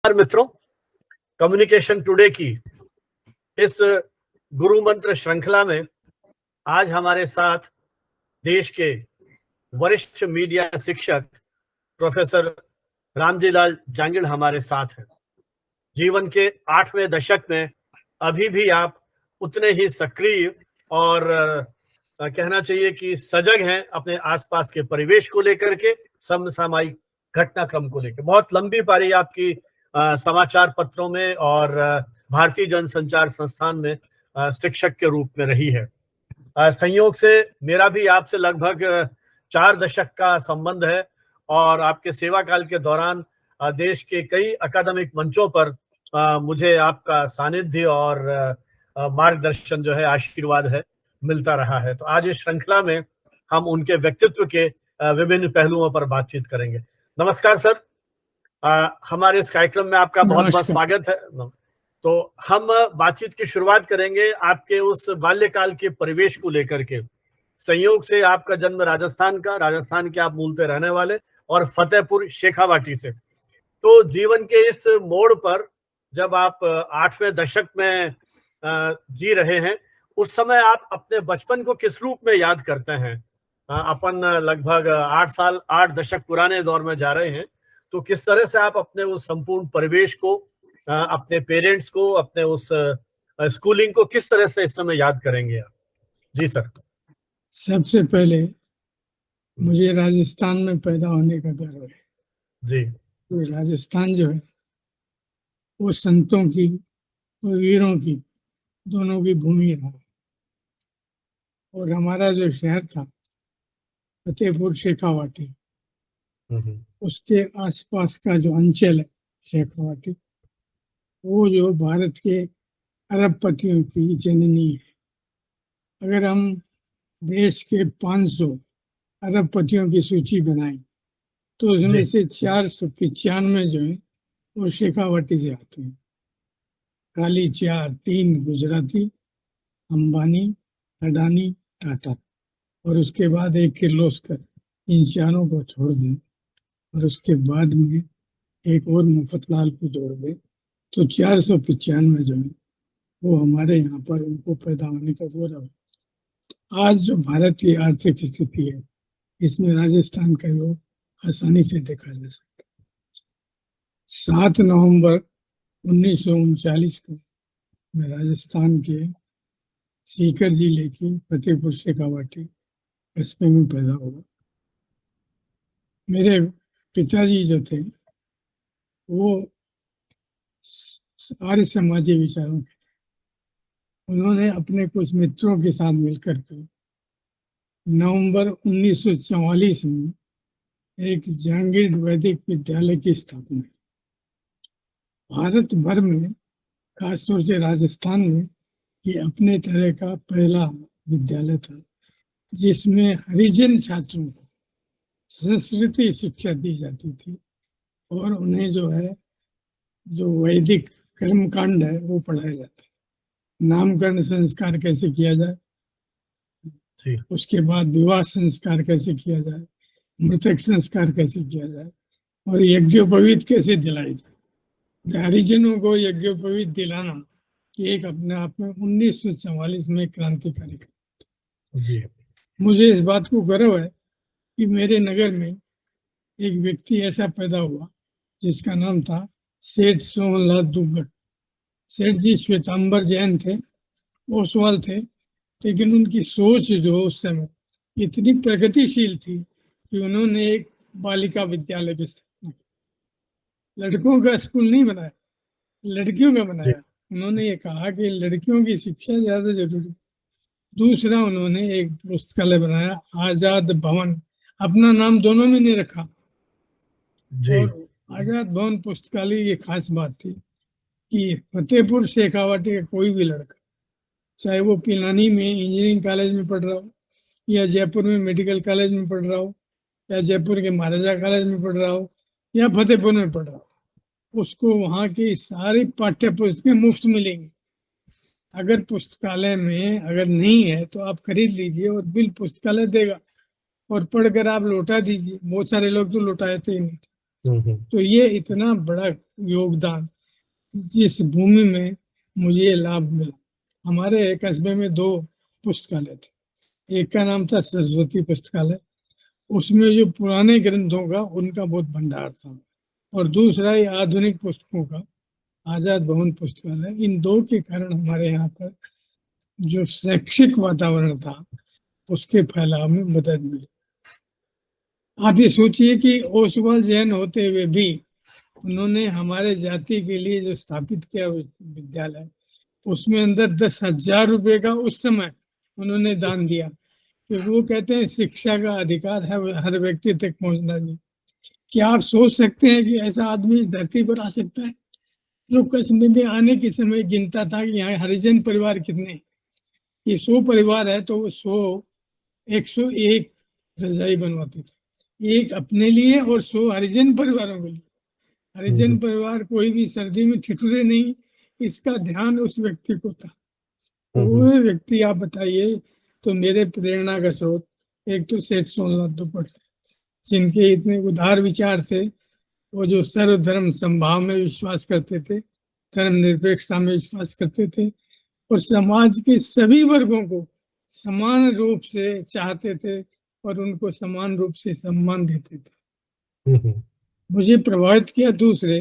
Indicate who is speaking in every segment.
Speaker 1: नमस्कार मित्रों, communication today की इस गुरु मंत्र श्रृंखला में आज हमारे साथ देश के वरिष्ठ मीडिया शिक्षक प्रोफेसर रामजीलाल जांगिड़ हमारे साथ हैं। जीवन के 8वें दशक में अभी भी आप उतने ही सक्रिय और कहना चाहिए कि सजग हैं अपने आसपास के परिवेश को लेकर के, समसामयिक घटनाक्रम को लेकर। बहुत लंबी पारी आपकी समाचार पत्रों में और भारतीय जनसंचार संस्थान में शिक्षक के रूप में रही है। संयोग से मेरा भी आपसे लगभग 4 दशक का संबंध है और आपके सेवा काल के दौरान देश के कई अकादमिक मंचों पर मुझे आपका सानिध्य और मार्गदर्शन जो है, आशीर्वाद है, मिलता रहा है। तो आज इस श्रृंखला में हम उनके व्यक्तित्व के विभिन्न पहलुओं पर बातचीत करेंगे। नमस्कार सर, हमारे इस कार्यक्रम में आपका बहुत बहुत स्वागत है। तो हम बातचीत की शुरुआत करेंगे आपके उस बाल्यकाल के परिवेश को लेकर के। संयोग से आपका जन्म राजस्थान के आप मूलतः रहने वाले और फतेहपुर शेखावाटी से। तो जीवन के इस मोड़ पर जब आप 8वें दशक में जी रहे हैं, उस समय आप अपने बचपन को किस रूप में याद करते हैं? अपन लगभग 8 दशक पुराने दौर में जा रहे हैं, तो किस तरह से आप अपने उस संपूर्ण परिवेश को, अपने पेरेंट्स को, अपने उस स्कूलिंग को किस तरह से इस समय याद करेंगे आप? जी सर।
Speaker 2: सबसे पहले मुझे राजस्थान में पैदा होने का गर्व है
Speaker 1: जी।
Speaker 2: तो राजस्थान जो है वो संतों की और वीरों की दोनों की भूमि रहा और हमारा जो शहर था फतेहपुर शेखावाटी, उसके आसपास का जो अंचल है शेखावाटी, वो जो भारत के अरबपतियों की जननी है। अगर हम देश के 500 अरबपतियों की सूची बनाएं तो उसमें से 495 जो है वो शेखावाटी से आते हैं। खाली 3 गुजराती, अंबानी, अडानी, टाटा और उसके बाद एक किर्लोस्कर, इन चारों को छोड़ दें और उसके बाद में एक और मुफ्तलाल को जोड़ दें तो 495 जो है वो हमारे यहाँ पर उनको पैदा होने का गौरव है। आज जो भारत की आर्थिक स्थिति है, इसमें राजस्थान का योग आसानी से देखा जा सकता है। 7 नवंबर 1939 को मैं राजस्थान के सीकर जिले की फतेहपुर शेखावाटी कस्बे में पैदा हुआ। मेरे पिताजी जो थे वो आर्य समाजी विचारों के थे। उन्होंने अपने कुछ मित्रों के साथ मिलकर के नवंबर 1944 में एक जांगिड़ वैदिक विद्यालय की स्थापना। भारत भर में, खासतौर से राजस्थान में, ये अपने तरह का पहला विद्यालय था जिसमें हरिजन छात्रों को संस्कृति शिक्षा दी जाती थी और उन्हें जो है जो वैदिक कर्मकांड है वो पढ़ाया जाता है। नामकरण संस्कार कैसे किया जाए, उसके बाद विवाह संस्कार कैसे किया जाए, मृतक संस्कार कैसे किया जाए और यज्ञोपवीत कैसे दिलाई जाए। हरिजनों को यज्ञोपवीत दिलाना कि एक अपने आप में 1944 में क्रांतिकारी था। मुझे इस बात को गर्व है कि मेरे नगर में एक व्यक्ति ऐसा पैदा हुआ जिसका नाम था सेठ सोहनलाल दुग्गड़। सेठ जी श्वेतांबर जैन थे, ओसवाल थे, लेकिन उनकी सोच जो उस समय इतनी प्रगतिशील थी कि उन्होंने एक बालिका विद्यालय की स्थापना की। लड़कों का स्कूल नहीं बनाया, लड़कियों का बनाया। उन्होंने ये कहा कि लड़कियों की शिक्षा ज्यादा जरूरी। दूसरा, उन्होंने एक पुस्तकालय बनाया, आजाद भवन। अपना नाम दोनों में नहीं रखा। और आजाद भवन पुस्तकालय की खास बात थी कि फतेहपुर शेखावाटी का कोई भी लड़का, चाहे वो पिलानी में इंजीनियरिंग कॉलेज में पढ़ रहा हो या जयपुर में मेडिकल कॉलेज में पढ़ रहा हो या जयपुर के महाराजा कॉलेज में पढ़ रहा हो या फतेहपुर में पढ़ रहा हो, उसको वहाँ की सारी पाठ्य पुस्तकें मुफ्त मिलेंगी। अगर पुस्तकालय में अगर नहीं है तो आप खरीद लीजिए और बिल पुस्तकालय देगा और पढ़कर आप लौटा दीजिए। बहुत सारे लोग तो लौटाते ही नहीं थे। तो ये इतना बड़ा योगदान जिस भूमि में मुझे ये लाभ मिला। हमारे कस्बे में 2 पुस्तकालय थे। एक का नाम था सरस्वती पुस्तकालय, उसमें जो पुराने ग्रंथों का उनका बहुत भंडार था, और दूसरा ये आधुनिक पुस्तकों का आजाद भवन पुस्तकालय। इन 2 के कारण हमारे यहाँ पर जो शैक्षिक वातावरण था उसके फैलाव में मदद मिली। आप ये सोचिए कि ओसवाल जैन होते हुए भी उन्होंने हमारे जाति के लिए जो स्थापित किया विद्यालय, उसमें अंदर 10,000 रुपए का उस समय उन्होंने दान दिया, क्योंकि वो कहते हैं शिक्षा का अधिकार है हर व्यक्ति तक पहुंचना चाहिए। क्या आप सोच सकते हैं कि ऐसा आदमी इस धरती पर आ सकता है जो कस्बे में आने के समय गिनता था कि यहाँ हरिजन परिवार कितने हैं? ये 100 परिवार है तो वो 101 रजाई बनवाते थे, एक अपने लिए और 100 हरिजन परिवारों के लिए। हरिजन परिवार कोई भी सर्दी में ठिठुरे नहीं, इसका ध्यान उस व्यक्ति को था। तो वो व्यक्ति आप बताइए, तो मेरे प्रेरणा का स्रोत एक तो सेठ सोमनाथ दुपट से, जिनके इतने उदार विचार थे, वो जो सर्वधर्म संभाव में विश्वास करते थे, धर्मनिरपेक्षता में विश्वास करते थे, और समाज के सभी वर्गों को समान रूप से चाहते थे और उनको समान रूप से सम्मान देते थे। मुझे प्रभावित किया दूसरे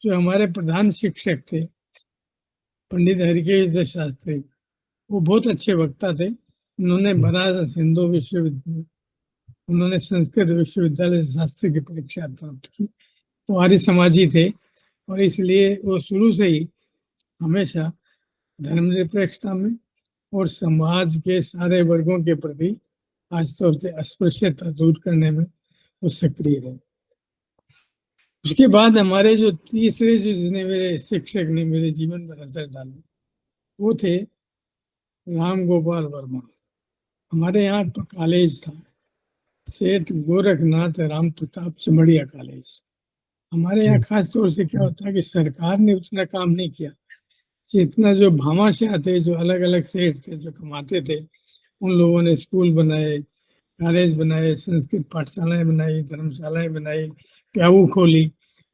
Speaker 2: जो हमारे प्रधान शिक्षक थे, पंडित हरिकेश दत्त शास्त्री। वो बहुत अच्छे वक्ता थे। उन्होंने बनारस हिंदू विश्वविद्यालय, उन्होंने संस्कृत विश्वविद्यालय से शास्त्री की परीक्षा प्राप्त की। वो आर्य समाजी थे और इसलिए वो शुरू से ही हमेशा धर्मनिरपेक्षता में और समाज के सारे वर्गों के प्रति खासतौर से अस्पृश्यता दूर करने में वो सक्रिय रहे। उसके बाद हमारे जो तीसरे जो जिसने मेरे शिक्षक ने मेरे जीवन पर असर डाला वो थे राम गोपाल वर्मा। हमारे यहाँ तो कॉलेज था, सेठ गोरखनाथ राम प्रताप चमड़िया कॉलेज। हमारे यहाँ खास तौर से क्या होता है कि सरकार ने उतना काम नहीं किया जितना जो भामाशाह थे, जो अलग अलग सेठ थे जो कमाते थे, उन लोगों ने स्कूल बनाए, कॉलेज बनाए, संस्कृत पाठशालाएं बनाई, धर्मशालाएं बनाई, प्याऊ खोली।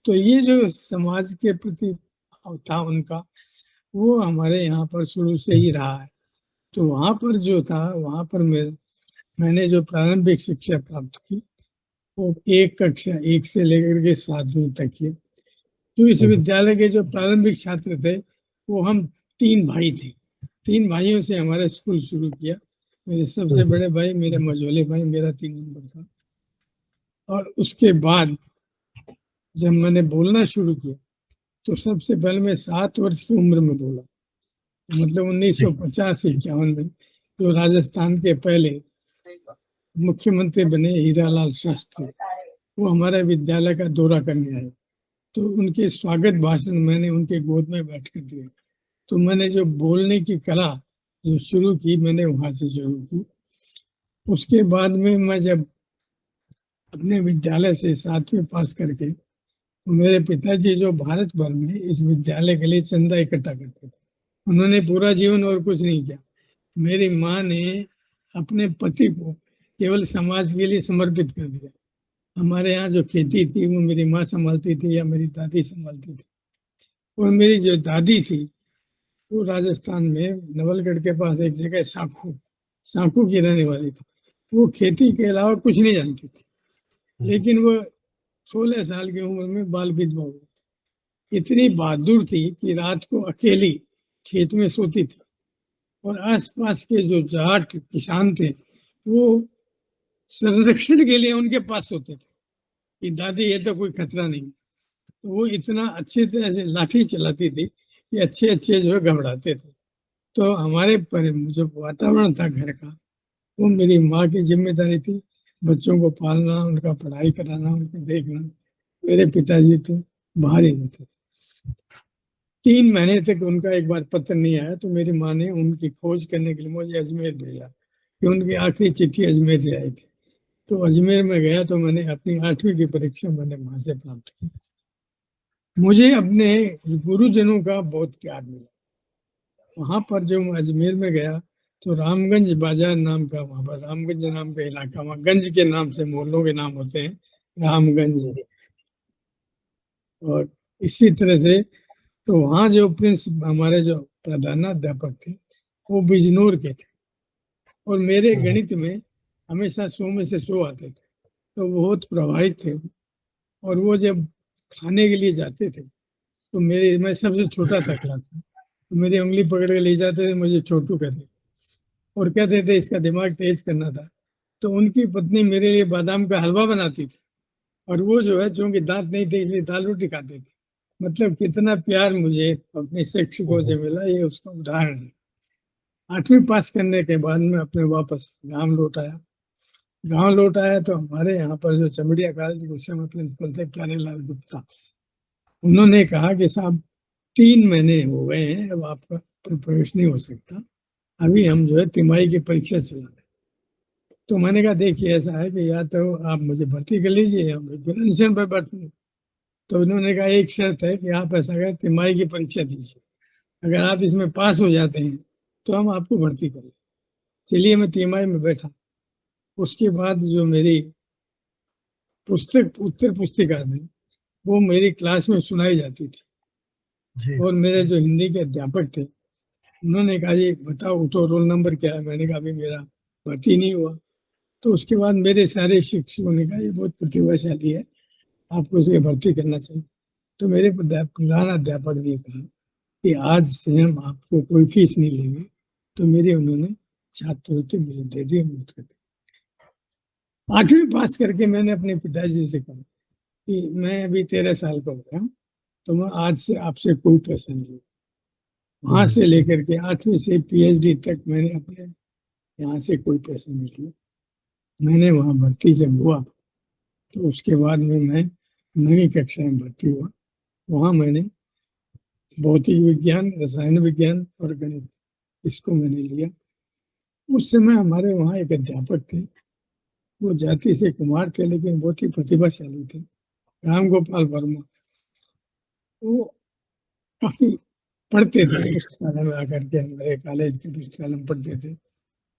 Speaker 2: तो ये जो समाज के प्रति भाव था उनका, वो हमारे यहाँ पर शुरू से ही रहा है। तो वहाँ पर जो था, वहाँ पर मैंने जो प्रारंभिक शिक्षा प्राप्त की वो 1 से लेकर के 7वीं तक की। तो इस विद्यालय के जो प्रारंभिक छात्र थे वो हम 3 भाई थे। 3 भाइयों से हमारा स्कूल शुरू किया। मेरे सबसे बड़े भाई, मेरे मझोले भाई, मेरा 3 नंबर था। और उसके बाद जब मैंने बोलना शुरू किया तो सबसे पहले मैं 7 वर्ष की उम्र में बोला, मतलब 1950-51 में जो राजस्थान के पहले मुख्यमंत्री बने हीरालाल शास्त्री, वो हमारे विद्यालय का दौरा करने आए। तो उनके स्वागत भाषण मैंने उनके गोद में बैठ कर दिया। तो मैंने जो बोलने की कला जो शुरू की, मैंने वहां से शुरू की। उसके बाद में मैं जब अपने विद्यालय से 7वीं पास करके, मेरे पिताजी जो भारत भर में इस विद्यालय के लिए चंदा इकट्ठा करते थे, उन्होंने पूरा जीवन और कुछ नहीं किया। मेरी माँ ने अपने पति को केवल समाज के लिए समर्पित कर दिया। हमारे यहाँ जो खेती थी वो मेरी माँ संभालती थी या मेरी दादी संभालती थी। और मेरी जो दादी थी वो राजस्थान में नवलगढ़ के पास एक जगह सांखू की रहने वाली थी। वो खेती के अलावा कुछ नहीं जानती थी, लेकिन वो 16 साल की उम्र में बाल विधवा हो गई। इतनी बहादुर थी कि रात को अकेली खेत में सोती थी और आसपास के जो जाट किसान थे वो संरक्षण के लिए उनके पास सोते थे कि दादी ये तो कोई खतरा नहीं। तो वो इतना अच्छी तरह से लाठी चलाती थी कि अच्छे जो है घबराते थे। तो हमारे पर जो वातावरण था घर का, वो मेरी माँ की जिम्मेदारी थी। बच्चों को पालना, उनका पढ़ाई कराना, उनको देखना। मेरे पिताजी तो बाहर ही रहते थे। 3 महीने तक उनका एक बार पत्र नहीं आया तो मेरी माँ ने उनकी खोज करने के लिए मुझे अजमेर भेजा, कि उनकी आखिरी चिट्ठी अजमेर से आई थी। तो अजमेर में गया तो मैंने अपनी 8वीं की परीक्षा मैंने वहां से प्राप्त की। मुझे अपने गुरुजनों का बहुत प्यार मिला। वहां पर जो मैं अजमेर में गया तो रामगंज बाजार नाम का, वहां पर रामगंज नाम का इलाका, वहां गंज के नाम से मोहल्लों के नाम होते हैं, रामगंज। और इसी तरह से तो वहाँ जो प्रिंस हमारे जो प्रधानाध्यापक थे वो बिजनौर के थे, और मेरे गणित में हमेशा 100 में से 100 आते थे, तो वो बहुत प्रभावित थे। और वो जब खाने के लिए जाते थे तो मैं सबसे छोटा था क्लास में, तो मेरी उंगली पकड़ के ले जाते थे, मुझे छोटू कहते और कहते थे इसका दिमाग तेज करना था। तो उनकी पत्नी मेरे लिए बादाम का हलवा बनाती थी, और वो जो है चूंकि दांत नहीं थे इसलिए दाल रोटी खाते थे। मतलब कितना प्यार मुझे अपने शिक्षकों से मिला, ये उसका उदाहरण है। 8वीं पास करने के बाद में अपने वापस गांव लौट आया। गांव लौट आया तो हमारे यहाँ पर जो चमड़िया कॉलेज के उस समय प्रिंसिपल थे प्यारेलाल गुप्ता, उन्होंने कहा कि साहब 3 महीने हो गए हैं, अब आपका प्रवेश नहीं हो सकता, अभी हम जो है तिमाही की परीक्षा चला रहे। तो मैंने कहा देखिए ऐसा है कि या तो आप मुझे भर्ती कर लीजिए या मैं पेंशन पर बैठूंगा। तो उन्होंने कहा एक शर्त है कि आप ऐसा करें तिमाही की परीक्षा दीजिए, अगर आप इसमें पास हो जाते हैं तो हम आपको भर्ती करें। चलिए मैं तिमाही में बैठा। उसके बाद जो मेरी पुस्तक उत्तर पुस्तिका थी वो मेरी क्लास में सुनाई जाती थी,
Speaker 1: जी।
Speaker 2: और मेरे जो हिंदी के अध्यापक थे उन्होंने कहा ये बताओ तो रोल नंबर क्या है। मैंने कहा अभी मेरा भर्ती नहीं हुआ। तो उसके बाद मेरे सारे शिक्षकों ने कहा ये बहुत प्रतिभाशाली है, आपको इसे भर्ती करना चाहिए। तो मेरे प्रधान अध्यापक ने कहा कि आज से हम आपको कोई फीस नहीं लेंगे, तो मेरी उन्होंने छात्रवृत्ति मुझे दे दी, मुफ्त कर दी। 8वीं पास करके मैंने अपने पिताजी से कहा कि मैं अभी 13 साल का हो गया, तो मैं आज से आपसे कोई पैसा नहीं लूंगा। वहां से लेकर के 8वीं से PhD तक मैंने अपने यहाँ से कोई पैसा नहीं लिया। मैंने वहाँ भर्ती जब हुआ तो उसके बाद में मैं 9वीं कक्षा में भर्ती हुआ। वहाँ मैंने भौतिक विज्ञान, रसायन विज्ञान और गणित इसको मैंने लिया। उस समय हमारे वहाँ एक अध्यापक थे, वो जाति से कुमार थे लेकिन बहुत ही प्रतिभाशाली थे, राम गोपाल वर्मा। वो काफी पढ़ते थे, पुस्तकालय में आकर के हमारे कॉलेज के पुस्तकालय में पढ़ते थे।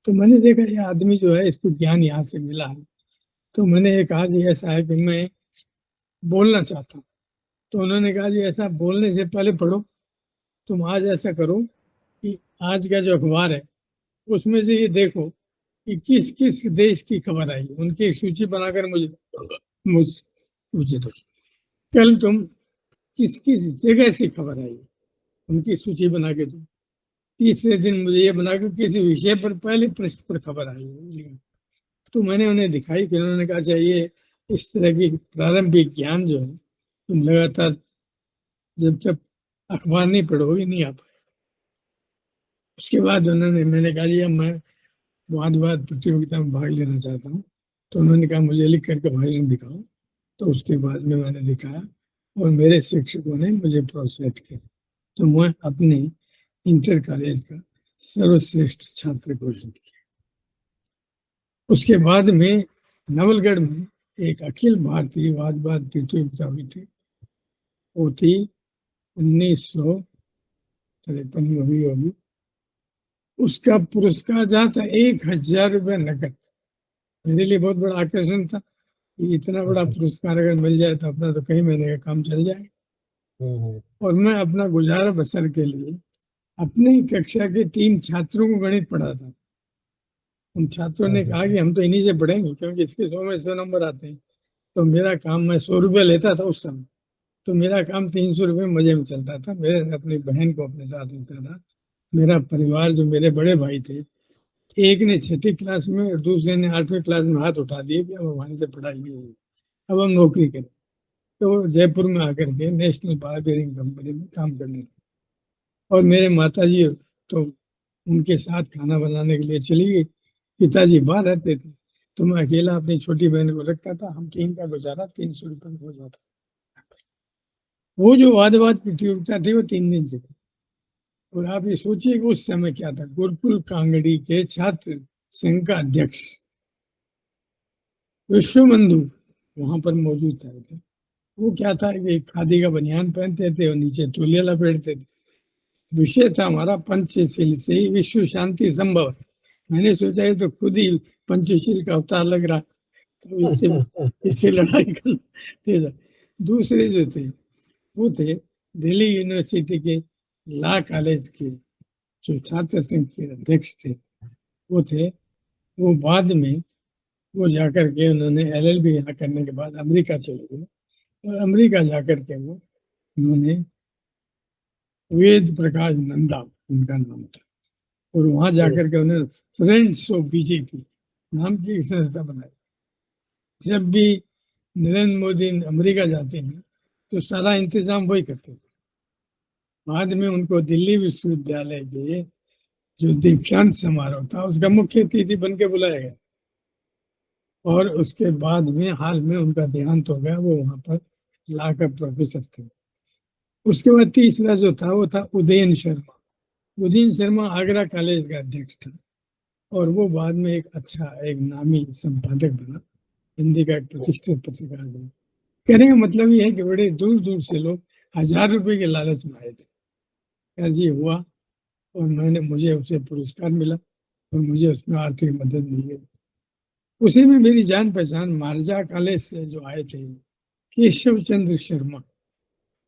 Speaker 2: तो मैंने देखा ये आदमी जो है इसको ज्ञान यहाँ से मिला है। तो मैंने ये कहा जी ऐसा है कि मैं बोलना चाहता हूँ। तो उन्होंने कहा जी ऐसा बोलने से पहले पढ़ो, तुम आज ऐसा करो कि आज का जो अखबार है उसमें से ये देखो कि किस किस देश की खबर आई, उनकी एक सूची बनाकर मुझे दो। कल तुम किस किस जगह से खबर आई उनकी सूची बना के दो। तीसरे दिन मुझे ये बना के किसी विषय पर पहले पृष्ठ पर खबर आई। तो मैंने उन्हें दिखाई, फिर उन्होंने कहा चाहिए इस तरह की प्रारंभिक ज्ञान जो है तुम लगातार जब तक अखबार नहीं पढ़ोगे नहीं आ पाए। उसके बाद मैंने कहा जी मैं वाद प्रतियोगिता में भाग लेना चाहता हूँ। तो उन्होंने कहा मुझे लिख करके भाषण दिखाओ। तो उसके बाद में मैंने दिखाया और मेरे शिक्षकों ने मुझे प्रोत्साहित किया, तो मैं अपने इंटर कॉलेज का सर्वश्रेष्ठ छात्र घोषित किया। उसके बाद में नवलगढ़ में एक अखिल भारतीय वाद प्रतियोगिता हुई थी, वो थी 1953 में हुई होगी। उसका पुरस्कार जहाँ था 1000 रुपये नकद। मेरे लिए बहुत बड़ा आकर्षण था कि इतना बड़ा पुरस्कार अगर मिल जाए तो अपना तो कई महीने का काम चल जाए। और मैं अपना गुजारा बसर के लिए अपनी कक्षा के 3 छात्रों को गणित पढ़ाता। उन छात्रों ने कहा कि हम तो इन्हीं से पढ़ेंगे क्योंकि इसके 100 में 100 नंबर आते हैं। तो मेरा काम, मैं 100 रुपये लेता था उस समय, तो मेरा काम 300 रुपये मजे में चलता था। मेरे अपनी बहन को अपने साथ होता था। मेरा परिवार, जो मेरे बड़े भाई थे, एक ने 6ठी क्लास में और दूसरे ने 8वीं क्लास में हाथ उठा दिए कि अब हमारे से पढ़ाई नहीं होगी, अब हम नौकरी करें। तो जयपुर में आकर के नेशनल बारबेरिंग कंपनी में काम करने लगे। और मेरे माताजी तो उनके साथ खाना बनाने के लिए चली गई। पिताजी बाहर रहते थे, तो मैं अकेला अपनी छोटी बहन को रखता था। हम 3 का गुजारा 300 रुपये में हो जाता। वो जो वाद प्रतियोगिता थी वो 3 दिन चली। और आप ये सोचिए कि उस समय क्या था, गुरुकुल कांगड़ी के छात्र संघ का अध्यक्ष विश्वबंधु वहां पर मौजूद थे। वो क्या था कि खादी का बनियान पहनते थे और नीचे तौलिया लपेटते थे। विषय था हमारा पंचशील से ही विश्व शांति संभव है। मैंने सोचा ये तो खुद ही पंचशील का अवतार लग रहा, तो इससे लड़ाई करना। दूसरे जो थे वो थे दिल्ली यूनिवर्सिटी के लॉ कॉलेज के जो छात्र संघ के अध्यक्ष थे, वो बाद में वो जाकर के उन्होंने LLB यहाँ करने के बाद अमेरिका चले गए और अमेरिका जाकर के उन्होंने वेद प्रकाश नंदा उनका नाम था, और वहां जाकर के उन्होंने फ्रेंड्स ऑफ बीजेपी नाम की एक संस्था बनाई। जब भी नरेंद्र मोदी अमेरिका जाते हैं तो सारा इंतजाम वही करते थे। बाद में उनको दिल्ली विश्वविद्यालय के जो दीक्षांत समारोह था उसका मुख्य अतिथि बन के बुलाया गया, और उसके बाद में हाल में उनका देहांत हो गया। वो वहां पर लॉ का प्रोफेसर थे। उसके बाद तीसरा जो था वो था उदयन शर्मा। उदयन शर्मा आगरा कॉलेज का अध्यक्ष था, और वो बाद में एक नामी संपादक बना, हिंदी का एक प्रतिष्ठित पत्रकार बना। कहने का मतलब ये है कि बड़े दूर दूर से लोग 1000 रुपए के लालच में आए थे। यार जी हुआ, और मुझे उसे पुरस्कार मिला और मुझे उसमें आर्थिक मदद मिल गई। उसी में मेरी जान पहचान मारजा कॉलेज से जो आए थे केशव चंद्र शर्मा।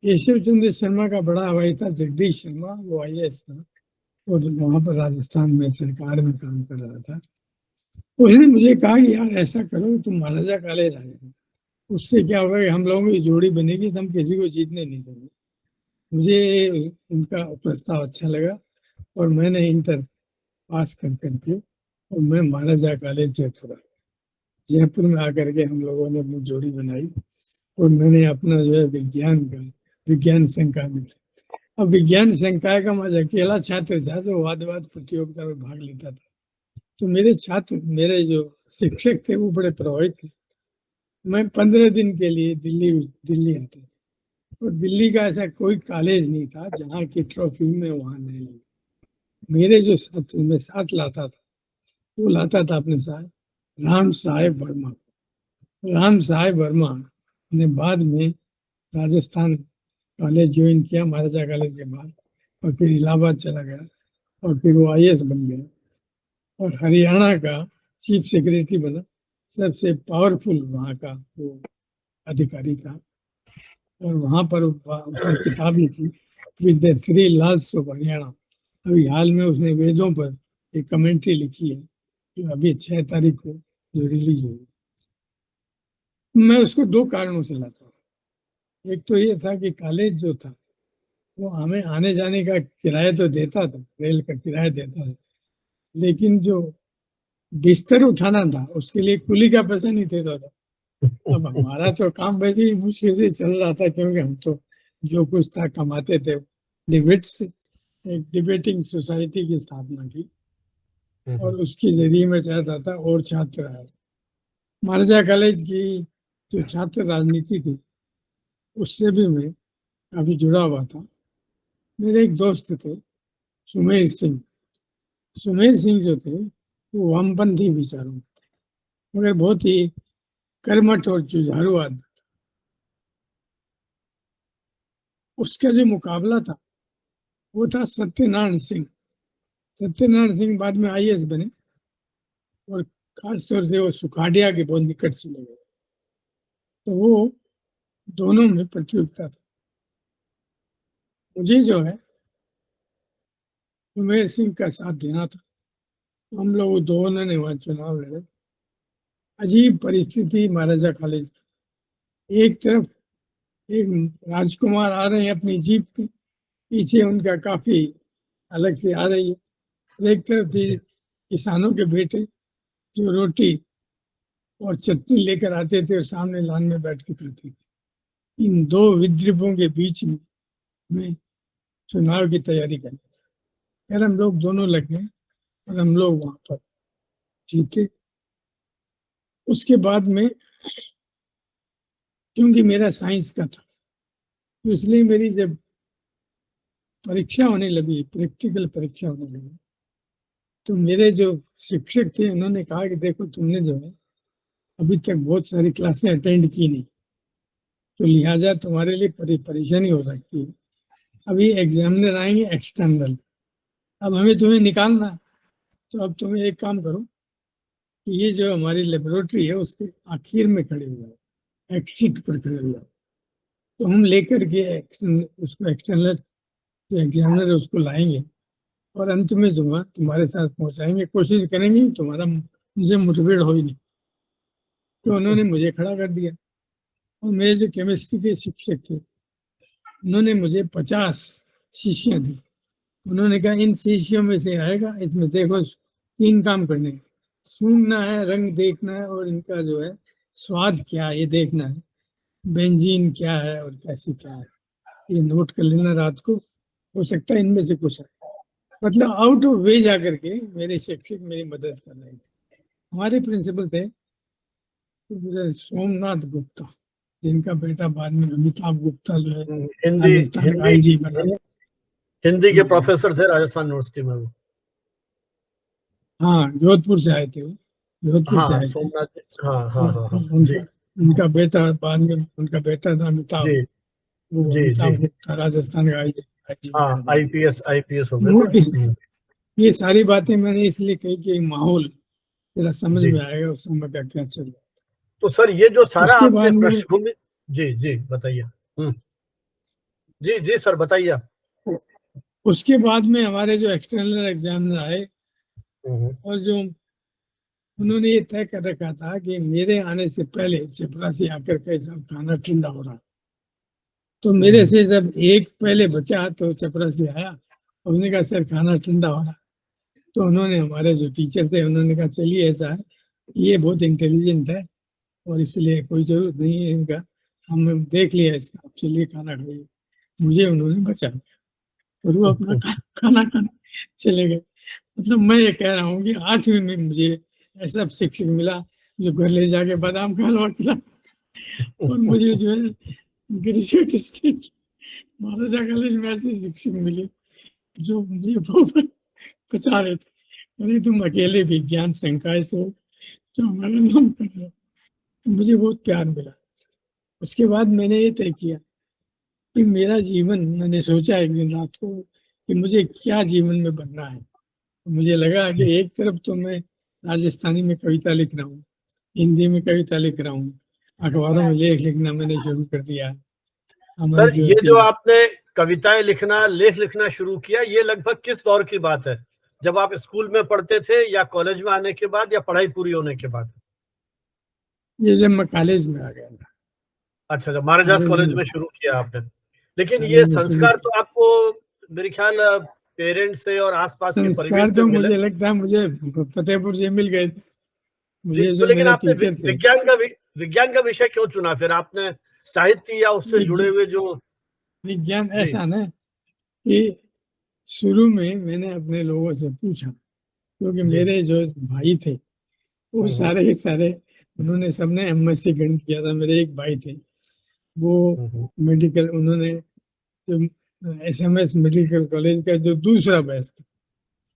Speaker 2: केशव चंद्र शर्मा का बड़ा भाई था जगदीश शर्मा, वो IAS था और वहां पर राजस्थान में सरकार में काम कर रहा था। उसने मुझे कहा कि यार ऐसा करो तुम महाराजा कॉलेज आ जाओ, उससे क्या होगा कि हम लोगों की जोड़ी बनेगी तो हम किसी को जीतने नहीं देंगे। मुझे उनका प्रस्ताव अच्छा लगा और मैंने इंटर पास करके और मैं महाराजा कॉलेज जयपुर में आकर के हम लोगों ने अपनी जोड़ी बनाई, और मैंने अपना जो है विज्ञान संकाय में। अब विज्ञान संकाय का मैं अकेला छात्र था जो वाद प्रतियोगिता में भाग लेता था। तो मेरे जो शिक्षक थे वो बड़े प्रभावित थे। मैं 15 दिन के लिए दिल्ली आता था, और दिल्ली का ऐसा कोई कॉलेज नहीं था जहाँ की ट्रॉफी में वहां नहीं ली। मेरे जो साथी में साथ लाता था वो लाता था अपने साथ राम साहेब वर्मा। राम साहेब वर्मा ने बाद में राजस्थान कॉलेज ज्वाइन किया महाराजा कॉलेज के बाद, और फिर इलाहाबाद चला गया और फिर वो IAS बन गया और हरियाणा का चीफ सेक्रेटरी बना। सबसे पावरफुल वहाँ का वो अधिकारी था, और वहाँ पर उसने किताब लिखी with the 3 laws of Haryana. अभी हाल में उसने वेदों पर एक कमेंट्री लिखी है जो अभी 6 तारीख को जो रिलीज हुई। मैं उसको 2 कारणों से लाता था। एक तो ये था कि कॉलेज जो था वो हमें आने जाने का किराया तो देता था, रेल का किराया देता था, लेकिन जो बिस्तर उठाना था उसके लिए कुली का पैसा नहीं देता था। अब हमारा तो काम वैसे ही मुश्किल से चल रहा था, क्योंकि हम तो जो कुछ था कमाते थे। डिबेट्स एक डिबेटिंग सोसाइटी की स्थापना की और उसके जरिए मैं चाहता था और छात्र आए। महाराजा कॉलेज की जो छात्र राजनीति थी उससे भी मैं काफी जुड़ा हुआ था। मेरे एक दोस्त थे सुमेर सिंह। सुमेर सिंह जो थे वो वामपंथी विचारों में थे, मगर बहुत ही कर्मठ और जुझारू आदमी। उसका जो मुकाबला था वो था सत्यनारायण सिंह। सत्यनारायण सिंह बाद में IAS बने और खासतौर से वो सुखाड़िया के बहुत निकट से लगे, तो वो दोनों में प्रतियोगिता था। मुझे जो है सुमेर सिंह का साथ देना था। हम लोग दोनों ने वहां चुनाव लड़े। अजीब परिस्थिति महाराजा कॉलेज की। एक तरफ एक राजकुमार आ रहे हैं अपनी जीप पे, पीछे उनका काफी अलग से आ रही है। एक तरफ थी किसानों के बेटे जो रोटी और चटनी लेकर आते थे और सामने लाइन में बैठ के खाते थे। इन 2 विद्रोहों के बीच में चुनाव की तैयारी करनी थी। यार हम लोग दोनों लगे और हम लोग वहां पर जीते। उसके बाद में क्योंकि मेरा साइंस का था तो इसलिए मेरी जब परीक्षा होने लगी, प्रैक्टिकल परीक्षा होने लगी, तो मेरे जो शिक्षक थे उन्होंने कहा कि देखो तुमने जो है अभी तक बहुत सारी क्लासें अटेंड की नहीं, तो लिहाजा तुम्हारे लिए परेशानी हो सकती है। अभी एग्जामिनर आएंगे एक्सटर्नल, अब हमें तुम्हें निकालना, तो अब तुम्हें एक काम करो कि ये जो हमारी लेबोरेटरी है उसके आखिर में खड़े हो जाओ, एग्जिट पर खड़े हो जाओ। तो हम लेकर के उसको एक्सटर्नल एग्जामिनर उसको लाएंगे और अंत में तुम्हारे साथ पहुंचाएंगे, कोशिश करेंगे तुम्हारा मुझे मुठभेड़ हो ही नहीं। तो उन्होंने मुझे खड़ा कर दिया और मेरे जो केमिस्ट्री के शिक्षक थे उन्होंने मुझे 50 शीशियां दी। उन्होंने कहा इन शीशियों में से आएगा, इसमें देखो 3 काम करने हैं, सूंघना है, रंग देखना है और इनका जो है स्वाद क्या है ये देखना है, बेंजीन क्या है और कैसी क्या है ये नोट कर लेना रात को, हो सकता है इनमें से कुछ है। मतलब आउट ऑफ वे जाकर के मेरे शिक्षक मेरी मदद कर रहे थे। हमारे प्रिंसिपल थे सोमनाथ गुप्ता, जिनका बेटा बाद में अमिताभ गुप्ता जो है
Speaker 1: हिंदी
Speaker 2: राजस्थान
Speaker 1: हिंदी
Speaker 2: आईजी बना।
Speaker 1: हिंदी के प्रोफेसर थे राजस्थान यूनिवर्सिटी में वो।
Speaker 2: हाँ, जोधपुर से आए थे वो, जोधपुर से
Speaker 1: हाँ
Speaker 2: आए थे।
Speaker 1: सोमनाथ, हाँ हाँ हाँ हाँ जी
Speaker 2: उनका उनका बेटा बाद में उनका बेटा था अमिताभ,
Speaker 1: जी
Speaker 2: वो
Speaker 1: जी जी।
Speaker 2: अमिताभ गुप्ता राजस्थान का आईजी
Speaker 1: हाँ
Speaker 2: बना।
Speaker 1: आईपीएस हो गए
Speaker 2: वो
Speaker 1: थे।
Speaker 2: ये सारी बातें मैंने इसलिए कही कि माहौल जरा समझ
Speaker 1: जी
Speaker 2: में आएगा उस समय का क्या चल रहा
Speaker 1: तो सर ये जो
Speaker 2: है।
Speaker 1: सारा
Speaker 2: उसके
Speaker 1: आपने
Speaker 2: बाद में
Speaker 1: पृष्ठभूमि, जी जी बताइए। जी जी सर बताइए आप।
Speaker 2: उसके बाद में हमारे जो एक्सटर्नल एग्जामिनर आए और जो उन्होंने ये तय कर रखा था कि मेरे आने से पहले चपरासी आकर के सब खाना ठंडा हो रहा है। तो मेरे से जब एक पहले बचा तो चपरासी आया, उसने कहा सर खाना ठंडा हो रहा। तो उन्होंने हमारे जो टीचर थे उन्होंने कहा चलिए ऐसा है, ये बहुत इंटेलिजेंट है और इसलिए कोई जरूरत नहीं है इनका, हम देख लिया इसका, आप चलिए खाना खाइए। मुझे उन्होंने बचा और वो अपना खाना खाने चले गए। मतलब मैं ये कह रहा हूँ कि 8वीं में मुझे ऐसा शिक्षक मिला जो घर ले जाके बादाम का हलवा खिला, और मुझे जो है ग्रेजुएट स्टेज महाराजा कॉलेज में ऐसे शिक्षक मिले जो मुझे बहुत बचा रहे थे। अरे तुम अकेले विज्ञान संकाय से हो जो हमारा नाम कर रहे हो। तो मुझे बहुत प्यार मिला। उसके बाद मैंने ये तय किया कि मेरा जीवन, मैंने सोचा एक दिन रात को कि मुझे क्या जीवन में बनना है। तो मुझे लगा कि एक तरफ तो मैं राजस्थानी में कविता लिख रहा हूँ, हिंदी में कविता लिख रहा हूँ, अखबारों में लेख लिखना मैंने शुरू कर दिया।
Speaker 1: सर ये जो आपने कविताएं लिखना, लेख लिखना शुरू किया, ये लगभग किस दौर की बात है? जब आप स्कूल में पढ़ते थे या कॉलेज में आने के बाद या पढ़ाई पूरी होने के बाद?
Speaker 2: ये जब मैं कॉलेज में आ गया था।
Speaker 1: अच्छा, जब महाराजास कॉलेज में शुरू किया आपने। लेकिन ये
Speaker 2: कॉलेज में शुरू
Speaker 1: संस्कार तो आपको मेरे ख्याल पेरेंट्स से और आसपास के परिवेश
Speaker 2: संस्कार
Speaker 1: से
Speaker 2: तो
Speaker 1: मिले।
Speaker 2: मुझे लगता है मुझे फतेहपुर से मिल गए थे।
Speaker 1: जी
Speaker 2: मुझे
Speaker 1: तो
Speaker 2: जो
Speaker 1: लेकिन
Speaker 2: मेरे
Speaker 1: आपने
Speaker 2: टीचर थे,
Speaker 1: विज्ञान का विषय क्यों चुना फिर आपने? साहित्य या उससे जुड़े हुए जो
Speaker 2: विज्ञान
Speaker 1: जी
Speaker 2: ऐसा ना कि शुरू में मैंने अपने लोगों से पूछा, क्योंकि
Speaker 1: जी
Speaker 2: मेरे जो भाई थे वो सारे के सारे, उन्होंने सबने एमएससी गणित किया था। मेरे एक भाई थे वो मेडिकल, उन्होंने जो एसएमएस मेडिकल कॉलेज का जो दूसरा बैच था,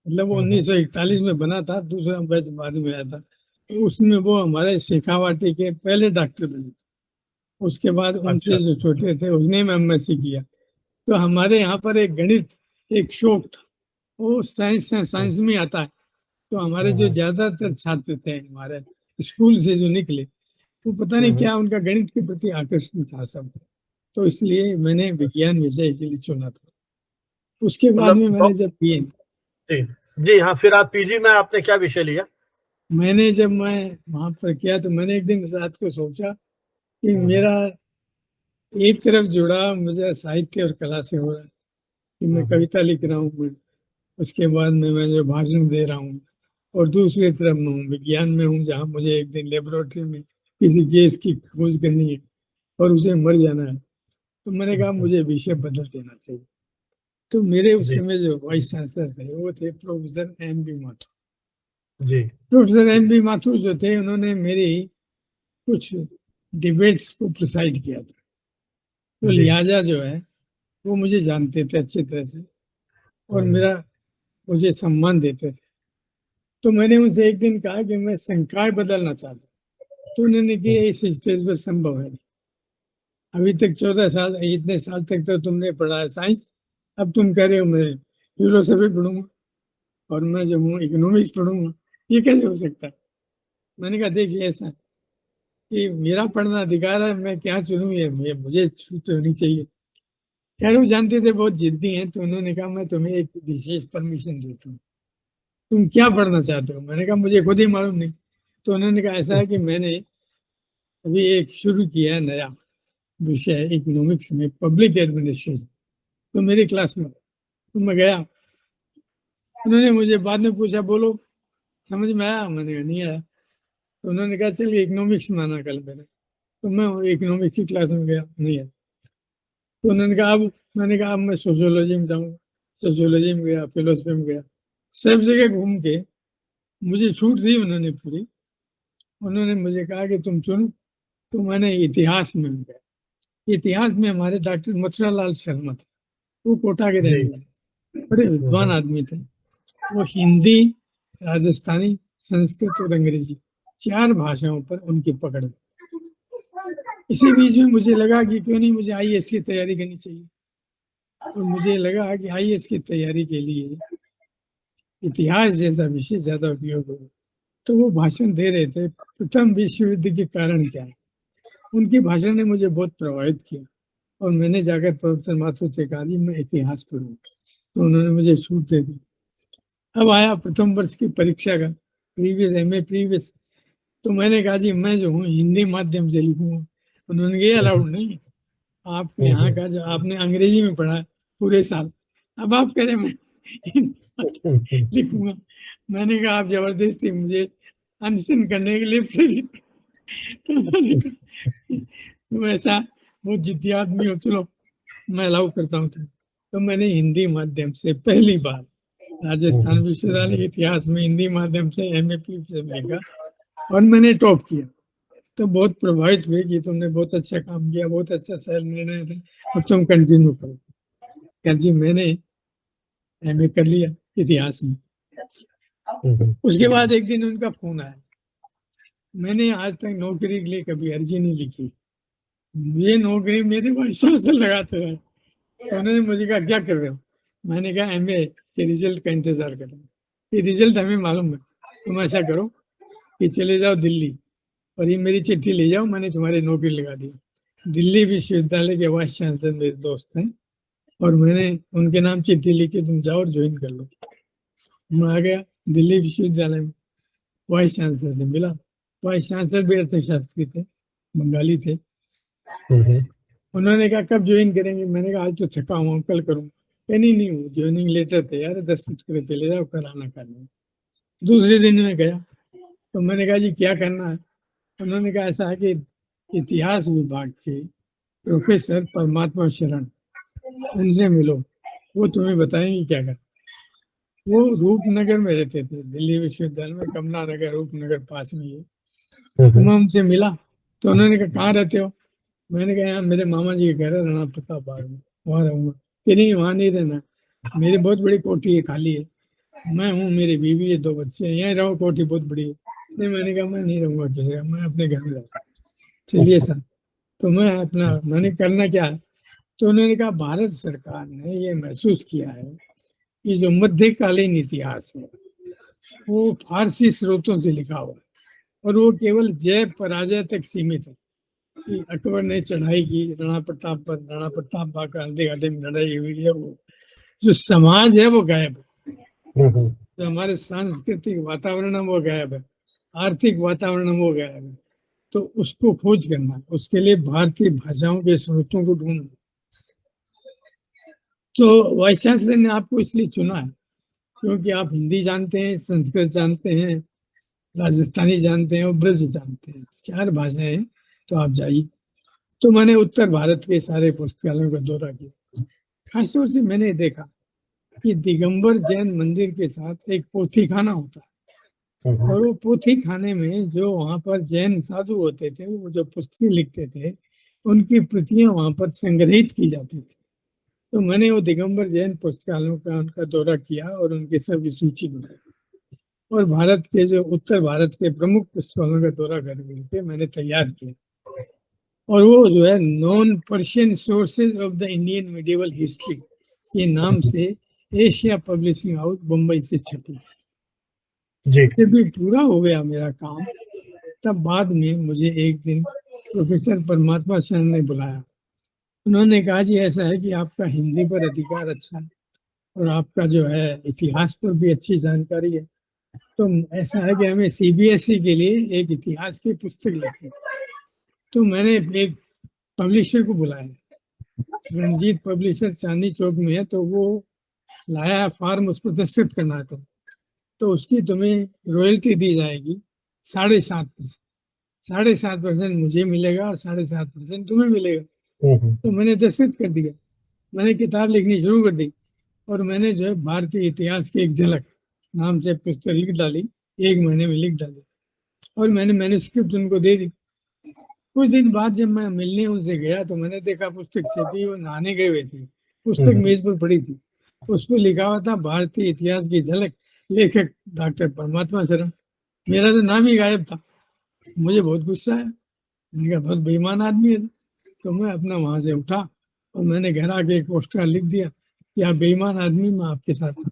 Speaker 2: मतलब वो 1941 में बना था, दूसरा बैच बाद में आया था, तो उसमें वो हमारे शेखावाटी के पहले डॉक्टर बने थे। उसके बाद
Speaker 1: अच्छा
Speaker 2: उनसे जो छोटे थे उसने एमएससी किया। तो हमारे यहाँ पर एक गणित एक शौक था, वो साइंस में आता है। तो हमारे जो ज्यादातर छात्र थे हमारे स्कूल से जो निकले, वो पता नहीं क्या उनका गणित के प्रति आकर्षण था सब। तो इसलिए मैंने विज्ञान विषय इसलिए चुना था। उसके बाद में मैंने जब
Speaker 1: जी जी हाँ, फिर आप पीजी में आपने क्या विषय लिया?
Speaker 2: जब मैं वहां पर किया तो मैंने एक दिन रात को सोचा कि मेरा एक तरफ जुड़ा मुझे साहित्य और कला से हो रहा है कि मैं कविता लिख रहा हूँ, उसके बाद में मैं जो भाषण दे रहा हूँ, और दूसरी तरफ मैं विज्ञान में हूँ जहाँ मुझे एक दिन लेबोरेटरी में किसी गैस की खोज करनी है और उसे मर जाना है। तो मैंने कहा मुझे विषय बदल देना चाहिए। तो मेरे उस समय जो वाइस चांसलर थे वो थे प्रोफेसर एम.बी. माथुर।
Speaker 1: जी
Speaker 2: प्रोफेसर एम.बी. माथुर जो थे उन्होंने मेरी कुछ डिबेट्स को प्रिसाइड किया था, तो लिहाजा जो है वो मुझे जानते थे अच्छी तरह से और मुझे सम्मान देते थे। तो मैंने उनसे एक दिन कहा कि मैं संकाय बदलना चाहता हूँ। तो उन्होंने कहा इस स्टेज पर संभव है नहीं, अभी तक 14 साल, इतने साल तक तो तुमने पढ़ा है साइंस, अब तुम कह रहे हो मैं फिलोसफी पढ़ूंगा और मैं जो हूँ इकोनॉमिक्स पढ़ूंगा, ये कैसे हो सकता है? मैंने कहा देखिए ऐसा कि मेरा पढ़ना अधिकार है, मैं क्या चुनूं, ये मुझे छूट होनी चाहिए। खैर वो जानते थे बहुत जिद्दी हैं, तो उन्होंने कहा मैं तुम्हें एक विशेष परमिशन देता हूँ, तुम क्या पढ़ना चाहते हो। मैंने कहा मुझे खुद ही मालूम नहीं। तो उन्होंने कहा ऐसा है कि मैंने अभी एक शुरू किया है नया विषय इकोनॉमिक्स में, पब्लिक एडमिनिस्ट्रेशन, तो मेरी क्लास में। तो मैं गया, उन्होंने मुझे बाद में पूछा बोलो समझ में आया, मैंने कहा नहीं आया। तो उन्होंने कहा चलिए इकोनॉमिक्स में आना कल मेरे, तो मैं इकोनॉमिक्स की क्लास में गया, नहीं आया। तो उन्होंने कहा अब, मैंने कहा अब मैं सोशियोलॉजी में जाऊँगा। सोशियोलॉजी में गया, फिलोसफी में गया, सब जगह घूम के मुझे छूट दी उन्होंने पूरी। उन्होंने मुझे कहा कि तुम चुनो, तो मैंने इतिहास में गया। इतिहास में हमारे डॉक्टर मथुरालाल शर्मा थे, वो कोटा के रहने वाले, बड़े विद्वान आदमी थे। वो हिंदी, राजस्थानी, संस्कृत और अंग्रेजी 4 भाषाओं पर उनकी पकड़ थी। इसी बीच में मुझे लगा कि क्यों नहीं मुझे आईएएस की तैयारी करनी चाहिए, और मुझे लगा कि आईएएस की तैयारी के लिए इतिहास जैसा विषय ज्यादा उपयोग होगा। तो वो भाषण दे रहे थे, प्रथम विश्व युद्ध के कारण क्या है। उनके भाषण ने मुझे बहुत प्रभावित किया, और मैंने जाकर प्रोफेसर माथुर से कहा जी मैं इतिहास पढ़ूँ, तो उन्होंने मुझे छूट दे दी। अब आया प्रथम वर्ष की परीक्षा का प्रीवियस एमए प्रीवियस, तो मैंने कहा जी मैं जो हूँ हिंदी माध्यम से लिखूंगा। उन्होंने कहा अलाउड नहीं, आपके यहाँ का जो आपने अंग्रेजी में पढ़ा पूरे साल, अब आप कह रहे मैं लिखूंगा। मैंने कहा आप जबरदस्ती मुझे अनशन करने के लिए प्रेरित। तो उन्होंने कहा तुम ऐसा बहुत जिद्दी आदमी हो, चलो मैं अलाउ करता हूँ तुम। तो मैंने हिंदी माध्यम से पहली बार राजस्थान विश्वविद्यालय के इतिहास में हिंदी माध्यम से एमए से लिखा, और मैंने टॉप किया। तो बहुत प्रभावित हुए कि तुमने बहुत अच्छा काम किया, बहुत अच्छा सही निर्णय था, अब तुम कंटिन्यू करो। क्या जी मैंने एमए कर लिया इतिहास में। उसके बाद एक दिन उनका फोन आया, मैंने आज तक नौकरी के लिए कभी अर्जी नहीं लिखी, ये नौकरी मेरे वाइस चांसलर लगाते रहे। तो उन्होंने मुझे कहा क्या कर रहे हो, मैंने कहा एमए के रिजल्ट का इंतजार कर रहा हूँ, ये रिजल्ट हमें मालूम है, तुम ऐसा करो कि चले जाओ दिल्ली, और ये मेरी चिट्ठी ले जाओ, मैंने तुम्हारी नौकरी लगा दी। दिल्ली विश्वविद्यालय के वाइस चांसलर मेरे दोस्त हैं, और मैंने उनके नाम चिट्ठी लिखी, तुम जाओ और ज्वाइन कर लो। मैं आ गया दिल्ली विश्वविद्यालय में, वाइस चांसलर से मिला। वाइस चांसलर भी अर्थशास्त्री थे, बंगाली थे। उन्होंने कहा कब ज्वाइन करेंगे, मैंने कहा आज तो थका हुआ कल करूँगा। नहीं ज्वाइनिंग लेटर थे यार, 10 करे चले जाओ, कल आना करना। दूसरे दिन में गया, तो मैंने कहा जी क्या करना है। उन्होंने कहा ऐसा है कि इतिहास विभाग के प्रोफेसर परमात्मा शरण, उनसे मिलो, वो तुम्हें बताएंगे क्या कर। वो रूपनगर में रहते थे, दिल्ली विश्वविद्यालय में कमला नगर रूपनगर पास में है। तो मैं उनसे मिला, तो उन्होंने कहा कहाँ रहते हो, मैंने कहा यहाँ मेरे मामा जी के घर है राणा प्रताप बाग में, वहाँ रहूंगा। कि नहीं वहाँ नहीं रहना, मेरी बहुत बड़ी कोठी है खाली है, मैं हूँ मेरी बीवी है 2 बच्चे हैं, यहाँ रहो, कोठी बहुत बड़ी है। नहीं मैंने कहा मैं नहीं रहूंगा किसी का, मैं अपने घर में रहूंगा। चलिए सर, तो मैं अपना मैंने करना क्या है। तो उन्होंने कहा भारत सरकार ने ये महसूस किया है कि जो मध्यकालीन इतिहास है वो फारसी स्रोतों से लिखा हुआ है, और वो केवल जय पराजय तक सीमित है कि अकबर ने चढ़ाई की राणा प्रताप पर, राणा प्रताप का अंधे घाटे में लड़ाई हुई है, वो जो समाज है वो गायब है, जो हमारे सांस्कृतिक वातावरण है वो गायब है, आर्थिक वातावरण वो गायब है। तो उसको खोज करना, उसके लिए भारतीय भाषाओं के स्रोतों को ढूंढना। तो वाइस चांसलर ने आपको इसलिए चुना है क्योंकि आप हिंदी जानते हैं, संस्कृत जानते हैं, राजस्थानी जानते हैं और ब्रज जानते हैं, 4 भाषाएं, तो आप जाइए। तो मैंने उत्तर भारत के सारे पुस्तकालयों का दौरा किया। खासतौर से मैंने देखा कि दिगंबर जैन मंदिर के साथ एक पोथी खाना होता है, और वो पोथी खाने में जो वहाँ पर जैन साधु होते थे, वो जो पुस्तकें लिखते थे, उनकी प्रतियां वहाँ पर संग्रहित की जाती थी। तो मैंने वो दिगंबर जैन पुस्तकालयों का उनका दौरा किया और उनकी सभी सूची बनाई, और भारत के जो उत्तर भारत के प्रमुख पुस्तकालयों का दौरा करके मैंने तैयार किया। और वो जो है non Persian sources of the Indian medieval history के नाम से एशिया पब्लिशिंग हाउस बम्बई से छपी। जब भी पूरा हो गया मेरा काम, तब बाद में मुझे एक दिन प्रोफेसर परमात्मा शरण ने बुलाया। उन्होंने कहा जी ऐसा है कि आपका हिंदी पर अधिकार अच्छा है और आपका जो है इतिहास पर भी अच्छी जानकारी है, तो ऐसा है कि हमें सीबीएसई के लिए एक इतिहास की पुस्तक लिखी। तो मैंने एक पब्लिशर को बुलाया, रणजीत पब्लिशर चांदनी चौक में है, तो वो लाया फॉर्म, उस पर दस्तखत करना है तो उसकी तुम्हें रॉयल्टी दी जाएगी 7.5%। 7.5% मुझे मिलेगा और 7.5% तुम्हें मिलेगा। तो मैंने दस्तखत कर दिया, मैंने किताब लिखनी शुरू कर दी और मैंने जो है भारतीय इतिहास की एक झलक नाम से पुस्तक लिख डाली, 1 महीने में लिख डाली और मैंने मैन्युस्क्रिप्ट उनको दे दी। कुछ दिन बाद जब मैं मिलने उनसे गया तो मैंने देखा पुस्तक छपी, वो नहाने गए हुए थे, पुस्तक मेज पर पड़ी थी, उस पर लिखा हुआ था भारतीय इतिहास की झलक, लेखक डॉक्टर परमात्मा शरण। मेरा तो नाम ही गायब था। मुझे बहुत गुस्सा आया, मैंने कहा बहुत बेईमान आदमी है। तो मैं अपना वहां से उठा और मैंने घर आके एक पोस्टर लिख दिया कि आप बेईमान आदमी, मैं आपके साथ हूं,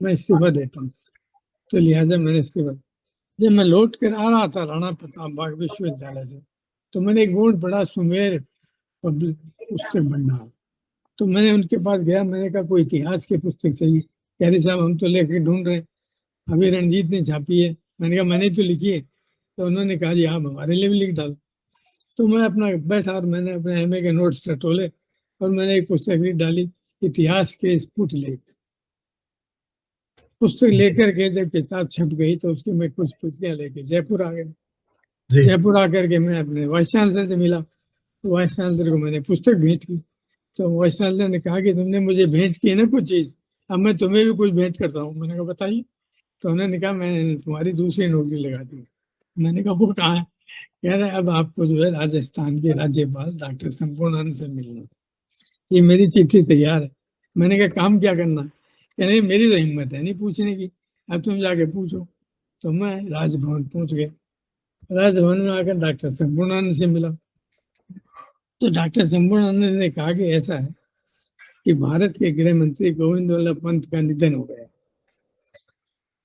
Speaker 2: मैं इस्तीफा देता हूँ। तो लिहाजा मैंने इस्तीफा। जब मैं लौट कर आ रहा था राणा प्रताप बाग विश्वविद्यालय से, तो मैंने एक बोर्ड पढ़ा, सुमेर पब्लिक पुस्तक भंडार। तो मैंने उनके पास गया, मैंने कहा कोई इतिहास की पुस्तक चाहिए। कह रहे साहब हम तो लेकर ढूंढ रहे हैं, अभी रणजीत ने छापी है। मैंने कहा मैंने तो लिखी है। तो उन्होंने कहा जी आप हमारे लिए भी लिख डालो। तो मैं अपना बैठा और मैंने अपने एमए के नोट्स टटोले और मैंने एक पुस्तक लिख डाली, इतिहास के स्फुट लेख। पुस्तक लेकर के जब किताब छप गई तो उसकी मैं कुछ प्रतियां लेके जयपुर आ गया। जयपुर आकर के मैं अपने वाइस चांसलर से मिला, तो वाइस चांसलर को मैंने पुस्तक भेंट की। तो वाइस चांसलर ने कहा कि तुमने मुझे भेंट की है ना कुछ चीज, अब मैं तुम्हें भी कुछ भेंट करता हूँ। मैंने कहा बताइए। तो उन्होंने कहा मैंने तुम्हारी दूसरी नौकरी लगा दी। मैंने कहा वो कहाँ है? कह रहे अब आपको जो है राजस्थान के राज्यपाल डॉक्टर संपूर्णानंद से मिलना, ये मेरी चिट्ठी तैयार है। मैंने कहा काम क्या करना है? कह रहे मेरी तो हिम्मत है नहीं पूछने की, अब तुम जाके पूछो। तो मैं राजभवन पहुंच गया। राजभवन में आकर डॉक्टर संपूर्णानंद से मिला। तो डॉक्टर संपूर्णानंद ने कहा कि ऐसा है कि भारत के गृह मंत्री गोविंद वल्लभ पंत का निधन हो गया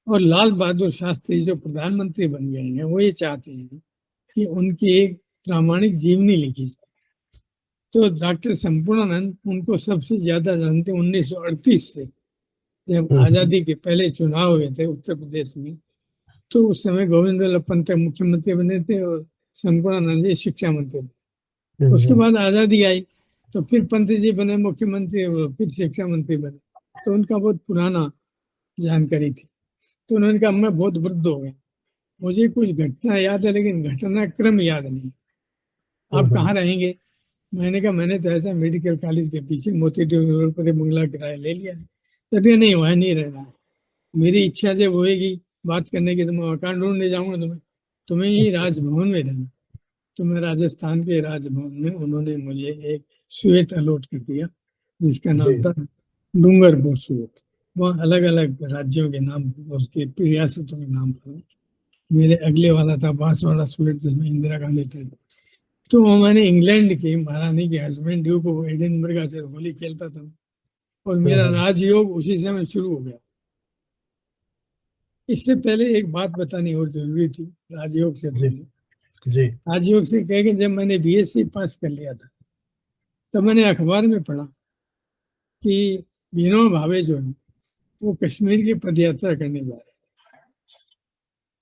Speaker 2: और लाल बहादुर शास्त्री जो प्रधानमंत्री बन गए हैं वो ये चाहते हैं कि उनकी एक प्रामाणिक जीवनी लिखी जाए। तो डॉक्टर संपूर्णानंद उनको सबसे ज्यादा जानते 1938 से, जब आजादी के पहले चुनाव हुए थे उत्तर प्रदेश में, तो उस समय गोविंद वल्लभ पंत मुख्यमंत्री बने थे और संपूर्णानंद जी शिक्षा मंत्री। उसके बाद आजादी आई तो फिर पंत जी बने मुख्यमंत्री और फिर शिक्षा मंत्री बने, तो उनका बहुत पुराना जानकारी थी। तो उन्होंने कहा मैं बहुत वृद्ध हो गया, मुझे कुछ घटना याद है लेकिन घटनाक्रम याद नहीं, आप कहाँ रहेंगे? मैंने कहा मैंने तो ऐसा मेडिकल कॉलेज के पीछे मोती रोड पर बंगला किराया ले लिया है। तो नहीं वहाँ नहीं रहना है, मेरी इच्छा जब होएगी बात करने की तो मैं मकान ढूंढने जाऊंगा तुम्हें ही राजभवन में रहना। तो मैं राजस्थान के राजभवन में उन्होंने मुझे एक स्वेट अलॉट कर दिया जिसका नाम था डूंगरपुर स्वेट। वहाँ अलग अलग राज्यों के नाम, उसके रियासतों के नाम पर। मेरे अगले वाला था बांसवाड़ा स्वेट जिसमें इंदिरा गांधी थे। तो वो मैंने इंग्लैंड की महारानी के हस्बैंड को एडिनबर्ग से होली खेलता था और मेरा राजयोग उसी समय शुरू हो गया। इससे पहले एक बात बतानी और जरूरी थी राजयोग से पहले। राजयोग से कह के जब मैंने बीएससी पास कर लिया था तो मैंने अखबार में पढ़ा कि विनोबा भावे जो है वो कश्मीर की पदयात्रा करने जा रहे हैं।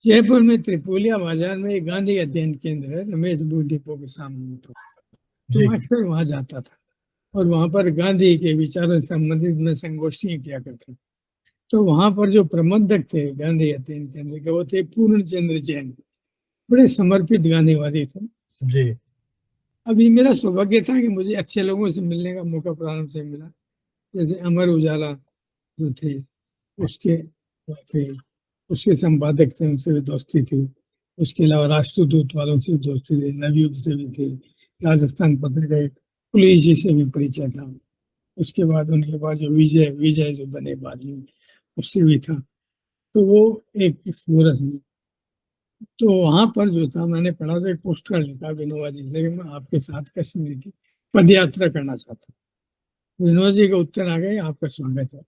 Speaker 2: जयपुर में त्रिपोलिया बाजार में एक गांधी अध्ययन केंद्र है रमेश बुक डिपो के सामने, तो मैं अक्सर वहां जाता था और वहां पर गांधी के विचारों से संबंधित मैं संगोष्ठियां किया करता। तो वहां पर जो प्रबंधक थे गांधी अध्ययन केंद्र के वो थे पूर्ण चंद्र जैन, बड़े समर्पित गांधीवादी थे जी। अभी मेरा सौभाग्य था कि मुझे अच्छे लोगों से मिलने का मौका प्रारंभ से मिला, जैसे अमर उजाला जो थे उसके संपादक से उनसे भी दोस्ती थी। उसके अलावा राष्ट्रदूत वालों से दोस्ती थी, नवयुग से भी थी, राजस्थान पत्रिका पुलिस जी से भी परिचय था। उसके बाद उनके बाद जो विजय जो बने बाद में उससे भी था। तो वो एक सूरत में, तो वहां पर जो था मैंने पढ़ा तो एक पोस्टर लिखा विनोबा जी से कि मैं आपके साथ कश्मीर की पदयात्रा करना चाहता हूँ। विनोबा जी का उत्तर आ गए आपका स्वागत है।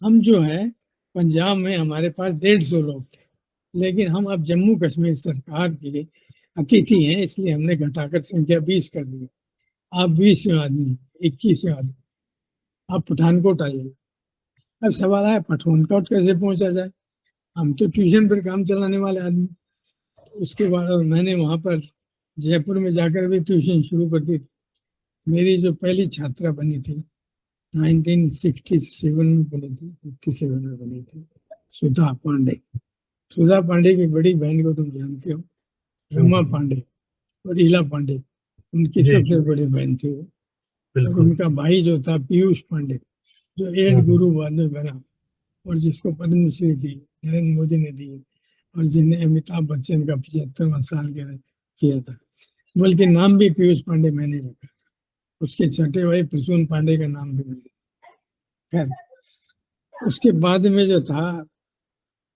Speaker 2: हम जो है पंजाब में हमारे पास 150 लोग थे लेकिन हम अब जम्मू कश्मीर सरकार के अतिथि हैं, इसलिए हमने घटाकर संख्या 20 कर दी। आप 20वें आदमी, 21वें आदमी, आप पठानकोट आइए। अब सवाल है पठानकोट कैसे पहुंचा जाए? हम तो ट्यूशन पर काम चलाने वाले आदमी। उसके बाद मैंने वहां पर जयपुर में जाकर भी ट्यूशन शुरू कर दी थी। मेरी जो पहली छात्रा बनी थी 1967 में बनी थी, 57 में बनी थी, सुधा पांडे। सुधा पांडे की बड़ी बहन को तुम जानते हो, रमा पांडे और ईला पांडे, उनकी
Speaker 1: जी,
Speaker 2: सबसे बड़ी बहन थी वो। और
Speaker 1: बिल्कुल।
Speaker 2: उनका भाई जो था पीयूष पांडे, जो 8 गुरु बाद में बना और जिसको पद्मश्री दी, नरेंद्र मोदी ने दी, और जिन्हें अमिताभ बच्चन का 75वां साल किया था। बल्कि नाम भी पीयूष पांडे मैंने रखा, उसके छठे भाई प्रसून पांडे का नाम भी मैंने। खैर, उसके बाद में जो था,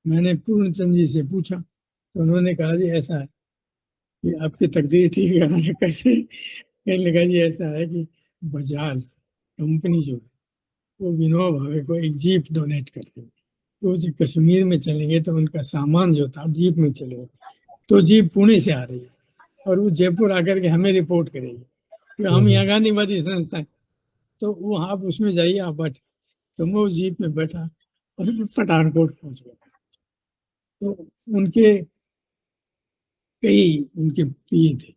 Speaker 2: मैंने पूर्णचंद जी से पूछा तो उन्होंने कहा जी ऐसा है कि आपकी तकदीर ठीक है। मैंने कैसे? कहने लगा जी ऐसा है कि बजाज कंपनी जो है वो विनोबा भावे को एक जीप डोनेट कर रही है। तो जी कश्मीर में चलेंगे तो उनका सामान जो था जीप में चलेगा। तो जीप पुणे से आ रही है और वो जयपुर आकर के हमें रिपोर्ट करेगी कि हम यहाँ गांधीवादी संस्था है। तो वो आप उसमें जाइए, आप बैठे। तो मैं उस जीप में बैठा और पठानकोट पहुंच गया। तो उनके कई उनके पिए थे,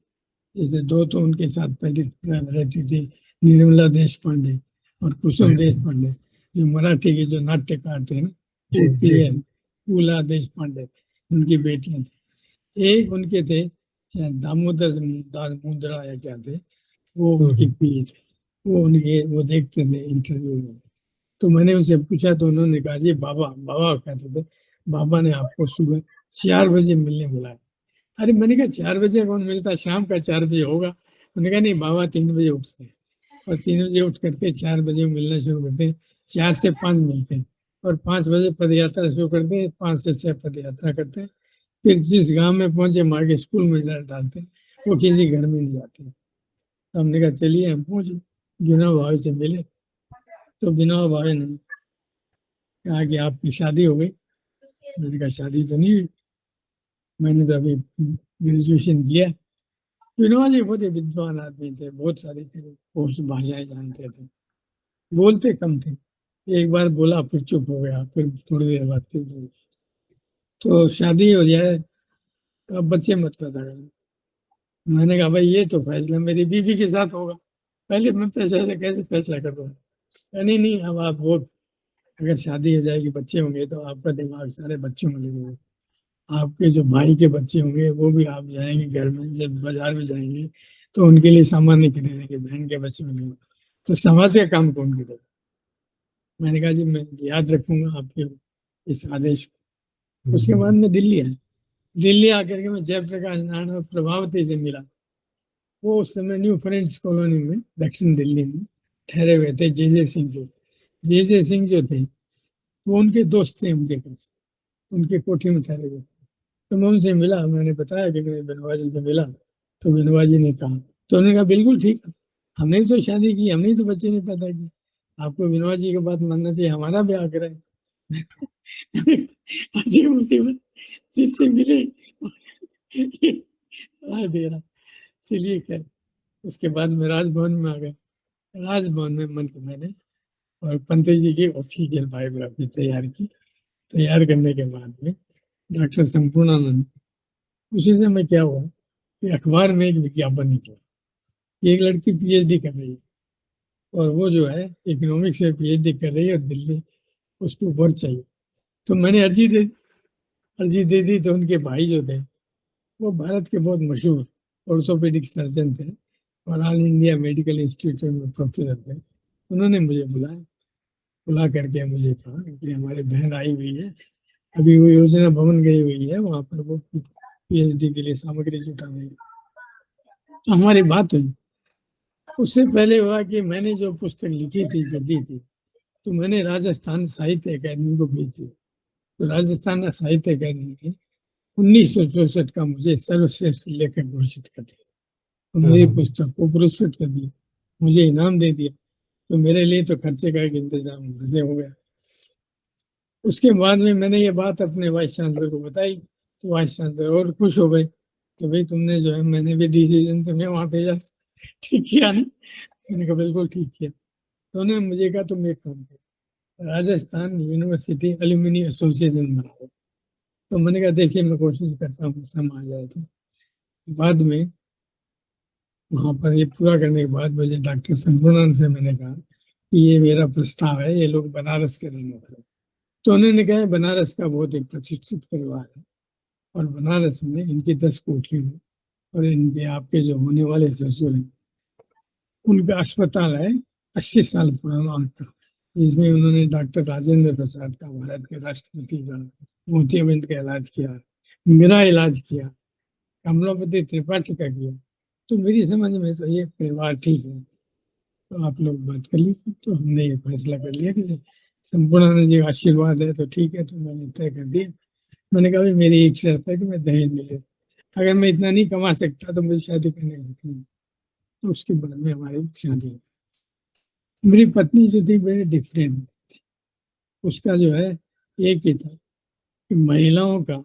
Speaker 2: जैसे 2 तो उनके साथ पहले रहती थी, निर्मला देश पांडे और कुसुम देश पांडे, जो मराठी के जो नाट्यकार थे ना, वो पिए फूला देश पांडे, उनकी बेटियां थी। एक उनके थे शायद दामोदर दास मुंद्रा या क्या थे, वो उनकी पिए थे। वो देखते थे इंटरव्यू में। तो मैंने उनसे पूछा तो उन्होंने कहा जी बाबा बाबा कहते थे, बाबा ने आपको सुबह 4 बजे मिलने बुलाया। अरे मैंने कहा 4 बजे कौन मिलता, शाम का 4 बजे होगा। उन्होंने कहा नहीं, बाबा 3 बजे उठते हैं और 3 बजे उठ करके 4 बजे मिलना शुरू करते हैं। 4 से 5 मिलते हैं और 5 बजे पद यात्रा शुरू करते हैं। 5 से 6 पद यात्रा करते हैं। फिर जिस गांव में पहुंचे माँ के स्कूल में डालते हैं, वो किसी घर में नहीं जाते। तो हमने कहा चलिए हम पहुंचे, विनोबा भावे से मिले। तो विनोबा भावे ने कहा कि आपकी शादी हो गई? मैंने कहा शादी तो नहीं हुई, मैंने तो अभी ग्रेजुएशन किया। विनोबा जी बहुत ही विद्वान आदमी थे, बहुत सारी बहुत भाषाएं जानते थे, बोलते कम थे। एक बार बोला फिर चुप हो गया, फिर थोड़ी देर बाद फिर बोला। तो शादी हो जाए तो अब बच्चे मत पैदा करना। मैंने कहा भाई ये तो फैसला मेरी बीवी के साथ होगा, पहले मैं पैसे कैसे फैसला कर रहा हूँ? नहीं नहीं, अब आप वो अगर शादी हो जाएगी, बच्चे होंगे तो आपका दिमाग सारे बच्चों में लगेगा। आपके जो भाई के बच्चे होंगे वो भी आप जाएंगे घर में, जब बाजार में जाएंगे तो उनके लिए सामान नहीं खरीदेंगे, बहन के बच्चे होंगे, तो समाज का काम कौन करेगा? मैंने कहा जी मैं याद रखूंगा आपके इस आदेश को। उसके बाद में दिल्ली आया। दिल्ली आकर के मैं जयप्रकाश नारायण और प्रभावती से मिला। वो उस समय न्यू फ्रेंड्स कॉलोनी में दक्षिण दिल्ली में ठहरे हुए थे जे सिंह के। जे सिंह जो थे वो उनके दोस्त थे, उनके पास उनके कोठी में ठहरे हुए थे। तो मैं उनसे मिला, मैंने बताया कि मैं विनोबा जी से मिला। तो विनोबा जी ने कहा, तो उन्होंने कहा बिल्कुल ठीक है, हमने भी तो शादी की, हमने तो बच्चे नहीं पैदा किए, आपको विनोबा जी की बात मानना चाहिए, हमारा ब्याह कराए। अजीब मुसीबत जिससे मिले दे रहा। चलिए खैर, उसके बाद मैं राजभवन में आ गया। राजभवन में मन के मैंने और पंत जी की ऑफिशियल बायोग्राफी तैयार की। तैयार करने के बाद में डॉक्टर संपूर्णानंद, उसी समय क्या हुआ कि अखबार में एक विज्ञापन निकला, एक लड़की पीएचडी कर रही है और वो जो है इकोनॉमिक्स में पीएचडी कर रही है और दिल्ली उसको वर्क चाहिए। तो मैंने अर्जी दे दी। तो उनके भाई जो थे वो भारत के बहुत मशहूर ऑर्थोपेडिक सर्जन थे और ऑल इंडिया मेडिकल इंस्टीट्यूट में प्रोफेसर थे। उन्होंने मुझे बुला करके मुझे कहा कि हमारी बहन आई हुई है, अभी वो योजना भवन गई हुई है, वहां पर वो पीएचडी के लिए सामग्री जुटा रही है। तो हमारी बात हुई। उससे पहले हुआ कि मैंने जो पुस्तक लिखी थी, जो दी थी, तो मैंने राजस्थान साहित्य अकादमी को भेज दी। तो राजस्थान साहित्य अकादमी ने 1964 का मुझे सर्वश्रेष्ठ लेखक घोषित कर दिया। तो मेरी पुस्तक को पुरस्कृत कर दिया, मुझे इनाम दे दिया। तो मेरे लिए तो खर्चे का एक इंतजाम वैसे हो गया। उसके बाद में मैंने ये बात अपने वाइस चांसलर को बताई। तो वाइस चांसलर और खुश हो गए कि भाई तुमने जो है, मैंने भी डिसीजन तुम्हें वहाँ भेजा, ठीक किया ना। मैंने कहा बिल्कुल ठीक किया। तो उन्होंने मुझे कहा तुम एक काम करो, राजस्थान यूनिवर्सिटी एल्यूमिनी एसोसिएशन बनाओ। तो मैंने कहा देखिए मैं कोशिश करता हूँ संभाल जाए। तो बाद में वहाँ पर ये पूरा करने के बाद मुझे डॉक्टर संपूर्णानंद से मैंने कहा कि ये मेरा प्रस्ताव है, ये लोग बनारस के रहने वाले। तो उन्होंने कहा बनारस का बहुत एक प्रतिष्ठित परिवार है और बनारस में इनकी 10 कोठी है और इनके आपके जो होने वाले ससुर हैं उनका अस्पताल है 80 साल पुराना उनका, जिसमें उन्होंने डॉक्टर राजेंद्र प्रसाद का, भारत के राष्ट्रपति का, मोतियाबिंद का इलाज किया, मेरा इलाज किया, कमलापति त्रिपाठी का किया। तो मेरी समझ में तो ये परिवार ठीक है, तो आप लोग बात कर लीजिए। तो हमने ये फैसला कर लिया कि संपूर्णानंद जी का आशीर्वाद है तो ठीक है। तो मैंने तय कर दिया। मैंने कहा भाई मेरी एक शर्त है कि मैं दहेज नहीं लेता, अगर मैं इतना नहीं कमा सकता तो मुझे शादी करने का नहीं। तो उसके बाद में हमारी शादी हुई। मेरी पत्नी जो थी बड़ी डिफरेंट, उसका जो है एक ही था कि महिलाओं का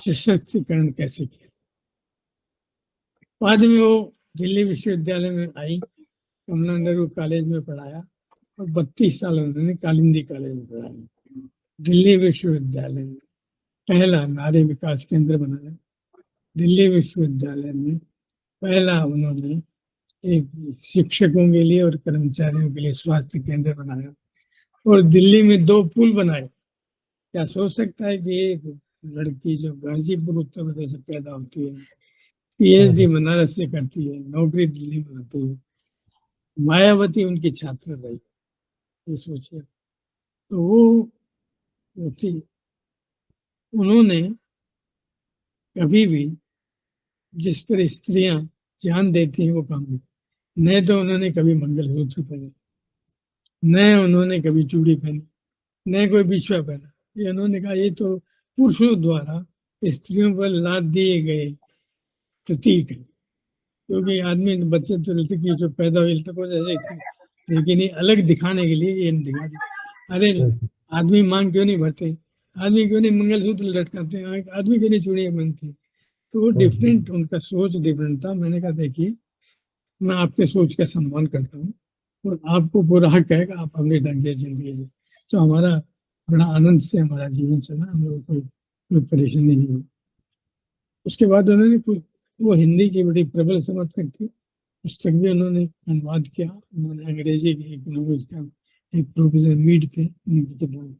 Speaker 2: सशक्तिकरण कैसे किया। बाद में वो दिल्ली विश्वविद्यालय में आई, कमला नेहरू कॉलेज में पढ़ाया और 32 साल उन्होंने कालिंदी कॉलेज में पढ़ाया। दिल्ली विश्वविद्यालय में पहला नारी विकास केंद्र बनाया। दिल्ली विश्वविद्यालय में पहला उन्होंने एक शिक्षकों के लिए और कर्मचारियों के लिए स्वास्थ्य केंद्र बनाया और दिल्ली में 2 पुल बनाए। क्या सोच सकता है कि एक लड़की जो गाजीपुर उत्तर प्रदेश से पैदा होती है, पीएचडी बनारस से करती है, नौकरी दिल्ली में होती है, मायावती उनकी छात्र रही, ये सोचिए। तो वो थी, उन्होंने कभी भी जिस पर स्त्रियां जान देती हैं वो काम नहीं। न तो उन्होंने कभी मंगलसूत्र पहना, न उन्होंने कभी चूड़ी पहनी, न कोई बिछुआ पहना। ये उन्होंने कहा ये तो पुरुषों द्वारा स्त्रियों पर लाद दिए गए प्रतीक है, क्योंकि आदमी बच्चे तो रहते कि जो पैदा हुए तक जैसे थी, लेकिन ये अलग दिखाने के लिए ये दिखा दी। अरे आदमी मांग क्यों नहीं भरते, आदमी क्यों नहीं मंगलसूत्र लटकाते हैं, आदमी क्यों नहीं चूड़ियां पहनती। तो वो डिफरेंट, उनका सोच डिफरेंट था। मैंने कहा देखिए मैं आपके सोच का सम्मान करता हूँ और आपको पूरा हक है कि आप अपने ढंग से जिंदगी जी। तो हमारा बड़ा आनंद से हमारा जीवन चला, हम लोग कोई परेशानी नहीं हुई। उसके बाद उन्होंने वो हिंदी की बड़ी प्रबल समर्थक थी, पुस्तक भी उन्होंने अनुवाद किया। उन्होंने अंग्रेजी के इकोनॉमिक्स का एक प्रोफेसर मीड थे, उनकी किताब।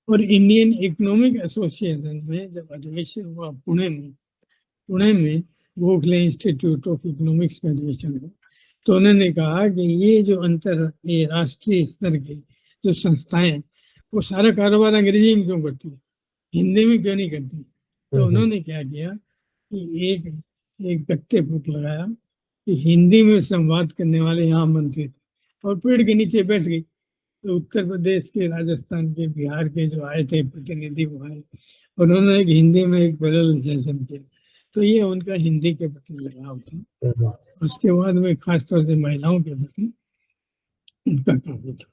Speaker 2: और इंडियन इकोनॉमिक एसोसिएशन में जब अधिवेशन हुआ पुणे में गोखले इंस्टीट्यूट ऑफ इकोनॉमिक्स का अधिवेशन हुआ, तो उन्होंने कहा कि ये जो ये राष्ट्रीय स्तर की जो संस्थाएं वो सारा कारोबार अंग्रेजी में क्यों करती है, हिंदी में क्यों नहीं करती। तो उन्होंने क्या किया कि एक गत्ते फूक लगाया कि हिंदी में संवाद करने वाले यहाँ मंत्री थे और पेड़ के नीचे बैठ गई। तो उत्तर प्रदेश के, राजस्थान के, बिहार के जो आए थे प्रतिनिधि वो आए और उन्होंने एक हिंदी में एक पैनल सेशन किया। तो ये उनका हिंदी के प्रति लगाव था। उसके बाद में खासतौर से महिलाओं के प्रति उनका काफी था।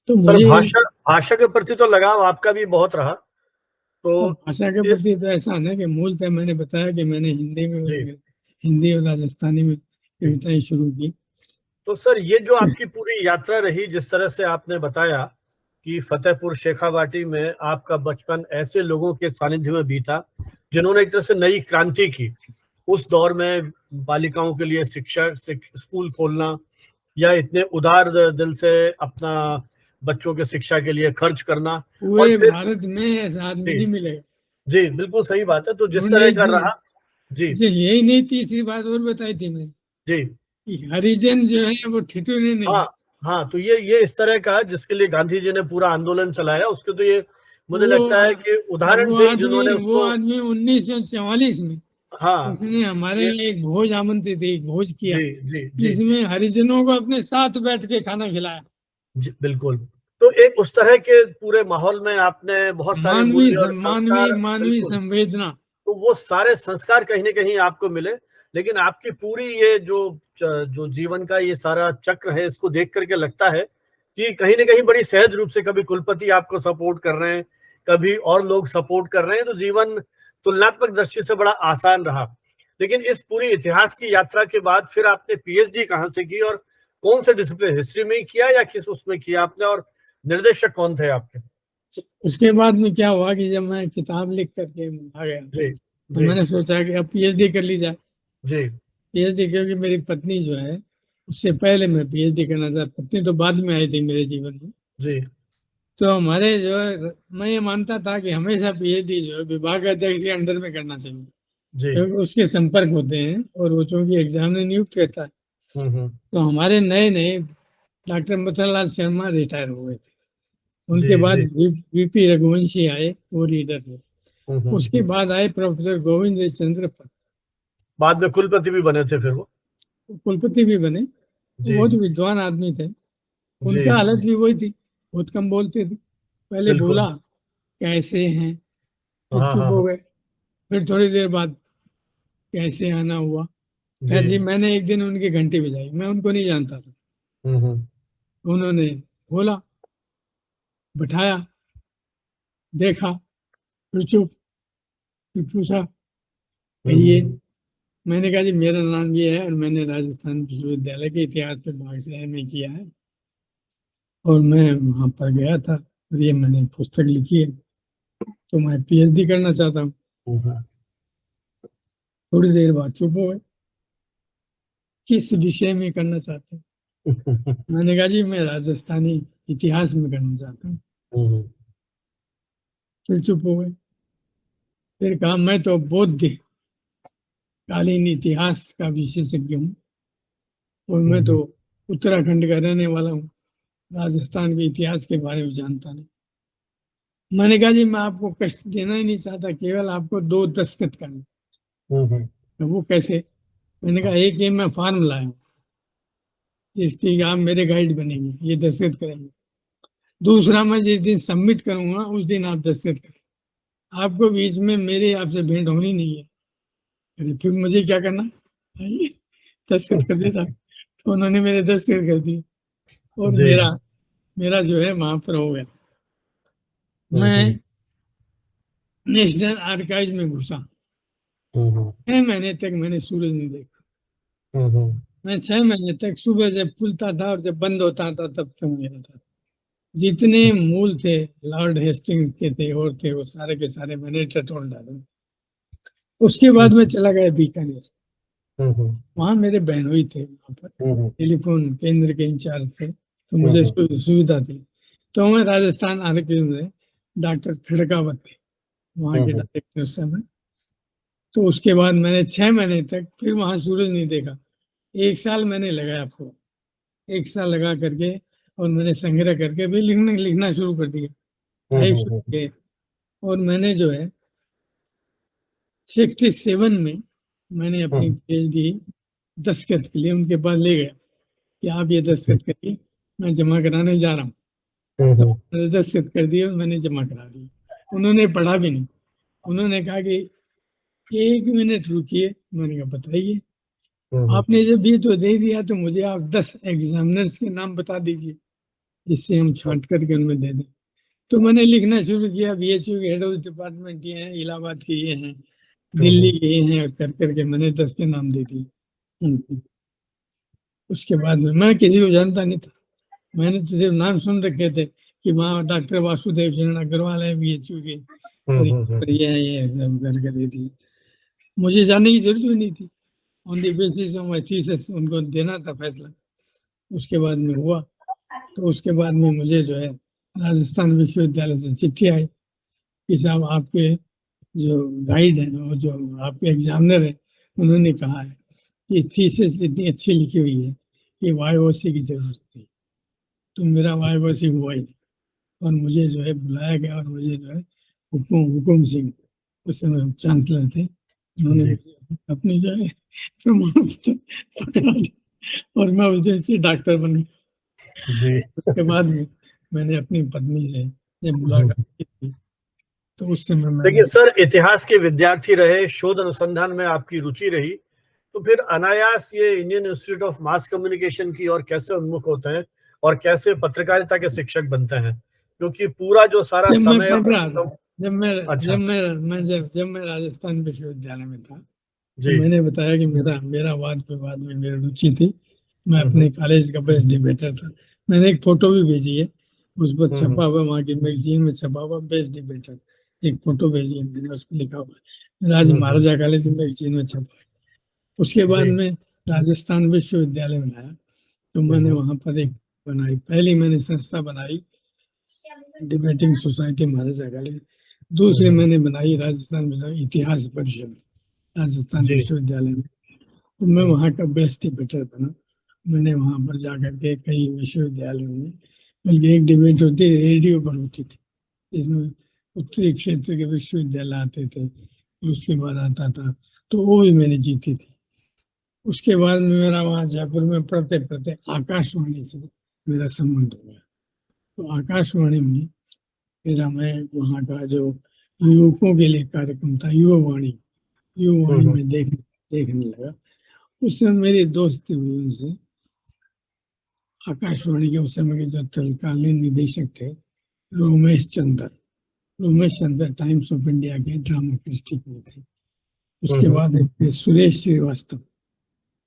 Speaker 2: तो
Speaker 1: सर
Speaker 2: मुझे
Speaker 1: भाषा के प्रति तो लगाव आपका भी बहुत रहा। तो
Speaker 2: भाषा के प्रति तो ऐसा है कि मूलतः मैंने बताया कि मैंने हिंदी और राजस्थानी में कविताएं शुरू की।
Speaker 1: तो सर ये जो आपकी पूरी यात्रा रही, जिस तरह से आपने बताया कि फतेहपुर शेखावाटी में आपका बचपन ऐसे लोगों के सानिध्य में बीता जिन्होंने एक तरह से नई क्रांति की। उस दौर में बालिकाओं के लिए शिक्षा स्कूल खोलना या इतने उदार दिल से अपना बच्चों के शिक्षा के लिए खर्च करना,
Speaker 2: पूरे
Speaker 1: और फिर
Speaker 2: भारत में ऐसा आदमी नहीं मिलेगा।
Speaker 1: जी बिल्कुल सही बात है। तो जिस
Speaker 2: उन्होंने
Speaker 1: तरह का रहा जी
Speaker 2: यही नहीं, तीसरी बात और बताई थी मैंने
Speaker 1: जी
Speaker 2: कि हरिजन जो है वो ठिठुरे नहीं।
Speaker 1: हाँ हाँ, तो ये इस तरह का जिसके लिए गांधी जी ने पूरा आंदोलन चलाया, उसके तो ये मुझे लगता है कि उदाहरण थे जिन्होंने
Speaker 2: वो
Speaker 1: उसको।
Speaker 2: आदमी 1944 में
Speaker 1: हाँ
Speaker 2: उसने हमारे
Speaker 1: ये
Speaker 2: लिए एक भोज आमंत्रित, एक भोज किया
Speaker 1: जी जी जी
Speaker 2: जिसमें हरिजनों को अपने साथ बैठ के खाना खिलाया।
Speaker 1: जी बिल्कुल। तो एक उस तरह के पूरे माहौल में आपने बहुत सारे मूल्य और संस्कार,
Speaker 2: मानवीय
Speaker 1: बिल्कुल,
Speaker 2: संवेदना।
Speaker 1: तो वो सारे संस्कार कहीं ना कहीं आपको मिले। लेकिन आपकी पूरी ये जो जीवन का ये सारा चक्र है, इसको देख करके लगता है कि कहीं ना कहीं बड़ी सहज रूप से कभी कुलपति आपको सपोर्ट कर रहे हैं, कभी और लोग सपोर्ट कर रहे हैं, तो जीवन तुलनात्मक दृष्टि से बड़ा आसान रहा। लेकिन इस पूरी इतिहास की यात्रा के बाद फिर आपने पीएचडी कहाँ से की और कौन से डिसिप्लिन, हिस्ट्री में ही किया या किस उसमें किया आपने, और निर्देशक कौन थे आपके?
Speaker 2: उसके बाद में क्या हुआ कि जब मैं किताब लिख करके आ गया
Speaker 1: जी
Speaker 2: तो
Speaker 1: जी
Speaker 2: मैंने सोचा कि अब पीएचडी कर ली जाए।
Speaker 1: जी
Speaker 2: पीएचडी क्योंकि मेरी पत्नी जो है उससे पहले मैं पीएचडी करना था, पत्नी तो बाद में आई थी मेरे जीवन में।
Speaker 1: जी
Speaker 2: तो हमारे जो है, मैं ये मानता था कि हमेशा पीएचडी जो है विभाग अध्यक्ष के अंडर में करना चाहिए,
Speaker 1: जी।
Speaker 2: क्योंकि उसके संपर्क होते हैं और वो चूंकि एग्जाम में नियुक्त करता है।
Speaker 1: हम्म।
Speaker 2: तो हमारे नए नए डॉक्टर मथुरलाल शर्मा रिटायर हो गए थे, उनके
Speaker 1: जी
Speaker 2: बाद
Speaker 1: जी।
Speaker 2: वीपी रघुवंशी आए, वो लीडर थे। उसके
Speaker 1: हम्म।
Speaker 2: बाद आए प्रोफेसर गोविंद चंद्र पत,
Speaker 1: बाद में कुलपति भी बने थे फिर वो।
Speaker 2: कुलपति भी बने। वो
Speaker 1: जी
Speaker 2: बहुत विद्वान आदमी थे।
Speaker 1: जी।
Speaker 2: उनका हालत भी वही थी, बहुत कम बोलते थे। पहले
Speaker 1: बिल्कुल।
Speaker 2: बोला कैसे हैं, फिर
Speaker 1: हाँ
Speaker 2: चुप
Speaker 1: हाँ
Speaker 2: हो
Speaker 1: हाँ।
Speaker 2: गए, फिर थोड़ी देर बाद कैसे आना हुआ। खैर जी,
Speaker 1: जी।
Speaker 2: मैंने एक दिन उनकी घंटी बजाई, मैं उनको नहीं जानता था।
Speaker 1: हम्म।
Speaker 2: उन्होंने बोला, बिठाया, देखा, फिर चुप, फिर पूछा कहिए।
Speaker 1: हम्म।
Speaker 2: मैंने कहा जी मेरा नाम ये है और मैंने राजस्थान विश्वविद्यालय के इतिहास पे भाग से एमए किया है और मैं वहां पर गया था और ये मैंने पुस्तक लिखी है, तो मैं पीएचडी करना चाहता हूँ।
Speaker 1: हम्म।
Speaker 2: थोड़ी देर बाद चुप हो गए, किस विषय में करना चाहते हैं? मैंने कहा जी मैं राजस्थानी इतिहास में करना चाहता हूँ।
Speaker 1: हम्म।
Speaker 2: फिर चुप हो गए। फिर कहा मैं तो बौद्ध कालीन इतिहास का विशेषज्ञ हूँ और मैं तो उत्तराखंड का रहने वाला हूँ, राजस्थान के इतिहास के बारे में जानता नहीं। मैंने कहा जी मैं आपको कष्ट देना ही नहीं चाहता, केवल आपको 2 दस्तखत करने। तो वो कैसे? मैंने कहा एक ये मैं फॉर्म लाया हूँ जिसकी आप मेरे गाइड बनेंगे, ये दस्तखत करेंगे। दूसरा मैं जिस दिन सबमिट करूंगा उस दिन आप दस्तखत करेंगे। आपको बीच में मेरे आपसे भेंट होनी नहीं है। अरे फिर मुझे क्या करना, आइए दस्तखत कर देता। तो उन्होंने मेरे दस्तखत कर दिए और
Speaker 1: जी।
Speaker 2: मेरा मेरा जो है वहां पर हो गया। मैं नेशनल आर्काइव में घुसा। 6 महीने तक मैंने सूरज नहीं देखा। मैं 6 महीने तक सुबह जब खुलता था और जब बंद होता था तब तक मेरा था। जितने मूल थे लॉर्ड हेस्टिंग्स के थे और थे, वो सारे के सारे मैंने टटोल डाले। उसके बाद मैं चला गया बीकानेर। वहां मेरे बहनोई थे, वहां पर टेलीफोन केंद्र के इंचार्ज थे, तो मुझे सुविधा थी। तो मैं राजस्थान आर्काइव में डॉक्टर खड़कावत थे वहां के डायरेक्टर उस समय। तो उसके बाद मैंने 6 महीने तक फिर वहां सूरज नहीं देखा। 1 साल मैंने लगाया आपको, 1 साल लगा करके और मैंने संग्रह करके भी लिखना शुरू कर दिया, टाइप शुरू किए। और मैंने जो है 67 में मैंने अपनी पीएचडी दस्तखत के लिए उनके पास ले गया कि आप ये दस्तखत करिए, मैं जमा कराने जा रहा हूँ। तो मैंने दस्तखत कर दिए और मैंने जमा करा दिए। उन्होंने पढ़ा भी नहीं, उन्होंने कहा कि 1 मिनट रुकिए। मैंने कहा बताइए। आपने जब ये तो दे दिया तो मुझे आप 10 एग्जामिनर्स के नाम बता दीजिए जिससे हम छांट करके उनमें दे दें। तो मैंने लिखना शुरू किया, बीएचयू के हेड ऑफ डिपार्टमेंट ये हैं, इलाहाबाद के ये हैं, दिल्ली के ये हैं, और कर करके मैंने 10 के नाम दे दिए उनको। उसके बाद में मैं किसी को जानता नहीं था, मैंने तो सिर्फ नाम सुन रखे थे कि वहाँ डॉक्टर वासुदेव शरण अग्रवाल है बीएचयू के, और ये सब करके दे दिए। मुझे जानने की जरूरत भी नहीं थी, on the basis of my thesis उनको देना था फैसला। उसके बाद में हुआ। तो उसके बाद में मुझे जो है राजस्थान विश्वविद्यालय से चिट्ठी आई कि साहब आपके जो गाइड है और जो आपके एग्जामिनर है उन्होंने कहा है कि थीसिस इतनी अच्छी लिखी हुई है कि वाईओसी की जरूरत नहीं। तो मेरा वाईओसी हुआ ही नहीं और मुझे जो है बुलाया गया और मुझे जो है हुकुम सिंह उस समय चांसलर थे, उन्होंने मुझे अपनी जो है पकड़ा दिया और मैं उस दिन से डॉक्टर बन गया।
Speaker 1: जी।
Speaker 2: उसके बाद में मैंने अपनी पत्नी से जब मुलाकात की थी तो उस समय मैंने
Speaker 1: देखिए सर, इतिहास के विद्यार्थी रहे, शोध अनुसंधान में आपकी रुचि रही, तो फिर अनायास ये Indian institute of mass communication की ओर कैसे उन्मुख होते हैं और कैसे पत्रकारिता के शिक्षक बनते हैं? क्योंकि पूरा जो सारा
Speaker 2: जब मैं
Speaker 1: समय
Speaker 2: पढ़ रहा था,
Speaker 1: अच्छा
Speaker 2: जब मैं राजस्थान विश्वविद्यालय में था, तो
Speaker 1: जी।
Speaker 2: मैंने बताया कि मेरा मेरा वाद विवाद में मेरी रुचि थी। मैं
Speaker 1: हम्म,
Speaker 2: अपने कॉलेज का बेस्ट डिबेटर था। मैंने एक फोटो भी भेजी है, उस पर
Speaker 1: हम्म,
Speaker 2: छपा हुआ, वहाँ की मैगजीन में छपा हुआ बेस्ट डिबेटर। एक फोटो भेजी है मैंने, उस पर लिखा हुआ है, राज महाराजा कॉलेज मैगजीन में छपा है। उसके बाद
Speaker 1: जी।
Speaker 2: में राजस्थान विश्वविद्यालय में आया, तो मैंने वहाँ पर एक बनाई, पहली मैंने संस्था बनाई डिबेटिंग सोसाइटी महाराजा कॉलेज। दूसरी मैंने बनाई राजस्थान इतिहास परिषद राजस्थान
Speaker 1: जी।
Speaker 2: विश्वविद्यालय में। तो मैं वहाँ का बेस्ट डिबेटर बना। मैंने वहाँ पर जाकर के कई विश्वविद्यालयों में, बल्कि एक डिबेट होती रेडियो पर होती थी, जिसमें उत्तरी क्षेत्र के विश्वविद्यालय आते थे, फिर उसके बाद आता था, तो वो भी मैंने जीती थी। उसके बाद में मेरा वहाँ जयपुर में पढ़ते पढ़ते आकाशवाणी से मेरा संबंध हो गया। तो आकाशवाणी में मेरा, मैं वहाँ का जो युवकों के लिए कार्यक्रम था युवा वाणी में देखने लगा। उस समय मेरी दोस्ती हुई उनसे। आकाशवाणी के उस समय के जो तत्कालीन निदेशक थे रोमेश चंद्र टाइम्स ऑफ इंडिया के ड्रामा क्रिटिक में थे। उसके बाद एक थे सुरेश श्रीवास्तव।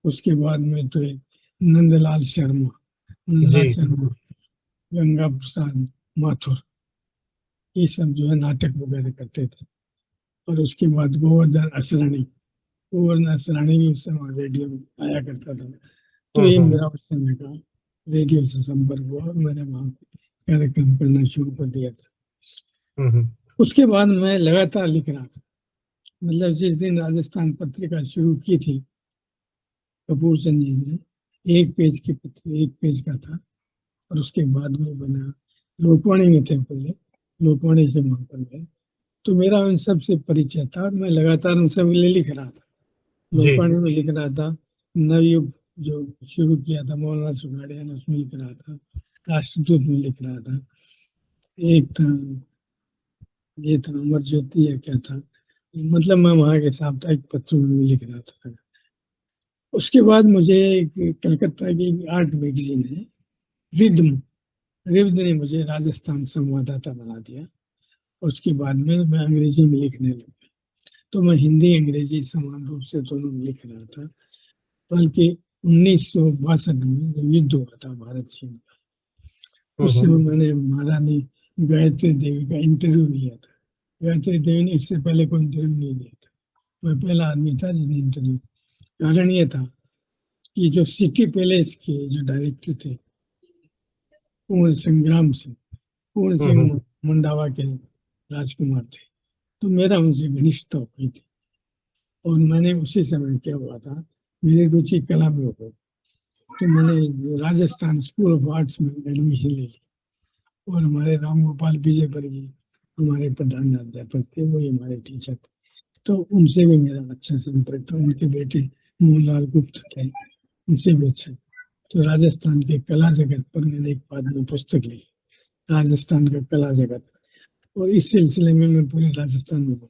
Speaker 2: उसके बाद में तो एक नंदलाल
Speaker 1: जी।
Speaker 2: शर्मा, गंगा प्रसाद माथुर, ये सब जो है नाटक वगैरह करते थे। और उसके बाद गोवर्धन असरानी भी उस समय रेडियो में आया करता था। तो ये मेरा उस समय का रेडियो से संपर्क हुआ और मैंने वहाँ कार्यक्रम करना शुरू कर दिया था। उसके बाद मैं लगातार लिख रहा था। मतलब जिस दिन राजस्थान पत्रिका शुरू की थी कपूर चंद जी ने, एक पेज की पत्र, एक पेज का था। और उसके बाद में बना, लोकवाणी में थे पहले, लोकवाणी से वहां पर गए। तो मेरा उन सब से परिचय था और मैं लगातार उन सब के लिए लिख रहा था।
Speaker 1: जी।
Speaker 2: लोकवाणी में लिख रहा था, नवयुग जो शुरू किया था मौलाना सुखाड़िया ने, उसमें लिख रहा था, राष्ट्रदूत में लिख रहा था, एक था ये था अमर ज्योति या क्या था, मतलब मैं वहाँ के साप्ताहिक पत्रों में भी लिख रहा था। उसके बाद मुझे कलकत्ता की आर्ट मैगजीन है रिद्म रिद्म ने मुझे राजस्थान संवाददाता बना दिया। उसके बाद में मैं अंग्रेजी में लिखने लगा। तो मैं हिंदी अंग्रेजी समान रूप से दोनों में लिख रहा था। बल्कि 1962 में जब युद्ध हुआ था भारत चीन का, उस समय मैंने महारानी गायत्री देवी का इंटरव्यू लिया था। गायत्री देवी ने इससे पहले कोई इंटरव्यू नहीं दिया था, मैं पहला आदमी था जिसने इंटरव्यू। कारण ये था कि जो सिटी पैलेस के जो डायरेक्टर थे पूर्ण सिंह मंडावा के राजकुमार थे। तो मेरा उनसे घनिष्ठता हुई थी और मैंने उसी समय क्या हुआ था, मेरी रुचि कला में हो गई। तो मैंने राजस्थान स्कूल ऑफ आर्ट्स में एडमिशन ले ली और हमारे राम गोपाल विजयवर्गीय हमारे प्रधान अध्यापक थे, वही हमारे टीचर थे। तो उनसे भी मेरा अच्छा संपर्क था। उनके बेटे मोहनलाल गुप्त थे, उनसे भी अच्छा। तो राजस्थान के कला जगत पर मैंने एक बाद में पुस्तक लिखी, राजस्थान का कला जगत। और इस सिलसिले में मैं पूरे राजस्थान में हूँ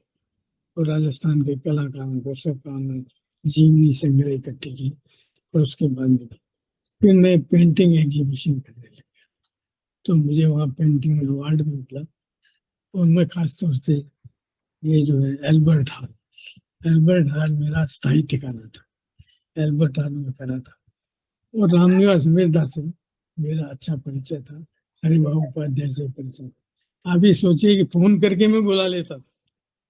Speaker 2: और राजस्थान के कलाकारों को सबका मैं जीवनी संग्रह इकट्ठी की। और उसके बाद में फिर मैं पेंटिंग एग्जीबिशन करने लगा। तो मुझे वहाँ पेंटिंग में अवार्ड भी मिला। और मैं खासतौर से ये जो है एल्बर्ट हॉल मेरा स्थायी ठिकाना था। एल्बर्ट हॉल में करा था। और रामनिवास मिर्धा से मेरा अच्छा परिचय था, हरिभाऊ उपाध्याय से परिचय। आप ये सोचिए कि फोन करके मैं बुला लेता था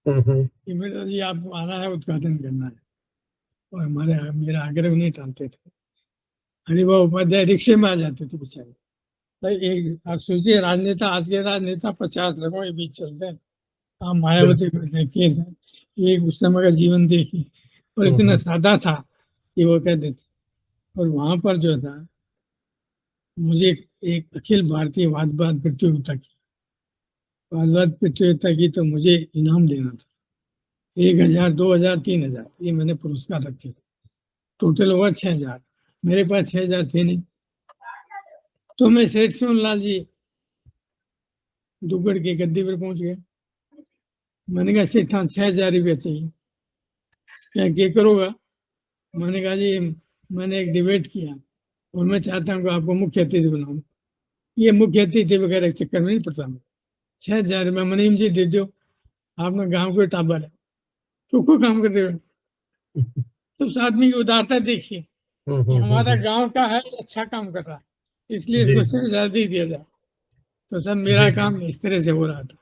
Speaker 2: कि मिर्धा जी आपको आना है, उद्घाटन करना है। और मेरा आग्रह नहीं टालते थे। हरिभाऊ उपाध्याय रिक्शे में आ जाते थे बेचारे। तो एक आप सोचिए, राजनेता, आज के राजनेता 50 लोगों के बीच चलते हैं। आप मायावती को देखिए, एक उस समय का जीवन देखिए, और इतना सादा था कि वो कहते थे। और वहां पर जो था, मुझे एक अखिल भारतीय वाद विवाद प्रतियोगिता की, तो मुझे इनाम देना था 1,000, 2,000, 3,000, ये मैंने पुरस्कार रखे। टोटल हुआ 6,000। मेरे पास 6,000 थे नहीं। तो मैं सेठ सोनलाल जी दुगड़ के गद्दी पर पहुंच गया। मैंने कहा सेठ, 6,000 रुपया चाहिए, क्या करोगा? मैंने कहा जी, मैंने एक डिबेट किया और मैं चाहता हूँ कि आपको मुख्य अतिथि बनाऊं। ये मुख्य अतिथि वगैरह के चक्कर में नहीं पड़ता मैं। 6,000 रुपये मनीम जी दे दो, आपने गांव के टाबर है तो कोई काम कर रहे हो, तो उस आदमी की उदारता देखिए कि हमारा गांव का है, अच्छा काम कर रहा है, इसलिए
Speaker 1: जी
Speaker 2: इसको 6,000 ही दिया जाए। तो सब मेरा
Speaker 1: जी
Speaker 2: काम इस तरह से हो रहा था।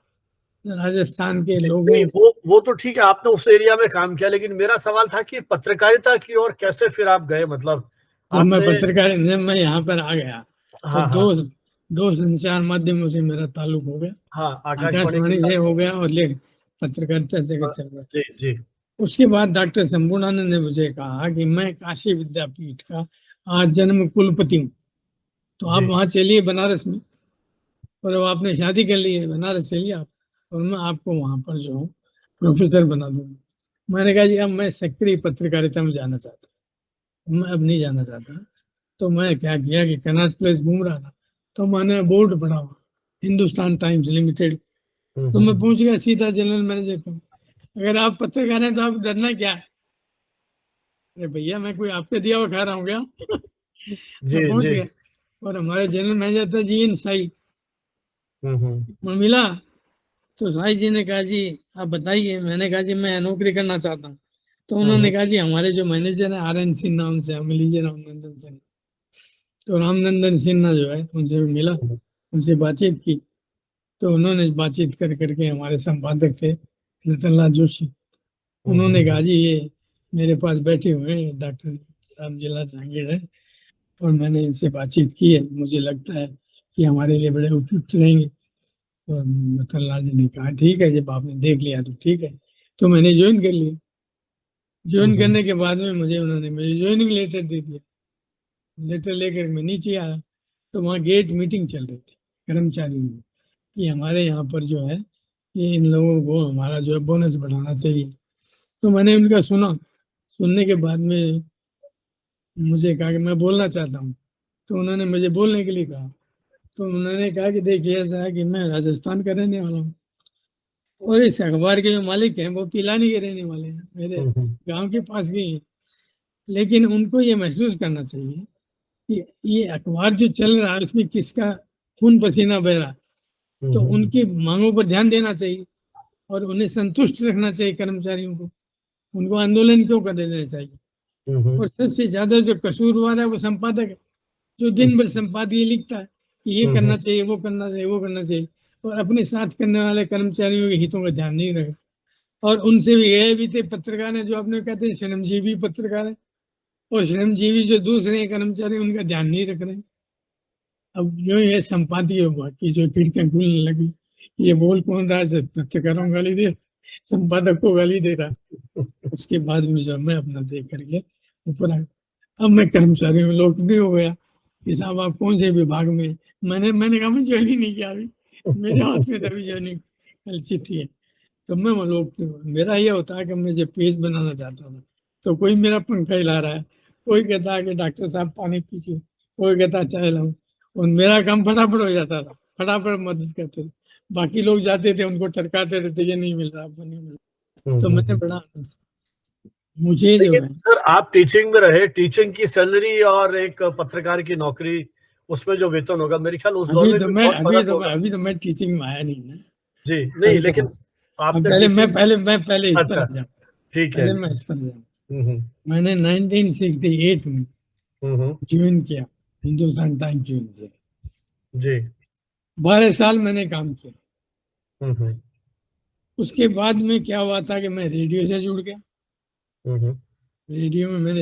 Speaker 2: राजस्थान के
Speaker 1: नहीं,
Speaker 2: लोगों,
Speaker 1: वो तो ठीक है, आपने उस एरिया में काम किया, लेकिन मेरा सवाल था कि पत्रकारिता की ओर कैसे फिर आप गए, मतलब
Speaker 2: जब मैं
Speaker 1: आपने।
Speaker 2: पत्रकार, जब मैं यहाँ पर आ गया तो
Speaker 1: हाँ
Speaker 2: दो
Speaker 1: हाँ
Speaker 2: दो संचार माध्यमों से मेरा ताल्लुक हो गया।
Speaker 1: हाँ, आकाशवाणी के
Speaker 2: आकाशवाणी से
Speaker 1: साथ।
Speaker 2: हो गया और ले पत्रकारिता से चल रहा।
Speaker 1: जी जी।
Speaker 2: उसके बाद डॉक्टर शंभूनानंद ने मुझे कहा कि मैं काशी विद्यापीठ का आज जन्म कुलपति हूँ, तो आप
Speaker 1: जी
Speaker 2: वहाँ चलिए बनारस में, और अब आपने शादी कर ली है, बनारस चलिए आप, और मैं आपको वहाँ पर जो हूँ प्रोफेसर बना दूंगा। मैंने कहा जी अब मैं सक्रिय पत्रकारिता में जाना चाहता हूँ, मैं अब नहीं जाना चाहता। तो मैं क्या किया कि कनॉट प्लेस घूम रहा था, तो मैंने बोर्ड पढ़ा हुआ हिंदुस्तान टाइम्स लिमिटेड, तो मैं पहुंच गया सीधा जनरल मैनेजर को। अगर आप पत्रकार हैं तो आप डरना क्या है? अरे भैया मैं कोई आपके दिया हुआ खा रहा हूँ क्या?
Speaker 1: जी
Speaker 2: मैं पहुंच
Speaker 1: जी।
Speaker 2: गया और हमारे जनरल मैनेजर था जी एन साई।
Speaker 1: हम्म।
Speaker 2: मैं मिला तो साई जी ने कहा जी आप बताइए। मैंने कहा जी मैं नौकरी करना चाहता हूँ। तो उन्होंने कहा जी हमारे जो मैनेजर है RN सिन्हा, उनसे हम लीजिए रामनंदन सिन्हा। तो रामनंदन सिन्हा जो है उनसे भी मिला, उनसे बातचीत की। तो उन्होंने बातचीत कर करके हमारे संपादक थे रतनलाल जोशी, उन्होंने कहा जी ये मेरे पास बैठे हुए हैं डॉक्टर रामजिला जहांगीर है, और मैंने इनसे बातचीत की है, मुझे लगता है कि हमारे लिए बड़े उपयुक्त रहेंगे। तो रतनलाल जी ने कहा ठीक है, जब आपने देख लिया तो ठीक है। तो मैंने ज्वाइन कर लिया। ज्वाइन करने के बाद में उन्होंने मुझे ज्वाइनिंग लेटर दे दिया। लेटर लेकर मैं नीचे आया तो वहाँ गेट मीटिंग चल रही थी कर्मचारियों में कि हमारे यहाँ पर जो है कि इन लोगों को हमारा जो है बोनस बढ़ाना चाहिए। तो मैंने उनका सुना। सुनने के बाद में मुझे कहा कि मैं बोलना चाहता हूँ। तो उन्होंने मुझे बोलने के लिए कहा। तो उन्होंने कहा कि देखिए ऐसा है कि मैं राजस्थान का रहने वाला हूँ, और इस अखबार के जो मालिक हैं वो पिलानी के रहने वाले हैं, मेरे गांव के पास के ही हैं। लेकिन उनको ये महसूस करना चाहिए कि ये अखबार जो चल रहा है उसमें किसका खून पसीना बह रहा है, तो उनकी मांगों पर ध्यान देना चाहिए और उन्हें संतुष्ट रखना चाहिए कर्मचारियों को। उनको आंदोलन क्यों कर देना चाहिए? और सबसे ज्यादा जो कसूरवार है वो संपादक है, जो दिन भर संपादकीय लिखता है कि ये करना चाहिए, वो करना चाहिए, वो करना चाहिए, और अपने साथ करने वाले कर्मचारियों के हितों का ध्यान नहीं रखे। और उनसे भी गए भी थे पत्रकार हैं जो अपने कहते हैं श्रमजीवी पत्रकार है, और श्रमजीवी जो दूसरे कर्मचारी उनका ध्यान नहीं रख रहे। अब जो ये संपादकीय हुआ कि जो खिड़कियां खुलने लगी, ये बोल कौन रहा है? पत्रकारों को गाली दे, संपादक को गाली दे रहा। उसके बाद में जब मैं अपना देख करके ऊपर आया, अब मैं कर्मचारी में लोकप्रिय हो गया कि साहब आप कौन से विभाग में? मैंने कहा मैं ज्वाइन ही नहीं किया अभी, मेरे हाथ में तभी ज्वाइनिंग चिट्ठी है। तो मैं लोकप्रिय हुआ। मेरा ये होता है कि मैं जब पेज बनाना चाहता था तो कोई मेरा पंखा हिला रहा है, कोई कहता है कि डॉक्टर साहब पानी पीजिए, कोई कहता है चाय लाऊं, और मेरा काम फटाफट हो जाता था, फटाफट मदद करते थे। बाकी लोग जाते थे उनको टरकाते रहते, ये नहीं मिल रहा, वो नहीं मिल रहा। तो मैंने बड़ा मुझे जो
Speaker 1: लेकिन
Speaker 2: है,
Speaker 1: सर आप टीचिंग में रहे, टीचिंग की सैलरी और एक पत्रकार की नौकरी, उसमें जो वेतन होगा मेरे ख्याल उस दौर में भी बहुत फर्क होगा।
Speaker 2: अभी तो मैं टीचिंग में आया नहीं ना।
Speaker 1: जी नहीं,
Speaker 2: अभी तो
Speaker 1: लेकिन
Speaker 2: अब
Speaker 1: आपने
Speaker 2: पहले
Speaker 1: टीचिंग।
Speaker 2: मैं पहले इस पर
Speaker 1: अच्छा,
Speaker 2: आ जाऊँ।
Speaker 1: ठीक है।
Speaker 2: पहले मैं इस पर आ जाऊँ।
Speaker 1: हम्म
Speaker 2: मैंने 1968 में
Speaker 1: हम्म।
Speaker 2: ज्वाइन किया, हिंदुस्तान टाइम्स ज्वाइन किया।
Speaker 1: जी।
Speaker 2: 12 साल मैंने काम किया।
Speaker 1: हम्म
Speaker 2: उसके बाद में क्या हुआ था कि मैं रेडियो से जुड़ गया।
Speaker 1: हम्म
Speaker 2: रेडियो में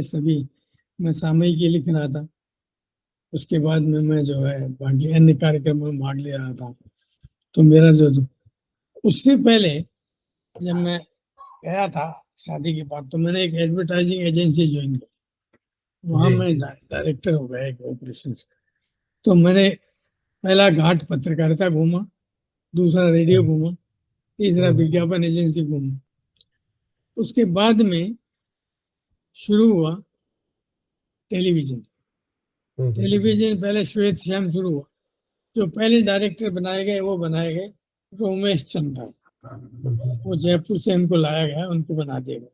Speaker 2: मैं सामयिकी लिख रहा था। उसके बाद में मैं जो है बाकी अन्य कार्यक्रमों में भाग ले रहा था। तो मेरा जो, उससे पहले जब मैं गया था शादी के बाद, तो मैंने एक एडवर्टाइजिंग एजेंसी ज्वाइन की। वहां
Speaker 1: जी
Speaker 2: मैं डायरेक्टर हो गया एक ऑपरेशन का। तो मैंने पहला घाट पत्रकारिता घूमा, दूसरा रेडियो घूमा, तीसरा
Speaker 1: हम्म
Speaker 2: विज्ञापन एजेंसी घूमा। उसके बाद में शुरू हुआ टेलीविजन। टेलीविजन पहले श्वेत श्याम शुरू हुआ। जो पहले डायरेक्टर बनाए गए वो बनाए गए रोमेश चंद्र। वो जयपुर से उनको लाया गया, उनको बना दिया गया।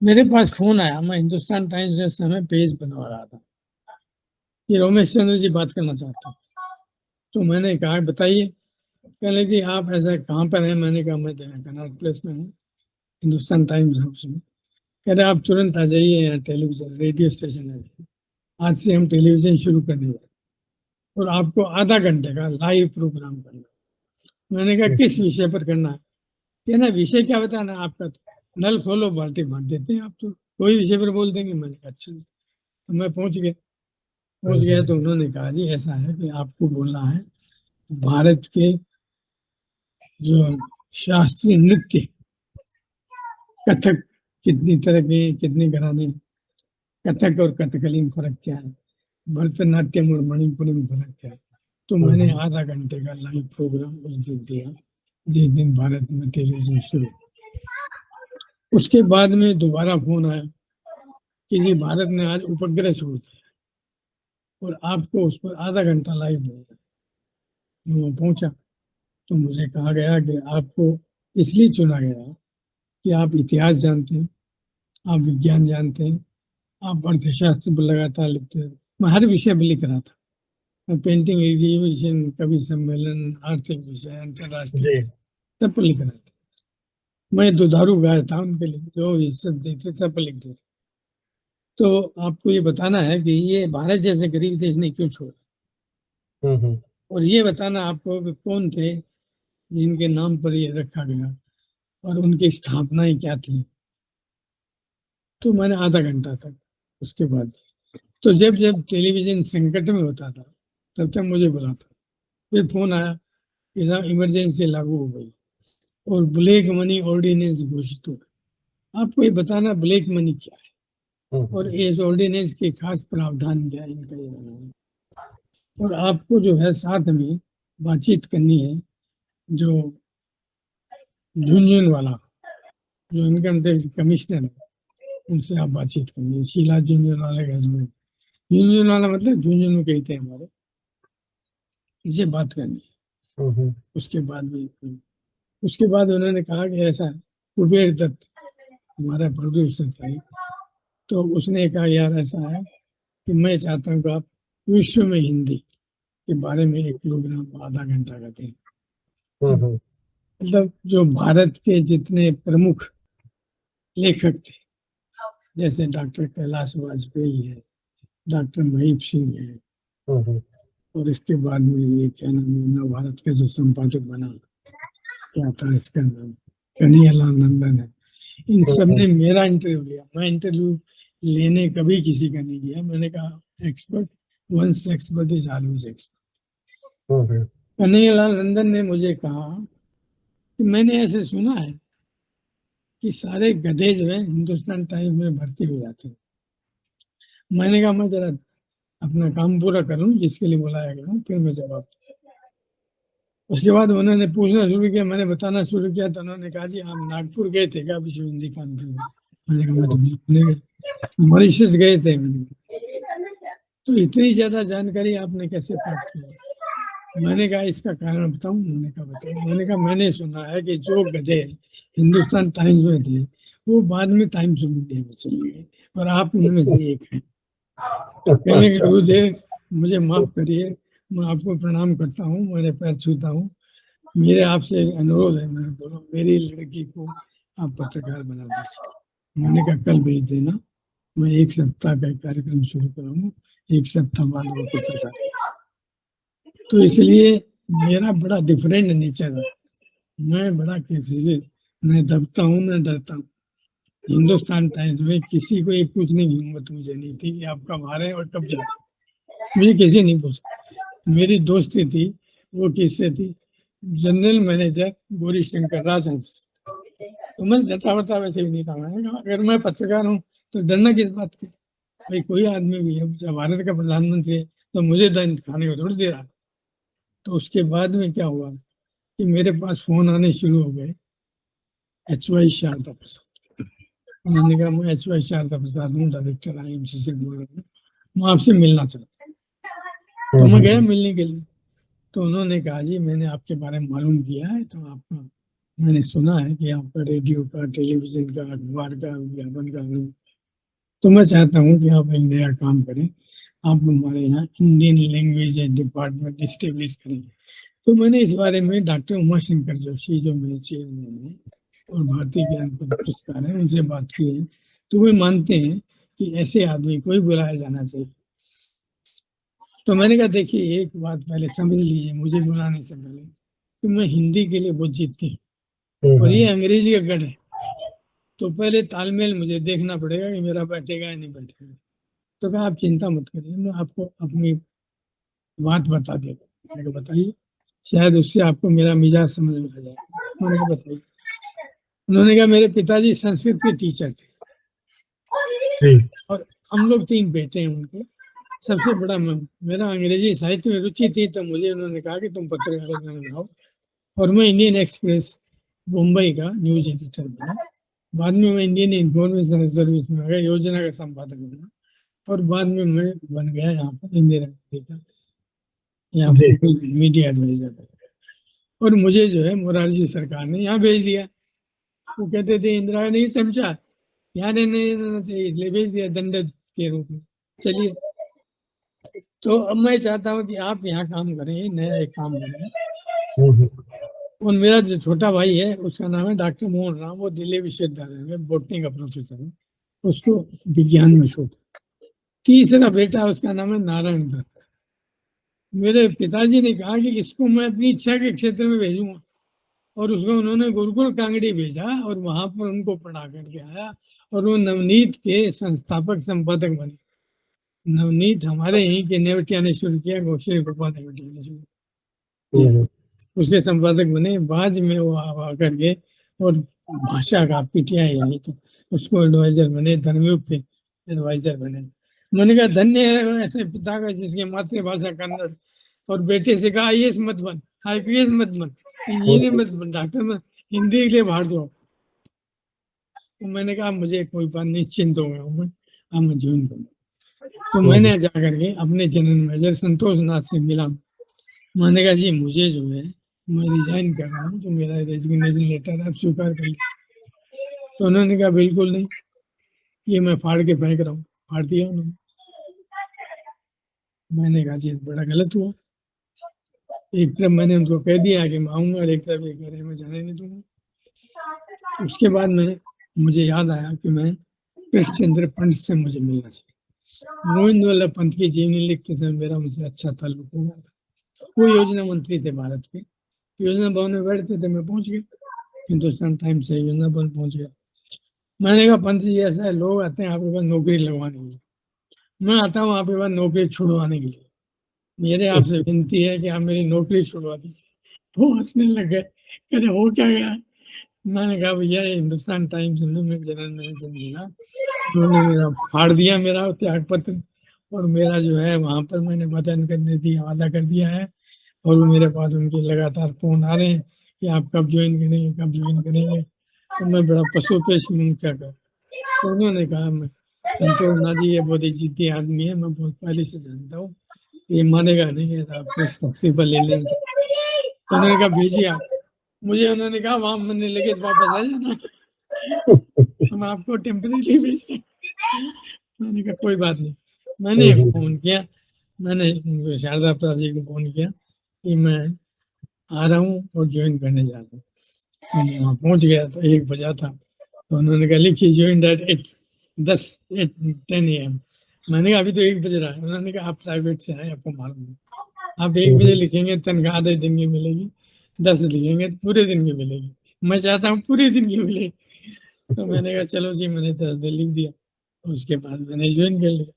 Speaker 2: मेरे पास फोन आया, मैं हिंदुस्तान टाइम्स में उस समय पेज बनवा रहा था कि रोमेश चंद्र जी बात करना चाहते हैं। तो मैंने कहा बताइए। कहले जी आप ऐसा कहाँ पर हैं? मैंने कहा मैं कनॉट प्लेस में हूँ, हिंदुस्तान टाइम्स हाउस में। कह रहे आप तुरंत आ जाइए, यहाँ टेलीविजन रेडियो स्टेशन है, आज से हम टेलीविजन शुरू करने वाले और आपको आधा घंटे का लाइव प्रोग्राम करना है। मैंने कहा किस विषय पर करना है? कहना विषय क्या बताना आपका, तो नल खोलो बाल्टी भर देते हैं, आप तो कोई विषय पर बोल देंगे। मैंने कहा अच्छा। तो मैं पहुंच गया तो उन्होंने कहा जी ऐसा है कि आपको बोलना है भारत के जो शास्त्रीय नृत्य, कथक कितनी तरह के, कितने घराने, कथक और कथकली में फर्क क्या है, भरतनाट्यम और मणिपुरी में फर्क क्या है। तो मैंने आधा घंटे का लाइव प्रोग्राम उस दिन दिया, जिस दिन भारत में टेलीविजन शुरू। उसके बाद में दोबारा फोन आया कि जी भारत ने आज उपग्रह छोड़ दिया और आपको उस पर आधा घंटा लाइव देना। मैं पहुंचा तो मुझे कहा गया कि आपको इसलिए चुना गया कि आप इतिहास जानते हैं, आप विज्ञान जानते हैं, आप अर्थशास्त्र पर लगातार लिखते हैं। मैं हर विषय पर लिख रहा था, मैं पेंटिंग एग्जीबिशन, कवि सम्मेलन, आर्थिक विषय, अंतर्राष्ट्रीय, सब पर लिख रहा था। मैं दुधारू गाय था उनके लिए, जो इज्जत देते सब पर लिख देते। तो आपको ये बताना है कि ये भारत जैसे गरीब देश ने क्यों छोड़ा, और ये बताना आपको कि कौन थे जिनके नाम पर ये रखा गया और उनकी स्थापनाएं क्या थी। तो मैंने आधा घंटा तक उसके बाद, तो जब जब टेलीविजन संकट में होता था तब तक मुझे बुला था। फिर फोन आया कि साहब इमरजेंसी लागू हो गई और ब्लैक मनी ऑर्डिनेंस घोषित हो गया। आपको ये बताना ब्लैक मनी क्या है और इस ऑर्डिनेंस के खास प्रावधान क्या है, इनका ये बनाना। और आपको जो है साथ में बातचीत करनी है, जो झुनझुन वाला जो इनकम टैक्स कमिश्नर है, उनसे आप बातचीत करनी है। शीला झुनझुनवाला के हस्बैंड, झुनझुनवाला मतलब झुनझुन कहते हैं हमारे, इनसे बात करनी है। उसके बाद उन्होंने कहा कि ऐसा कुबेर दत्त हमारा प्रोड्यूसर था, तो उसने कहा यार ऐसा है कि मैं चाहता हूँ कि आप विश्व में हिंदी के बारे में एक प्रोग्राम आधा घंटा का दें। मतलब जो भारत के जितने प्रमुख लेखक थे, जैसे डॉक्टर कैलाश वाजपेयी है, डॉक्टर महीप सिंह है, और इसके बाद में ये क्या नाम है, नव भारत का जो संपादक बना, क्या था इसका नाम, कन्हैयालाल नंदन है। इन सब ने मेरा इंटरव्यू लिया। मैं इंटरव्यू लेने कभी किसी का नहीं लिया। मैंने कहा expert once expert is always expert. Kanhaiyalal Nandan ने मुझे कहा कि मैंने ऐसे सुना है कि सारे गधे जो है हिंदुस्तान टाइम्स में भर्ती हो जाते हैं। मैंने कहा मैं जरा अपना काम पूरा करूं जिसके लिए बुलाया गया हूं, फिर मैं जवाब। उसके बाद उन्होंने पूछना शुरू किया, मैंने बताना शुरू किया तो उन्होंने कहा जी आप नागपुर गए थे क्या विश्व हिंदी कॉन्फ्रेंस में? मैंने कहा मैं तो बिल्कुल नहीं गया। मॉरिशस गए थे? तो इतनी ज्यादा जानकारी आपने कैसे प्राप्त की? मैंने कहा इसका कारण बताऊं? उन्होंने कहा बताऊं। मैंने कहा मैंने सुना है कि जो गधे हिंदुस्तान टाइम्स में थे वो बाद में टाइम्स ऑफ इंडिया में चले गए और आप उनमें से एक हैं। कहने के गुरुदेव मुझे माफ करिए, मैं आपको प्रणाम करता हूँ, मेरे पैर छूता हूँ, मेरे आपसे अनुरोध है। मैंने बोला मेरी लड़की को आप पत्रकार बना दीजिए। मैंने कहा कल भेज देना, मैं 1 सप्ताह का कार्यक्रम शुरू कराऊंगा, 1 सप्ताह बाद वो पत्रकार। तो इसलिए मेरा बड़ा डिफरेंट नेचर है। मैं बड़ा किसी से न दबता हूँ न डरता हूँ। हिंदुस्तान टाइम्स में किसी को ये पूछने की हिम्मत मुझे नहीं थी कि आप कब आ रहे हैं और कब जा रहे हैं। मुझे किसी नहीं पूछा। मेरी दोस्ती थी, वो किससे थी? जनरल मैनेजर गौरी शंकर राजन से। तो मैं जता वता वैसे भी नहीं था। मैंने कहा अगर मैं पत्रकार हूँ तो डरना किस बात की? भाई कोई आदमी भी है, जब भारत का प्रधानमंत्री है तो मुझे दंड खाने को थोड़ी दे रहा। तो उसके बाद में क्या हुआ कि मेरे पास फोन आने शुरू हो गए HY शारदा प्रसाद। उन्होंने कहा मैं HY शारदा प्रसाद हूँ, डायरेक्टर IMC से बोल रहा हूँ, मैं आपसे मिलना चाहता हूँ। तो मैं गया मिलने के लिए। तो उन्होंने कहा जी मैंने आपके बारे में मालूम किया है, तो आपका मैंने सुना है कि आपका रेडियो का, टेलीविजन का, अखबार का, विज्ञापन का, तो मैं चाहता हूँ कि आप एक नया काम करें आप हमारे यहाँ इंडियन लैंग्वेज डिपार्टमेंट इस्टेब्लिश करेंगे। तो मैंने इस बारे में डॉक्टर उमाशंकर जोशी जो मेरे चेयरमैन है और भारतीय ज्ञान पुरस्कार है उनसे बात की है, तो वे मानते हैं कि ऐसे आदमी को ही बुलाया जाना चाहिए। तो मैंने कहा देखिए एक बात पहले समझ लीजिए, मुझे बुलाने से पहले कि मैं हिंदी के लिए बहुत जिद्दी हूँ और ये अंग्रेजी का गढ़ है, तो पहले तालमेल मुझे देखना पड़ेगा कि मेरा बैठेगा या नहीं बैठेगा। तो कहा आप चिंता मत करिए, मैं आपको अपनी बात बता देता हूँ। मैंने कहा बताइए, शायद उससे आपको मेरा मिजाज समझ में आ जाए। मैंने कहा बताइए। उन्होंने कहा मेरे पिताजी संस्कृत के टीचर थे और हम लोग 3 बेटे हैं उनके, सबसे बड़ा मैं। मेरा अंग्रेजी साहित्य में रुचि थी, तो मुझे उन्होंने कहा कि तुम पत्रकारिता में आओ, और मैं इंडियन एक्सप्रेस मुंबई का न्यूज एडिटर बना। बाद में मैं इंडियन इंफॉर्मेशन सर्विस में गया, योजना का संपादक बना, और बाद में मैं बन गया यहाँ पर इंदिरा गांधी का यहाँ पर मीडिया एडवाइजर। और मुझे जो है मोरारजी सरकार ने यहाँ भेज दिया। वो कहते थे इंदिरा नहीं समझा, यहाँ नहीं रहना चाहिए, इसलिए भेज दिया दंडक के रूप में। चलिए, तो अब मैं चाहता हूँ कि आप यहाँ काम करें, नया एक काम करें। और मेरा जो छोटा भाई है उसका नाम है डॉक्टर मोहन राम, वो दिल्ली विश्वविद्यालय में बॉटनी का प्रोफेसर है, उसको विज्ञान में शोध। तीसरा बेटा उसका नाम है नारायण दत्त। मेरे पिताजी ने कहा कि इसको मैं अपनी इच्छा के क्षेत्र में भेजूंगा, और उसको उन्होंने गुरुकुल कांगड़ी भेजा और वहां पर उनको पढ़ा करके आया, और वो नवनीत के संस्थापक संपादक बने। नवनीत हमारे यहीं के नेवटिया ने शुरू किया, गोश्री गोपाल नेवटिया ने शुरू किया, उसके संपादक बने। बाद में वो आकर के और भाषा का पीटीआई यहीं, तो उसको एडवाइजर बने, धर्मयुग के एडवाइजर बने। मैंने कहा धन्य है ऐसे पिता का जिसकी मातृभाषा कन्नड़, और बेटे से कहा आईएएस मत बन, आईपीएस मत बन, इंजीनियर मत बन, डॉक्टर मत, हिंदी के लिए बाहर जाओ। तो मैंने कहा मुझे कोई बात निश्चिंत हो गया हूँ, अब मैं ज्वाइन करूँ। तो मैंने जाकर के अपने जनरल मैनेजर संतोष नाथ से मिला। मैंने कहा जी मुझे जो है मैं रिजाइन कर रहा हूँ, तो मेरा रेजिग्नेशन लेटर आप स्वीकार कर लीजिए। तो उन्होंने कहा बिल्कुल नहीं, ये मैं फाड़ के फेंक रहा हूँ। फाड़ दिया उन्होंने। मैंने कहा जी बड़ा गलत हुआ, एक तरफ मैंने उनको कह दिया कि मैं आऊंगा, और एक तरफ ये कह रहे मैं जाने नहीं दूंगा। उसके बाद में मुझे याद आया कि मैं कृष्णचंद्र पंत से मुझे मिलना चाहिए। गोविंद वल्लभ पंत की जीवनी लिखते समय मेरा मुझे अच्छा ताल्लुक हो गया था। वो योजना मंत्री थे भारत के, योजना भवन में बैठते थे, मैं पहुंच गया हिंदुस्तान टाइम्स से योजना भवन पहुंच गया। मैंने कहा पंत जी ऐसा है, लोग आते हैं आपके पास नौकरी लगवाने के लिए, मैं आता हूँ आपके पास नौकरी छुड़वाने के लिए। मेरे आपसे विनती है कि आप मेरी नौकरी छुड़वा दीजिए। वो हंसने लग गए, कहते हो क्या गया। मैंने कहा भैया हिंदुस्तान टाइम्स में मैं जनरल मैनेजर मिला, उन्होंने मेरा फाड़ दिया मेरा त्याग पत्र, और मेरा जो है वहां पर मैंने वतन करने की वादा कर दिया है, और वो मेरे पास उनके लगातार फोन आ रहे हैं कि आप कब ज्वाइन करेंगे, कब ज्वाइन करेंगे। तो मैं बड़ा पशुपेश हूँ, क्या कर। तो उन्होंने कहा मैं संतोष नाथ जी ये बहुत ही जिद्दी आदमी है, मैं बहुत पहले से जानता हूँ, ये मानेगा नहीं है, आपको इसका इस्तीफा ले लेना। तो उन्होंने कहा भेजिए आप। मुझे उन्होंने कहा वहां मैंने लेके वापस आ जाना, हम आपको टेम्परेरी भेज रहे। मैंने कहा कोई बात नहीं। मैंने फोन किया, मैंने शारदा प्रसाद जी को फोन किया कि मैं आ रहा हूँ और ज्वाइन करने जा रहा हूँ। मैं वहाँ पहुँच गया तो 1 बजा था, तो उन्होंने कहा लिखिए ज्वाइन एट 10 AM। मैंने कहा अभी तो 1 बज रहा है। उन्होंने कहा आप प्राइवेट से आए, आपको मालूम है, आप 1 बजे लिखेंगे तनख्वाह आधे दिन की मिलेगी, 10 लिखेंगे तो पूरे दिन की मिलेगी, मैं चाहता हूँ पूरे दिन की मिले। तो मैंने कहा चलो जी, मैंने 10 दिन लिख दिया। उसके बाद मैंने ज्वाइन कर लिया।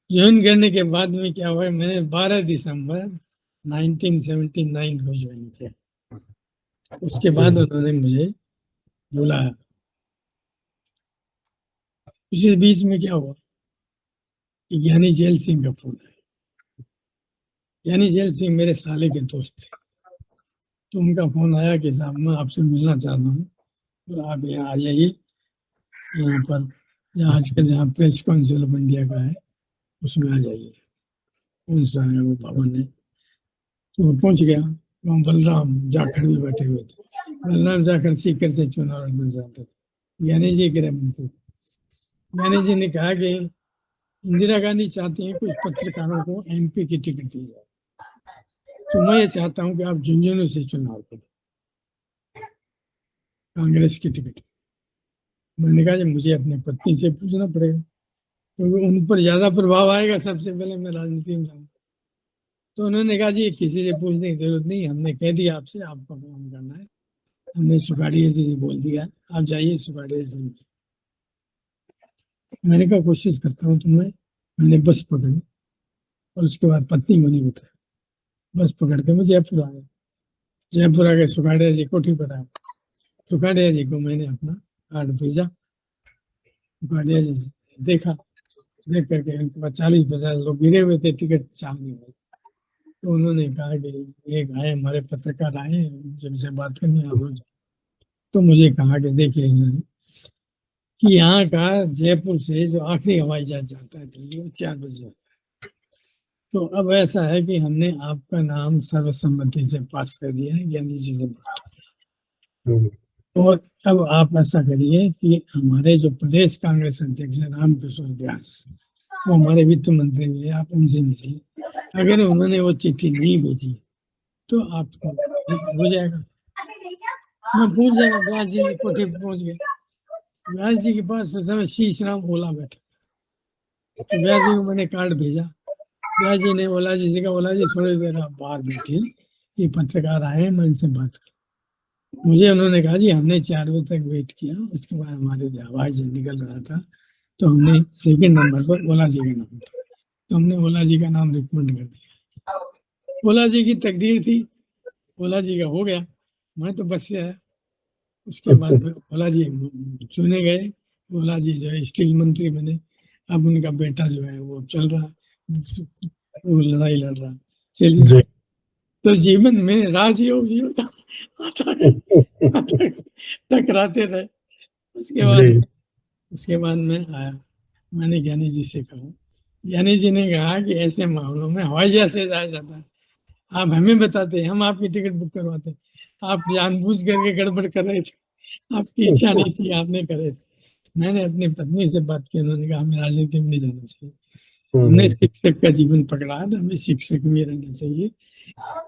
Speaker 2: ज्वाइन करने के बाद में क्या हुआ, मैंने 12 दिसंबर 1979 को ज्वाइन किया। उसके बाद उन्होंने मुझे बुलाया। उसी बीच में क्या हुआ कि ज्ञानी जेल सिंह का फोन आया। ज्ञानी जेल सिंह मेरे साले के दोस्त थे, तो उनका फोन आया कि साहब मैं आपसे मिलना चाहता हूँ, तो आप यहाँ आ जाइए, यहाँ पर जहाँ आजकल जहाँ प्रेस काउंसिल ऑफ इंडिया का है उसमें आ जाइए। उन सारे वो भवन है, तो वो पहुंच गया। वहाँ बलराम जाखड़ भी बैठे हुए थे। बलराम जाखड़ सीकर से चुनाव लड़ना चाहते थे। ज्ञानी जी गृह मंत्री। ज्ञानी जी ने कहा कि इंदिरा गांधी चाहती हैं कुछ पत्रकारों को एमपी की टिकट दी जाए, तो मैं ये चाहता हूं कि आप झुंझुनू से चुनाव करें कांग्रेस की टिकट। मैंने कहा कि मुझे अपनी पत्नी से पूछना पड़ेगा, क्योंकि उन पर ज्यादा प्रभाव आएगा, सबसे पहले मैं राजनीति में जाऊँ। तो उन्होंने कहा जी किसी से पूछने की जरूरत नहीं, हमने कह दिया आपसे आपको काम करना है, हमने सुखाड़िया जी से बोल दिया, आप जाइए सुखाड़िया जी। मैंने कहा कोशिश करता हूँ, तो मैंने बस पकड़ी और उसके बाद पत्नी को नहीं बताया, बस पकड़ के मैं जयपुर आ गया। जयपुर आके सुखाड़िया जी कोठी पर आया, सुखाड़िया जी को मैंने अपना कार्ड भेजा। सुखाड़िया जी देखा, देख करके उनके पास 40-50 लोग गिरे हुए थे टिकट चाहने वाले। तो उन्होंने कहा कि एक आए हमारे पत्रकार आए जिनसे बात करनी है, आप लोग जाओ। तो मुझे कहा कि देखिए कि यहाँ का जयपुर से जो आखिरी हवाई जहाज जाता है दिल्ली, वो 4 बजे जाता है। तो अब ऐसा है कि हमने आपका नाम सर्वसम्मति से पास कर दिया है, ज्ञानी जी से बात। और अब आप ऐसा करिए कि हमारे जो प्रदेश कांग्रेस अध्यक्ष है रामकिशोर व्यास, वो हमारे वित्त मंत्री भी है, आप उनसे मिलिए। अगर उन्होंने वो चिट्ठी नहीं भेजी तो आपको हो जाएगा। मैं पहुंच जाएगा, व्यास जी की कोठी पहुंच गया। व्यास जी के पास उस समय शीश राम ओला बैठे, तो व्यास जी को मैंने कार्ड भेजा। व्यास जी ने ओला जी से कहा, ओला जी थोड़ी देर आप बाहर बैठे, ये पत्रकार आए, मैं इनसे बात कर। मुझे उन्होंने कहा जी हमने 4 बजे तक वेट किया, उसके बाद हमारे जो हवाई जहाज निकल रहा था, तो हमने सेकंड नंबर पर ओला जी का नाम था, तो हमने ओला जी का नाम रिकमेंड कर दिया। ओला जी की तकदीर थी, ओला जी का हो गया, मैं तो बस से आया। उसके बाद में ओला जी चुने गए। ओला जी जो है स्टील मंत्री बने। अब उनका बेटा जो है वो चल रहा, वो लड़ाई लड़ रहा। चलिए, तो जीवन में राजयोग जो था आता है, टकराते रहे। उसके बाद में आया, मैंने ज्ञानी जी से कहा, ज्ञानी जी ने कहा कि ऐसे मामलों में हवाई जहाज से जाया जाता है, आप हमें बताते, हम आपकी टिकट बुक करवाते, आप जानबूझ करके गड़बड़ कर रहे थे, आपकी इच्छा नहीं थी, आपने करे थे। मैंने अपनी पत्नी से बात की, उन्होंने कहा हमें राजनीति में नहीं जाना चाहिए, हमने शिक्षक का जीवन पकड़ा है, तो हमें शिक्षक में रहना चाहिए।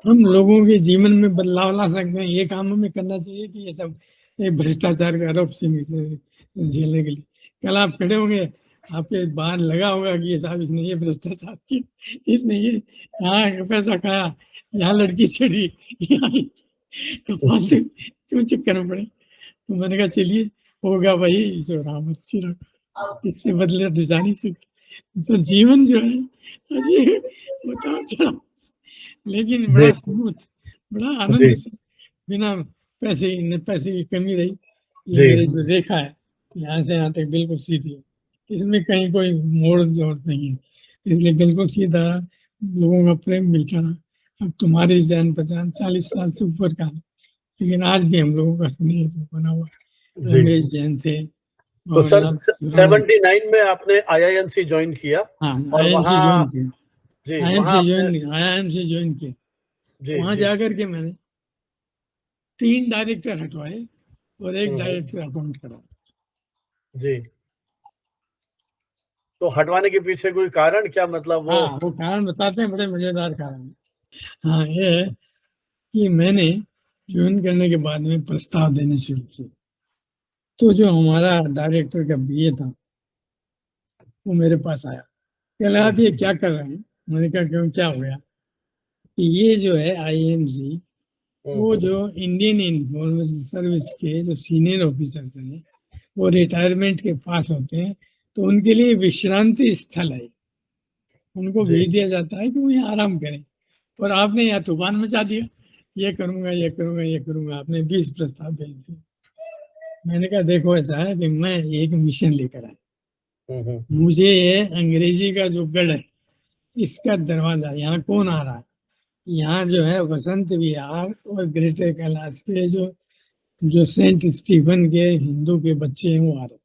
Speaker 2: हम लोगों के जीवन में बदलाव ला सकते हैं, ये काम हमें करना चाहिए कि ये सब भ्रष्टाचार का आरोप से झेलने के लिए। कल आप खड़े होंगे, आपके बाहर लगा होगा कि ये साहब इसने ये भ्रष्टाचार किया, इसने ये यहाँ पैसा खाया, यहाँ लड़की चढ़ी, यहाँ क्यों चक्कर में पड़े। तो मैंने कहा चलिए होगा भाई जो राम अच्छी रखा, इससे बदले तो जा नहीं सकते। तो जीवन जो है अजी बताओ चढ़ा, लेकिन बड़ा स्मूथ, बड़ा आनंद से, बिना पैसे की कमी रही। ये मेरी जो रेखा है यहाँ से यहाँ तक बिल्कुल सीधी है, इसमें कहीं कोई मोड़ जोड़ नहीं है, इसलिए बिल्कुल सीधा लोगों का प्रेम मिलता रहा। अब तुम्हारी जान पहचान 40 साल से ऊपर का, लेकिन आज भी हम लोगों का स्नेह जो बना हुआ। रमेश जैन थे।
Speaker 1: तो सर 79 में आपने आईआईएमसी ज्वाइन किया?
Speaker 2: हाँ,
Speaker 1: और
Speaker 2: आईआईएमसी ज्वाइन किया।
Speaker 1: जी
Speaker 2: आईआईएमसी ज्वाइन किया। वहां जाकर के मैंने 3 डायरेक्टर हटवाए और 1 डायरेक्टर अपॉइंट करा।
Speaker 1: जी, तो हटवाने के पीछे कोई कारण क्या, मतलब वो?
Speaker 2: हाँ, वो कारण बताते हैं, बड़े मजेदार कारण। हाँ, ये है कि मैंने ज्वाइन करने के बाद में प्रस्ताव देने शुरू किए, तो जो हमारा डायरेक्टर का बीए था वो मेरे पास आया, कह रहा ये क्या कर रहे हैं। मैंने कहा क्यों, क्या हो गया? ये जो है आईएमसी, वो जो इंडियन इंफॉर्मेशन सर्विस के जो सीनियर ऑफिसर्स हैं वो रिटायरमेंट के पास होते हैं, तो उनके लिए विश्रांति स्थल है, उनको भेज दिया जाता है कि वो यहाँ आराम करें। और आपने यहाँ तूफान मचा दिया, ये करूंगा ये करूंगा ये करूंगा, आपने 20 प्रस्ताव भेज दिए। मैंने कहा देखो ऐसा है कि मैं एक मिशन लेकर आया, मुझे ये अंग्रेजी का जो गढ़ है इसका दरवाजा, यहाँ कौन आ रहा है, यहाँ जो है वसंत विहार और ग्रेटर कैलाश के जो जो सेंट स्टीफन के हिंदू के बच्चे हैं वो आ रहे।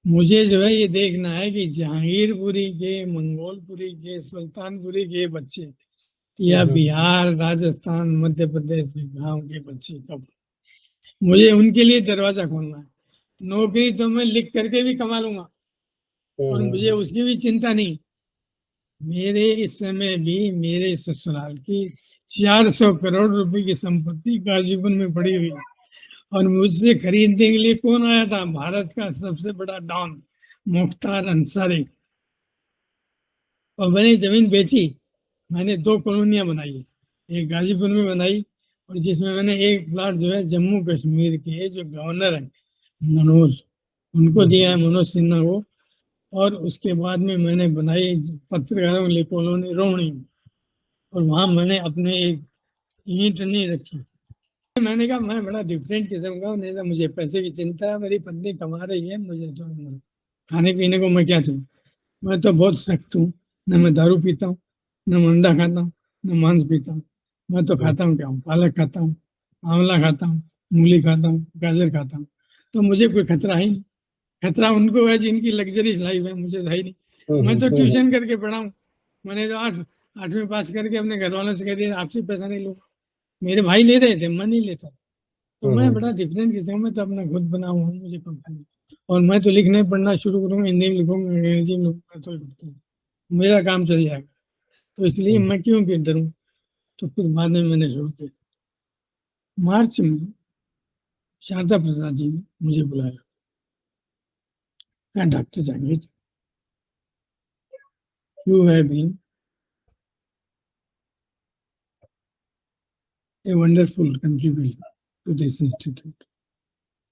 Speaker 2: मुझे जो है ये देखना है कि जहांगीरपुरी के, मंगोलपुरी के, सुल्तानपुरी के बच्चे या बिहार, राजस्थान, मध्य प्रदेश के गांव के बच्चे कब, मुझे उनके लिए दरवाजा खोलना है। नौकरी तो मैं लिख करके भी कमा लूंगा, और मुझे उसकी भी चिंता नहीं। मेरे इस समय भी मेरे ससुराल की 400 करोड़ रुपए की संपत्ति गाजीपुर में पड़ी हुई है, और मुझसे खरीदने के लिए कौन आया था? भारत का सबसे बड़ा डॉन मुख्तार अंसारी। और मैंने जमीन बेची। मैंने 2 कॉलोनियां बनाई है, एक गाजीपुर में बनाई, और जिसमें मैंने एक प्लाट जो है जम्मू कश्मीर के जो गवर्नर है मनोज, उनको दिया है, मनोज सिन्हा को। और उसके बाद में मैंने बनाई पत्रकारों के लिए कॉलोनी रोहिणी, और वहां मैंने अपने एक ईंट नहीं रखी। मैंने कहा मैं बड़ा डिफरेंट किस्म का हूं, नहीं तो मुझे पैसे की चिंता है, मेरी पत्नी कमा रही है, मुझे तो खाने पीने को मैं क्या चाहिए। मैं तो बहुत सख्त हूँ, न मैं दारू पीता हूँ, न मैं अंडा खाता हूँ, न मांस पीता हूँ। मैं तो खाता हूँ क्या हूँ, पालक खाता हूँ, आंवला खाता हूँ, मूली खाता हूँ, गाजर खाता हूँ। तो मुझे कोई खतरा ही नहीं। खतरा उनको है जिनकी लग्जरीज लाइफ है, मुझे है ही नहीं। मैं तो ट्यूशन करके पढ़ा हूँ। मैंने तो 8वीं पास करके अपने घर वालों से कह दिया आपसे पैसा नहीं लूंगा। मेरे भाई ले रहे थे, मैं नहीं लेता। तो मैं बड़ा डिफरेंट किस्म में तो अपना खुद बना हुआ हूँ, मुझे कंपनी। और मैं तो लिखने पढ़ना शुरू करूंगा, हिंदी में लिखूंगा, अंग्रेजी में लिखूंगा, तो मेरा काम चल जाएगा। तो इसलिए मैं क्यों कि डरूं। तो फिर बाद में मैंने छोड़ दिया। मार्च में शारदा प्रसाद जी ने मुझे बुलाया, कहा doctor Javed, you have been a wonderful contribution to this institute.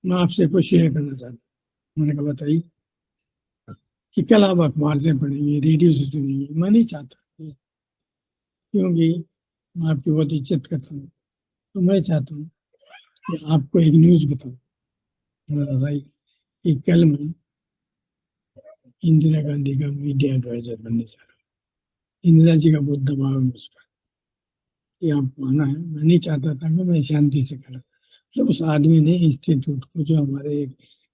Speaker 2: मैं आपसे कुछ शेयर करना चाहता हूँ। मैंने कहा बताइए। कि कल आप अखबार से पढ़ेंगे, रेडियो से सुनेंगे। मैं नहीं चाहता, क्योंकि मैं आपकी बहुत इज्जत करता हूँ। तो मैं चाहता हूँ कि आपको एक न्यूज़ बताऊँ। भाई कि कल मैं इंदिरा गांधी का मीडिया एडवाइजर बनने जा रहा हूँ। इंदिरा जी का बहुत दबाव है मुझ पर कि आप आना है। मैं नहीं चाहता था कि मैं शांति से करा। मतलब उस आदमी ने इंस्टीट्यूट को, जो हमारे एक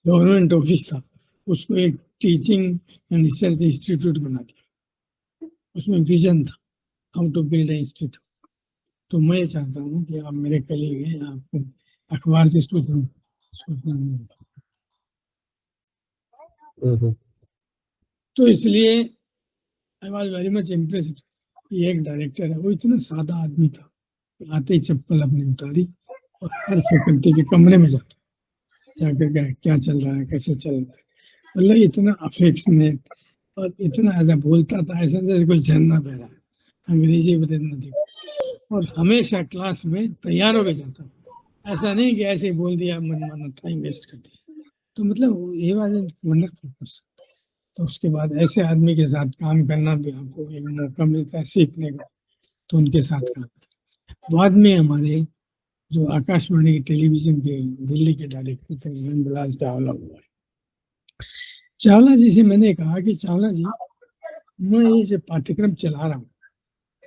Speaker 2: गवर्नमेंट ऑफिस था, उसको एक टीचिंग एंड रिसर्च इंस्टीट्यूट बना दिया। उसमें विजन था हाउ टू बिल्ड इंस्टीट्यूट। तो मैं चाहता हूँ कि आप मेरे कलीग हैं, आपको अखबार से सूचना तो इसलिए I was very much impressed. एक डायरेक्टर है, वो इतना सादा आदमी था, आते ही चप्पल अपनी उतारी और हर फैकल्टी के कमरे में जाकर के क्या चल रहा है, कैसे चल रहा है। मतलब इतना अफेक्शनेट, और इतना ऐसा बोलता था ऐसा जैसे कोई झरना बह रहा है, अंग्रेजी बदलना देखो। और हमेशा क्लास में तैयार होकर जाता, ऐसा नहीं कि ऐसे ही बोल दिया मनमाना टाइम वेस्ट कर दिया। तो मतलब ये वाज वंडरफुल पर्सन। तो उसके बाद ऐसे आदमी के साथ काम करना भी आपको एक मौका मिलता है सीखने का। तो उनके साथ काम। बाद में हमारे जो आकाशवाणी की टेलीविजन के दिल्ली के डायरेक्टर थे नंदलाल चावला हुआ। चावला जी से मैंने कहा कि चावला जी, मैं ये जो पाठ्यक्रम चला रहा हूँ,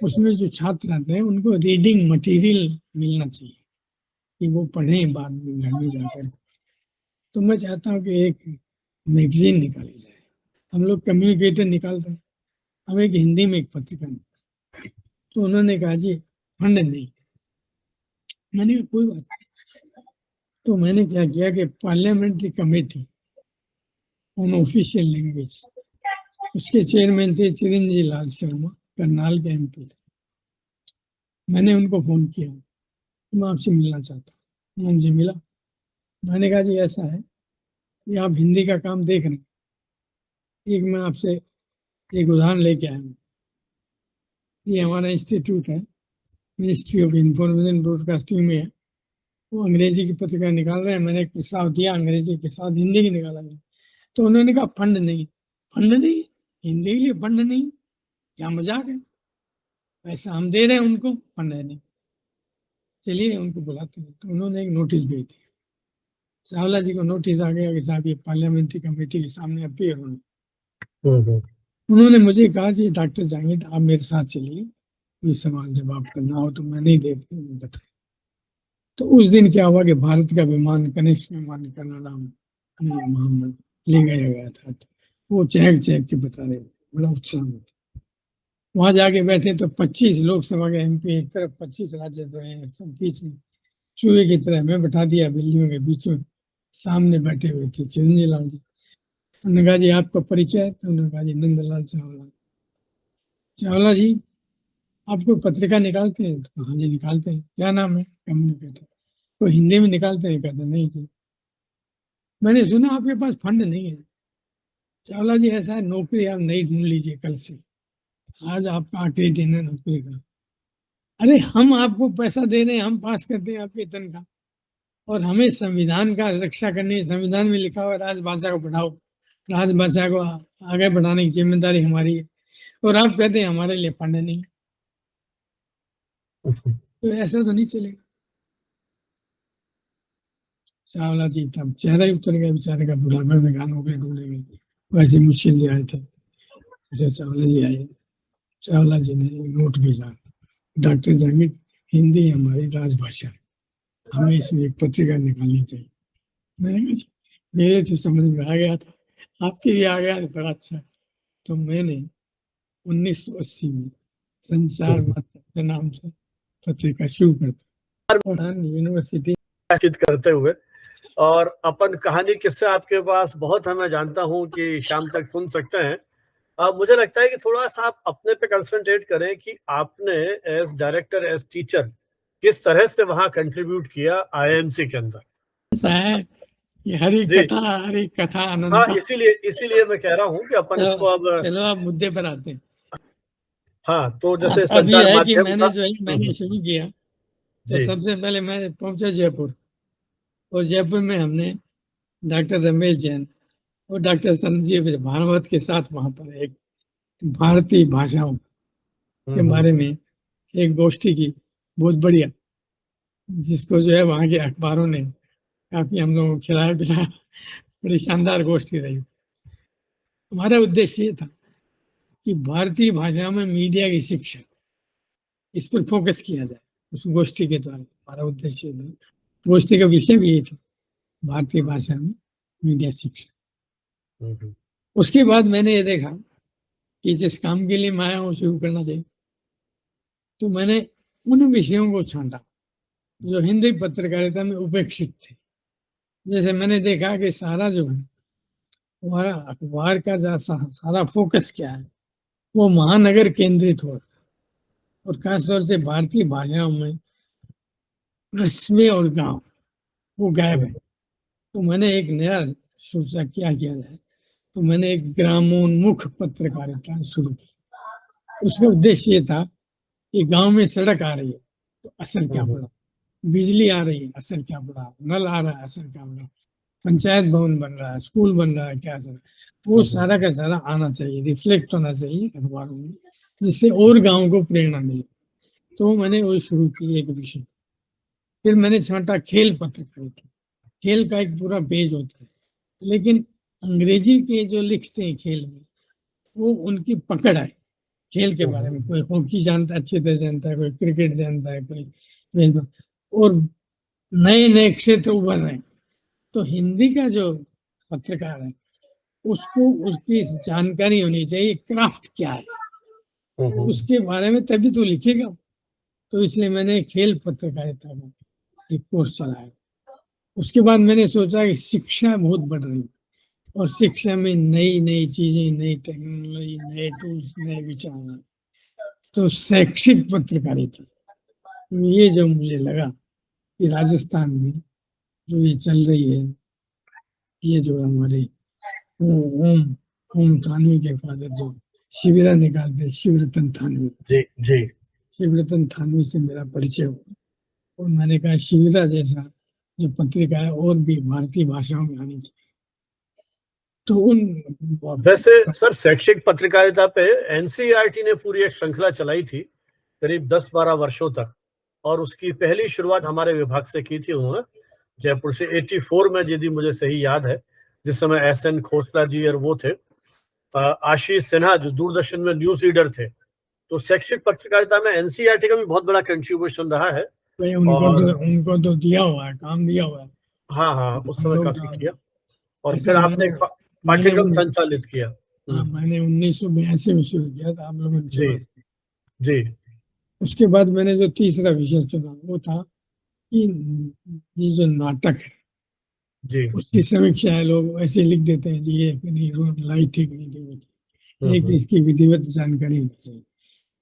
Speaker 2: उसमें जो छात्र आते हैं उनको रीडिंग मटेरियल मिलना चाहिए कि वो पढ़ें बाद में घर में जाकर। तो मैं चाहता हूँ कि एक मैगजीन निकाली जाए। हम लोग कम्युनिकेटर निकाल रहे हैं, हम एक हिंदी में एक पत्रिका। तो उन्होंने कहा जी फंड नहीं। मैंने कहा कोई बात नहीं। तो मैंने क्या किया कि parliamentary committee on official language, उसके चेयरमैन थे चिरंजी लाल शर्मा, करनाल के MP थे। मैंने उनको फोन किया, मैं आपसे मिलना चाहता हूँ। उनसे मिला। मैंने कहा जी ऐसा है कि आप हिंदी का काम देख रहे हैं, एक मैं आपसे एक उदाहरण लेके आया हूँ। ये हमारा इंस्टीट्यूट है, मिनिस्ट्री ऑफ इंफॉर्मेशन ब्रॉडकास्टिंग में है। वो अंग्रेजी की पत्रिका निकाल रहे हैं। मैंने एक प्रस्ताव दिया अंग्रेजी के साथ हिंदी की निकाला गया। तो उन्होंने कहा फंड नहीं। फंड नहीं, हिंदी के लिए फंड नहीं, क्या मजाक है। पैसा हम दे रहे हैं उनको, फंड है नहीं। चलिए उनको बुलाते हैं। तो उन्होंने एक नोटिस भेज दिया। चावला जी को नोटिस आ गया कि साहब ये पार्लियामेंट्री कमेटी के सामने अपीयर होना। उन्होंने मुझे कहा जी डॉक्टर जावेद आप मेरे साथ चलिए, कोई सवाल जवाब करना हो तो मैं नहीं देती बताए। तो उस दिन क्या हुआ कि भारत का विमान, कनिष्क विमान कनाडा में मोहम्मद ले गया था। तो वो चहक चहक के बता रहे थे, बड़ा उत्साह में। वहां जाके बैठे तो 25 लोकसभा के MP एक तरफ, 25 राज्यसभा हैं, सब बीच में चूहे की तरह। मैं बैठा दिया बिल्लियों के बीच में। सामने बैठे हुए थे चिरंजी लाल जी। उन्होंने कहा जी आपका परिचय, तो उन्होंने कहा जी नंदलाल चावला। चावला जी आप कोई पत्रिका निकालते हैं? तो हाँ जी निकालते हैं। क्या नाम है? कम्युनिकेटर। तो हिंदी में निकालते हैं? कहते नहीं जी। मैंने सुना आपके पास फंड नहीं है। चावला जी ऐसा है, नौकरी आप नहीं ढूंढ लीजिए कल से, आज आपका आखिरी दिन है नौकरी का। अरे हम आपको पैसा दे रहे हैं, हम पास करते हैं आपकी तनख्वाह, और हमें संविधान का रक्षा करनी है। संविधान में लिखा हुआ है राजभाषा को बढ़ाओ, राजभाषा को आगे बढ़ाने की जिम्मेदारी हमारी है, और आप कहते हैं हमारे लिए फंड नहीं। तो ऐसा तो नहीं चलेगा। चावला जी तब चेहरा ही उतर गया बेचारे का, बुढ़ापे में कहा नौकरी ढूंढेंगे। वैसे मुश्किल से आए थे। फिर चावला जी आए, चावला जी ने नोट भेजा, डॉक्टर जहांगीर हिंदी हमारी राजभाषा है, हमें इसमें एक पत्रिका निकालनी चाहिए। मैंने कहा जी मेरे तो समझ में आ गया था, आपके भी आ गया तो बड़ा अच्छा। तो मैंने 1980 में संचार मात्र के नाम से पत्रिका शुरू कर दी, और यूनिवर्सिटी
Speaker 1: बातचीत करते हुए। और अपन कहानी किस्से आपके पास बहुत है, मैं जानता हूं कि शाम तक सुन सकते हैं। मुझे लगता है कि थोड़ा सा आप अपने पे कंसंट्रेट करें कि आपने एज डायरेक्टर, एज टीचर किस तरह से वहां कंट्रीब्यूट किया आईएमसी के अंदर।
Speaker 2: ऐसा है कि हरी
Speaker 1: जी
Speaker 2: कथा
Speaker 1: हाँ,
Speaker 2: अनंता।
Speaker 1: इसीलिए मैं कह रहा हूँ कि अपन इसको अब
Speaker 2: चलो आप मुद्दे पर आते हैं।
Speaker 1: हाँ, तो जैसे
Speaker 2: अब ये
Speaker 1: संचार
Speaker 2: है कि
Speaker 1: माध्यम
Speaker 2: मैंने
Speaker 1: का।
Speaker 2: जो है मैंने शुरू किया, तो
Speaker 1: जी
Speaker 2: सबसे पहले मैं पहुंचा जयपुर, और जयपुर में हमने डॉक्टर रमेश जैन और डॉक्टर संजीव भागवत के साथ वहां पर एक भारतीय भाषाओं के बारे में एक गोष्ठी की, बहुत बढ़िया, जिसको जो है वहाँ के अखबारों ने काफी हम लोगों को खिलाया पिलाया। बड़ी शानदार गोष्ठी रही। हमारा उद्देश्य ये था कि भारतीय भाषा में मीडिया की शिक्षा, इस पर फोकस किया जाए उस गोष्ठी के द्वारा। हमारा उद्देश्य था, गोष्ठी का विषय भी ये था, भारतीय भाषा में मीडिया शिक्षा। उसके बाद मैंने ये देखा कि जिस काम के लिए मैं आया हूँ शुरू करना चाहिए, तो मैंने उन विषयों को छांटा जो हिंदी पत्रकारिता में उपेक्षित थे। जैसे मैंने देखा कि सारा जो है हमारा अखबार का सारा फोकस क्या है, वो महानगर केंद्रित हो, और खासतौर से भारतीय भाषाओं में कस्बे और गांव वो गायब है। तो मैंने एक नया सोचा क्या किया जाए, तो मैंने एक ग्रामोन्मुख पत्रकारिता शुरू की। उसका उद्देश्य ये था कि गांव में सड़क आ रही है तो असर क्या पड़ा, बिजली आ रही है असर क्या पड़ा, नल आ रहा है असर क्या पड़ा, पंचायत भवन बन रहा है, स्कूल बन रहा है, क्या असर, वो सारा का सारा आना चाहिए, रिफ्लेक्ट होना चाहिए अखबारों में, जिससे और गांव को प्रेरणा मिले। तो मैंने वो शुरू की एक विषय। फिर मैंने छांटा खेल पत्रकारिता। खेल का एक पूरा पेज होता है, लेकिन अंग्रेजी के जो लिखते हैं खेल में, वो उनकी पकड़ है खेल के बारे में। कोई हॉकी जानता है, अच्छी तरह जानता है, कोई क्रिकेट जानता है, कोई बेसबॉल, और नए नए क्षेत्र उभर रहे हैं। तो हिंदी का जो पत्रकार है उसको उसकी जानकारी होनी चाहिए, क्राफ्ट क्या है उसके बारे में, तभी तो लिखेगा। तो इसलिए मैंने खेल पत्रकारिता का एक कोर्स चलाया। उसके बाद मैंने सोचा कि शिक्षा बहुत बढ़ रही है, और शिक्षा में नई नई चीजें, नई टेक्नोलॉजी, नए टूल्स, नए विचार, तो शैक्षिक पत्रकारिता, ये जो मुझे लगा कि राजस्थान में जो ये चल रही है, ये जो हमारे ओम ओम थानवी के फादर जो शिविरा निकालते, शिवरतन थानवी,
Speaker 1: जी जी
Speaker 2: शिवरतन थानवी से मेरा परिचय हुआ, और मैंने कहा शिविरा जैसा जो पत्रिका है और भी भारतीय भाषाओं में आनी चाहिए। तो उन
Speaker 1: वैसे सर, शैक्षिक पत्रकारिता पे एनसीईआरटी ने पूरी एक श्रृंखला चलाई थी करीब 10-12 वर्षों तक, और उसकी पहली शुरुआत हमारे विभाग से की थी उन्होंने जयपुर से 84 में, यदि मुझे सही याद है, जिस समय एसएन खोसला जी और वो थे आशीष सिन्हा जो दूरदर्शन में न्यूज रीडर थे। तो शैक्षिक पत्रकारिता में एनसीईआरटी का भी बहुत बड़ा कंट्रीब्यूशन रहा है।
Speaker 2: उनको तो दिया हुआ है, काम दिया हुआ है।
Speaker 1: हाँ हाँ, उस समय
Speaker 2: लोग
Speaker 1: काफी किया, और
Speaker 2: ऐसा
Speaker 1: फिर आपने
Speaker 2: मैंने मैंने
Speaker 1: पाठ्यक्रम संचालित किया।
Speaker 2: हाँ, मैंने 1982 में शुरू किया था, आप लोगों ने
Speaker 1: जी
Speaker 2: चला।
Speaker 1: जी
Speaker 2: उसके बाद मैंने जो तीसरा विषय चुना वो था कि ये जो नाटक है,
Speaker 1: जी।
Speaker 2: उसकी समीक्षा है, लोग ऐसे लिख देते हैं जी ये नहीं, लाइट ठीक नहीं थी, वो थी। एक इसकी विधिवत जानकारी होनी चाहिए।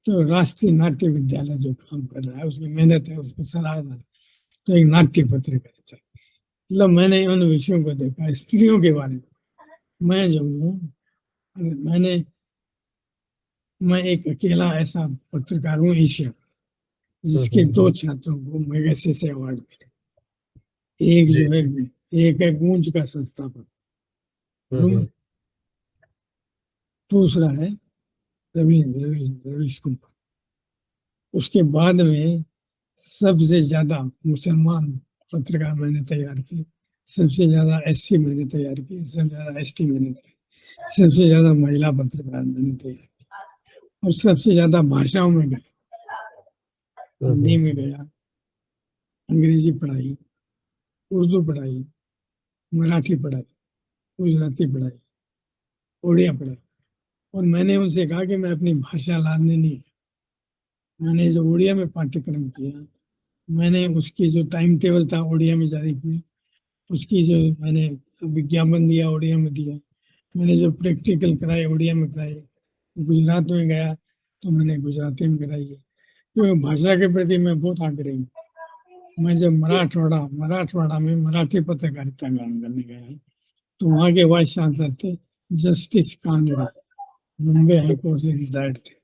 Speaker 2: तो राष्ट्रीय नाट्य विद्यालय जो काम कर रहा है, उसकी मेहनत है, उसको सराहना है। तो एक नाट्य पत्रकारिता, मतलब मैंने उन विषयों को देखा, स्त्रियों के बारे में। मैं जो हूँ, मैं एक अकेला ऐसा पत्रकार हूँ एशिया का, जिसके 2 छात्रों को मैगसेसे अवार्ड मिले। एक
Speaker 1: जी।
Speaker 2: जो है, एक है गूंज का संस्थापक, दूसरा है रवीश कुमार। उसके बाद में सबसे ज्यादा मुसलमान पत्रकार मैंने तैयार किए, सबसे ज्यादा एससी मैंने तैयार किए, सबसे ज्यादा एसटी मैंने तैयार, सबसे ज्यादा महिला पत्रकार मैंने तैयार किए, और सबसे ज्यादा भाषाओं में गया। हिंदी में गया, अंग्रेजी पढ़ाई, उर्दू पढ़ाई, मराठी पढ़ाई, गुजराती पढ़ाई, उड़िया पढ़ाई। और मैंने उनसे कहा कि मैं अपनी भाषा लादने नहीं, मैंने जो उड़िया में पाठ्यक्रम किया, मैंने उसकी जो टाइम टेबल था उड़िया में जारी किया, उसकी जो मैंने विज्ञापन दिया उड़िया में दिया, मैंने जो प्रैक्टिकल कराए उड़िया में कराए। गुजरात में गया तो मैंने गुजराती में कराई है। तो भाषा के प्रति मैं बहुत आग्रही हूँ। मैं जब मराठवाड़ा में मराठी पत्रकारिता काम करने गया, तो वहाँ के वाइस चांसलर थे जस्टिस कांगड़ा, मुंबई हाईकोर्ट से रिटायर्ड थे।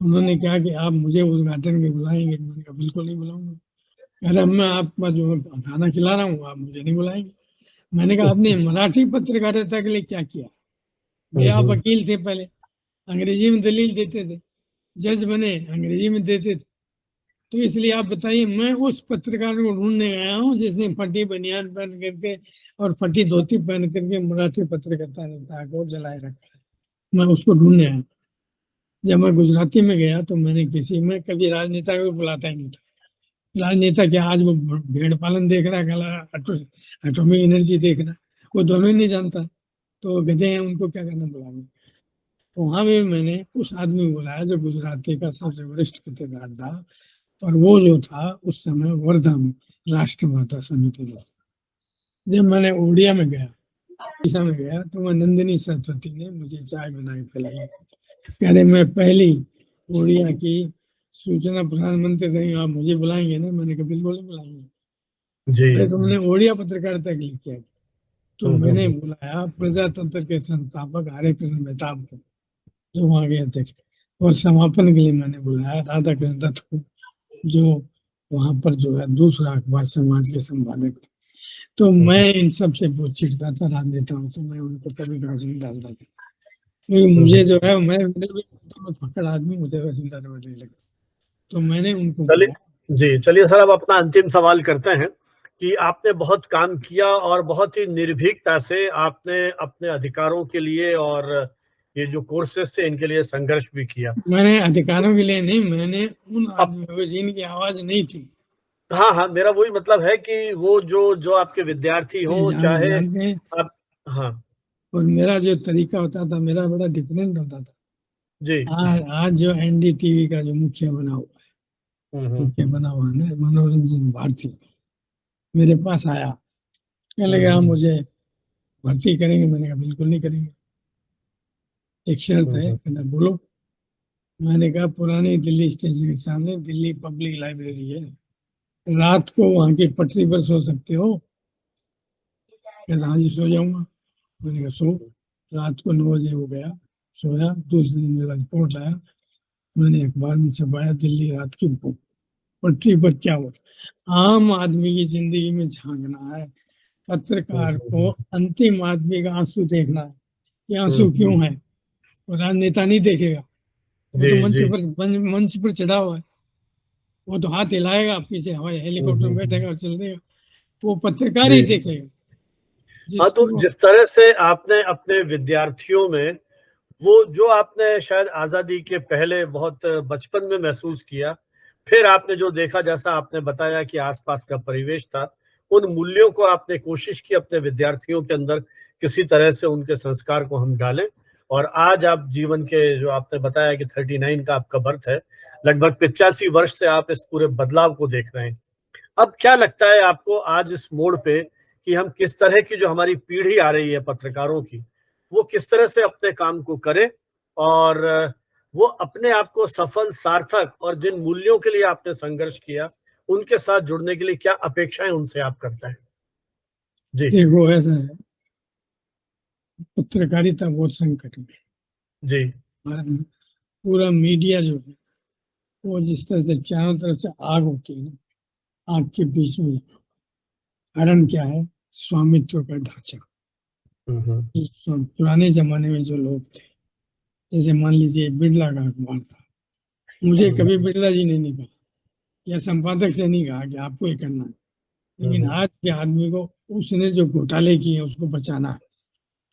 Speaker 2: उन्होंने कहा कि आप मुझे उद्घाटन में बुलाएंगे? मैंने कहा बिल्कुल नहीं बुलाऊंगा। अरे मैं आपका जो खाना खिला रहा हूँ, आप मुझे नहीं बुलाएंगे। मैंने कहा आपने मराठी पत्रकारिता के लिए क्या किया? भैया आप वकील थे पहले, अंग्रेजी में दलील देते थे, जज बने अंग्रेजी में देते थे, तो इसलिए आप बताइए। मैं उस पत्रकार को ढूंढने गया हूँ जिसने फटी बनियान पहन करके और फटी धोती पहन करके मराठी पत्रकारिता को जलाए रखा है। मैं उसको ढूंढने आया। जब मैं गुजराती में गया तो मैं कभी राजनेता को बुलाता ही नहीं था। राजनेता क्या, आज वो भेड़ पालन देख रहा है, कल एटॉमिक एनर्जी देख रहा है, वो दोनों ही नहीं जानता। तो गधे हैं, उनको क्या करना बुलाने। तो वहां भी मैंने उस आदमी को बुलाया जो गुजराती का सबसे वरिष्ठ पत्रकार था, और वो जो था उस समय वर्धा में राष्ट्रमाता समिति में। जब मैंने उड़िया में गया, उड़ीसा में गया, तो वह नंदिनी सरस्वती ने मुझे चाय बना के पिलाई। कह रहे मैं पहली उड़िया की सूचना प्रधानमंत्री रही हूँ, आप मुझे बुलाएंगे ना? मैंने कहा बिल्कुल नहीं बुलाएंगे।
Speaker 1: जी।
Speaker 2: अरे तुमने उड़िया पत्रकारिता के लिए किया? तो मैंने बुलाया प्रजातंत्र के संस्थापक हरे कृष्ण मेहताब को, जो वहाँ के अध्यक्ष थे, और समापन के लिए मैंने बुलाया राधा कृष्ण दत्त को, जो वहां पर जो है दूसरा अखबार समाज के संपादक थे। तो मैं इन सब से बहुत चिढ़ता था, राजनेताओं से। मैं उनको कभी घास नहीं डालता था, क्योंकि मुझे जो है, फक्कड़ आदमी, मुझे वैसे डर नहीं लगता। तो मैंने उनको
Speaker 1: चलिए
Speaker 2: बोला।
Speaker 1: जी, चलिए सर, अब अपना अंतिम सवाल करते हैं कि आपने बहुत काम किया और बहुत ही निर्भीकता से आपने अपने अधिकारों के लिए और ये जो कोर्सेस थे इनके लिए संघर्ष भी किया।
Speaker 2: मैंने अधिकारों के लिए नहीं, मैंने उन
Speaker 1: अब
Speaker 2: आदमियों को जिनकी आवाज नहीं थी।
Speaker 1: हाँ, हाँ, मेरा वही मतलब है कि वो जो जो आपके विद्यार्थी हों, चाहे
Speaker 2: जानते हैं।
Speaker 1: आप। हाँ।
Speaker 2: और मेरा जो तरीका होता था, मेरा बड़ा डिफरेंट होता था।
Speaker 1: जी,
Speaker 2: आज जो एनडीटीवी का जो मुखिया बना हुआ है, मुखिया बना हुआ है ना, मनोरंजन भारती, मेरे पास आया, कहने लगा मुझे भर्ती करेंगे? मैंने कहा बिल्कुल नहीं करेंगे, एक शर्त है। कहना बोलो। मैंने कहा पुरानी दिल्ली स्टेशन के सामने दिल्ली पब्लिक लाइब्रेरी है, रात को वहां की पटरी पर सो सकते हो? कहता हाँ जी सो जाऊंगा। मैंने कहा सो। रात को 9 बजे हो गया, सोया। दूसरे दिन मेरा रिपोर्ट आया, मैंने अखबार में छपाया, दिल्ली रात की पटरी पर क्या हुआ। आम आदमी की जिंदगी में झांकना है, पत्रकार को अंतिम आदमी का आंसू देखना है, ये आंसू क्यों है। वो राजनेता नहीं देखेगा, वो
Speaker 1: जी,
Speaker 2: तो मंच
Speaker 1: जी।
Speaker 2: पर मंच पर चढ़ा हुआ है, वो तो हाथ हिलाएगा, पीछे हवाई हेलीकॉप्टर में बैठेगा और चल देगा। वो पत्रकार ही
Speaker 1: जी।
Speaker 2: देखेगा
Speaker 1: हाँ, तो
Speaker 2: जिसको।
Speaker 1: जिस तरह से आपने अपने विद्यार्थियों में वो जो आपने शायद आज़ादी के पहले बहुत बचपन में महसूस किया, फिर आपने जो देखा, जैसा आपने बताया कि आसपास का परिवेश था, उन मूल्यों को आपने कोशिश की अपने विद्यार्थियों के अंदर किसी तरह से उनके संस्कार को हम डालें, और आज आप जीवन के जो आपने बताया कि 39 का आपका बर्थ है, लगभग 85 वर्ष से आप इस पूरे बदलाव को देख रहे हैं। अब क्या लगता है आपको आज इस मोड़ पे कि हम किस तरह की जो हमारी पीढ़ी आ रही है पत्रकारों की, वो किस तरह से अपने काम को करे और वो अपने आप को सफल, सार्थक और जिन मूल्यों के लिए आपने संघर्ष किया उनके साथ जुड़ने के लिए क्या अपेक्षाएं उनसे आप करते हैं? जी
Speaker 2: देखो ऐसा है, पत्रकारिता बहुत संकट में है
Speaker 1: जी
Speaker 2: भारत में। पूरा मीडिया जो है वो जिस तरह से चारों तरफ से आग होती है ना, आग के बीच में कारण क्या है? स्वामित्व का ढांचा। पुराने जमाने में जो लोग थे, जैसे मान लीजिए बिरला का अखबार था, मुझे कभी बिरला जी ने नहीं कहा या संपादक से नहीं कहा कि आपको ये करना है, लेकिन आज के आदमी को उसने जो घोटाले किए उसको बचाना है,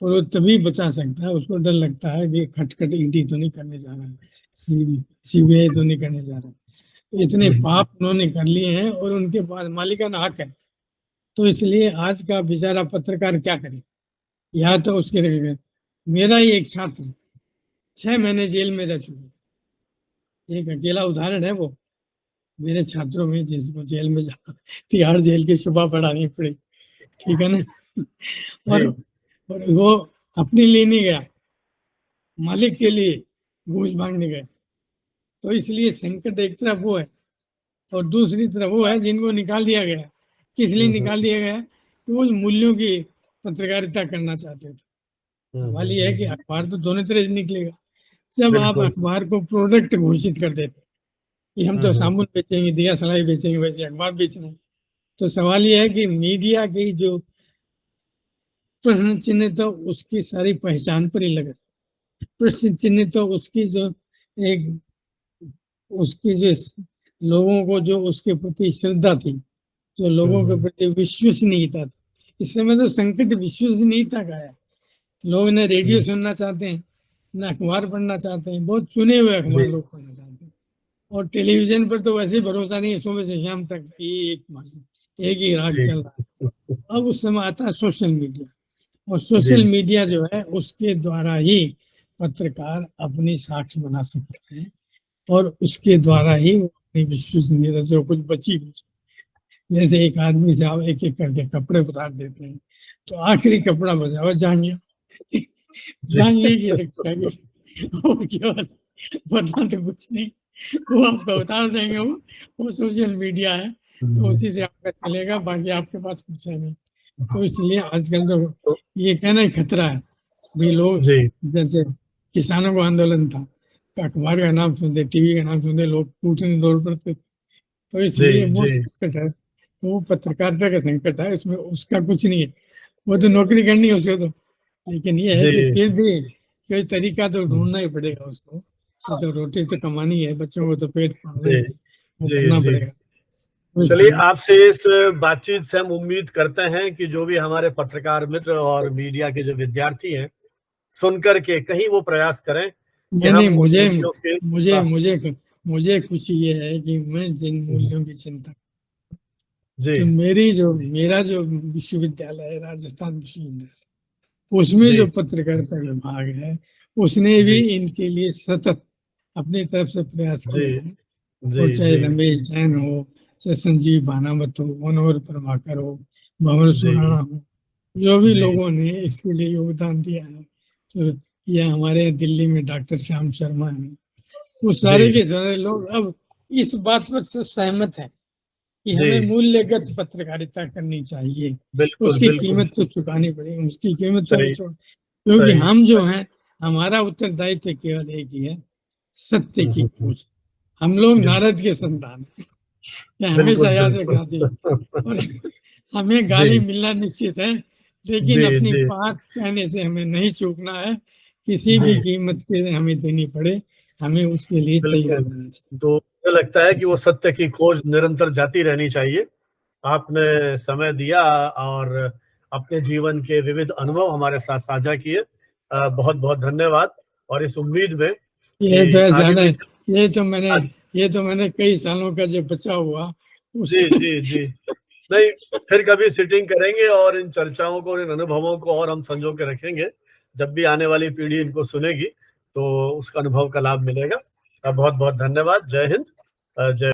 Speaker 2: और वो तभी बचा सकता है। उसको डर लगता है कि खटखट ईडी तो नहीं करने जा रहा है, सीबीआई तो नहीं करने जा रहा है। इतने पाप उन्होंने कर लिए हैं और उनके पास मालिकाना हक है। तो इसलिए आज का बेचारा पत्रकार क्या करे, या तो उसके रहेगा। मेरा ही एक छात्र 6 महीने जेल में रह चुके, एक अकेला उदाहरण है वो मेरे छात्रों में, जिसको जेल में जा तिहाड़ जेल की शोभा बढ़ानी पड़ी, ठीक है ना। और, और वो अपने लिए नहीं गया, मालिक के लिए घूस मांगने गए। तो इसलिए संकट एक तरफ वो है, और दूसरी तरफ वो है जिनको निकाल दिया गया। किस लिए निकाल दिया गया? कि वो मूल्यों की पत्रकारिता करना चाहते थे। सवाल ये है कि अखबार तो दोनों तरह से निकलेगा। जब आप अखबार को प्रोडक्ट घोषित कर देते कि हम तो साबुन बेचेंगे, दिया सलाई बेचेंगे, वैसे अखबार बेचना है, तो सवाल ये है कि मीडिया की जो प्रश्न चिन्ह तो उसकी सारी पहचान पर ही लगे। प्रश्न चिन्ह तो उसकी जो एक उसकी जो लोगों को जो उसके प्रति श्रद्धा थी, जो लोगों के प्रति विश्वसनीयता थी। इस समय तो संकट विश्वसनीयता का है। लोग न रेडियो सुनना चाहते हैं, न अखबार पढ़ना चाहते हैं, बहुत चुने हुए अखबार लोग पढ़ना चाहते हैं। और टेलीविजन पर तो वैसे ही भरोसा नहीं है, सुबह से शाम तक एक ही राग चल रहा है। अब उस समय आता है सोशल मीडिया, और सोशल मीडिया जो है उसके द्वारा ही पत्रकार अपनी साक्ष्य बना सकते हैं, और उसके द्वारा ही अपनी विश्वसनीयता जो कुछ बची हुई, जैसे एक आदमी से आप एक एक करके कपड़े उतार देते हैं, तो आखिरी कपड़ा बचा हुआ जांघिया जांघिया की रक्षा की, और केवल वरना तो कुछ नहीं, वो आपका उतार देंगे। वो सोशल मीडिया है, तो उसी से आपका चलेगा, बाकी आपके पास कुछ है नहीं। तो इसलिए आजकल तो ये कहना ही खतरा है भी। लोग जैसे किसानों को आंदोलन था, तो अखबार का नाम सुनते, टीवी का नाम सुनते, लोग कूटने दौड़ पड़ते। तो इसलिए वो संकट है, तो वो पत्रकारिता का संकट है, इसमें उसका कुछ नहीं है। वो तो नौकरी करनी है उसको तो, लेकिन ये है कि फिर भी कोई तरीका तो ढूंढना ही पड़ेगा उसको। तो रोटी तो कमानी है, बच्चों को तो पेट पालना है, वो करना पड़ेगा।
Speaker 1: चलिए, आपसे इस बातचीत से हम उम्मीद करते हैं कि जो भी हमारे पत्रकार मित्र और मीडिया के जो विद्यार्थी हैं, सुनकर के कहीं वो प्रयास करें कि
Speaker 2: नहीं,
Speaker 1: हम
Speaker 2: मुझे
Speaker 1: मुझे
Speaker 2: मुझे मुझे खुशी ये है कि मैं जिन मूल्यों की चिंता,
Speaker 1: जी
Speaker 2: तो मेरा जो विश्वविद्यालय है राजस्थान विश्वविद्यालय, उसमें जो पत्रकारिता विभाग है उसने भी इनके लिए सतत अपनी तरफ से प्रयास किए हैं। और चाहे रमेश जैन हो, चाहे संजीव भानावत हो, मनोहर प्रभाकर हो, भंवर सुराणा हो, जो भी लोगों ने इसके लिए योगदान दिया है, तो यह हमारे दिल्ली में डॉक्टर श्याम शर्मा है, वो सारे के सारे लोग अब इस बात पर सहमत हैं कि हमें मूल्यगत पत्रकारिता करनी चाहिए। उसकी कीमत तो चुकानी पड़ेगी, उसकी कीमत तो क्योंकि हम जो हैं, हमारा उत्तरदायित्व केवल एक ही है, सत्य की खोज। हम लोग नारद के संतान हैं, हमेशा याद रखना चाहिए। और हमें गाली मिलना निश्चित है, लेकिन अपनी बात कहने से हमें नहीं चूकना है। किसी भी कीमत पे हमें देनी पड़े, हमें उसके लिए तैयार रहना चाहिए।
Speaker 1: तो मुझे लगता है कि वो सत्य की खोज निरंतर जाती रहनी चाहिए। आपने समय दिया और अपने जीवन के विविध अनुभव हमारे साथ साझा किए। बहुत बहुत धन्यवाद। और इस उम्मीद में
Speaker 2: ये तो ज्यादा, ये तो मैंने कई सालों का जो बचा हुआ
Speaker 1: जी नहीं, फिर कभी सिटिंग करेंगे और इन चर्चाओं को, इन अनुभवों को और हम संजो के रखेंगे। जब भी आने वाली पीढ़ी इनको सुनेगी तो उसका अनुभव का लाभ मिलेगा। बहुत बहुत धन्यवाद। जय हिंद, जय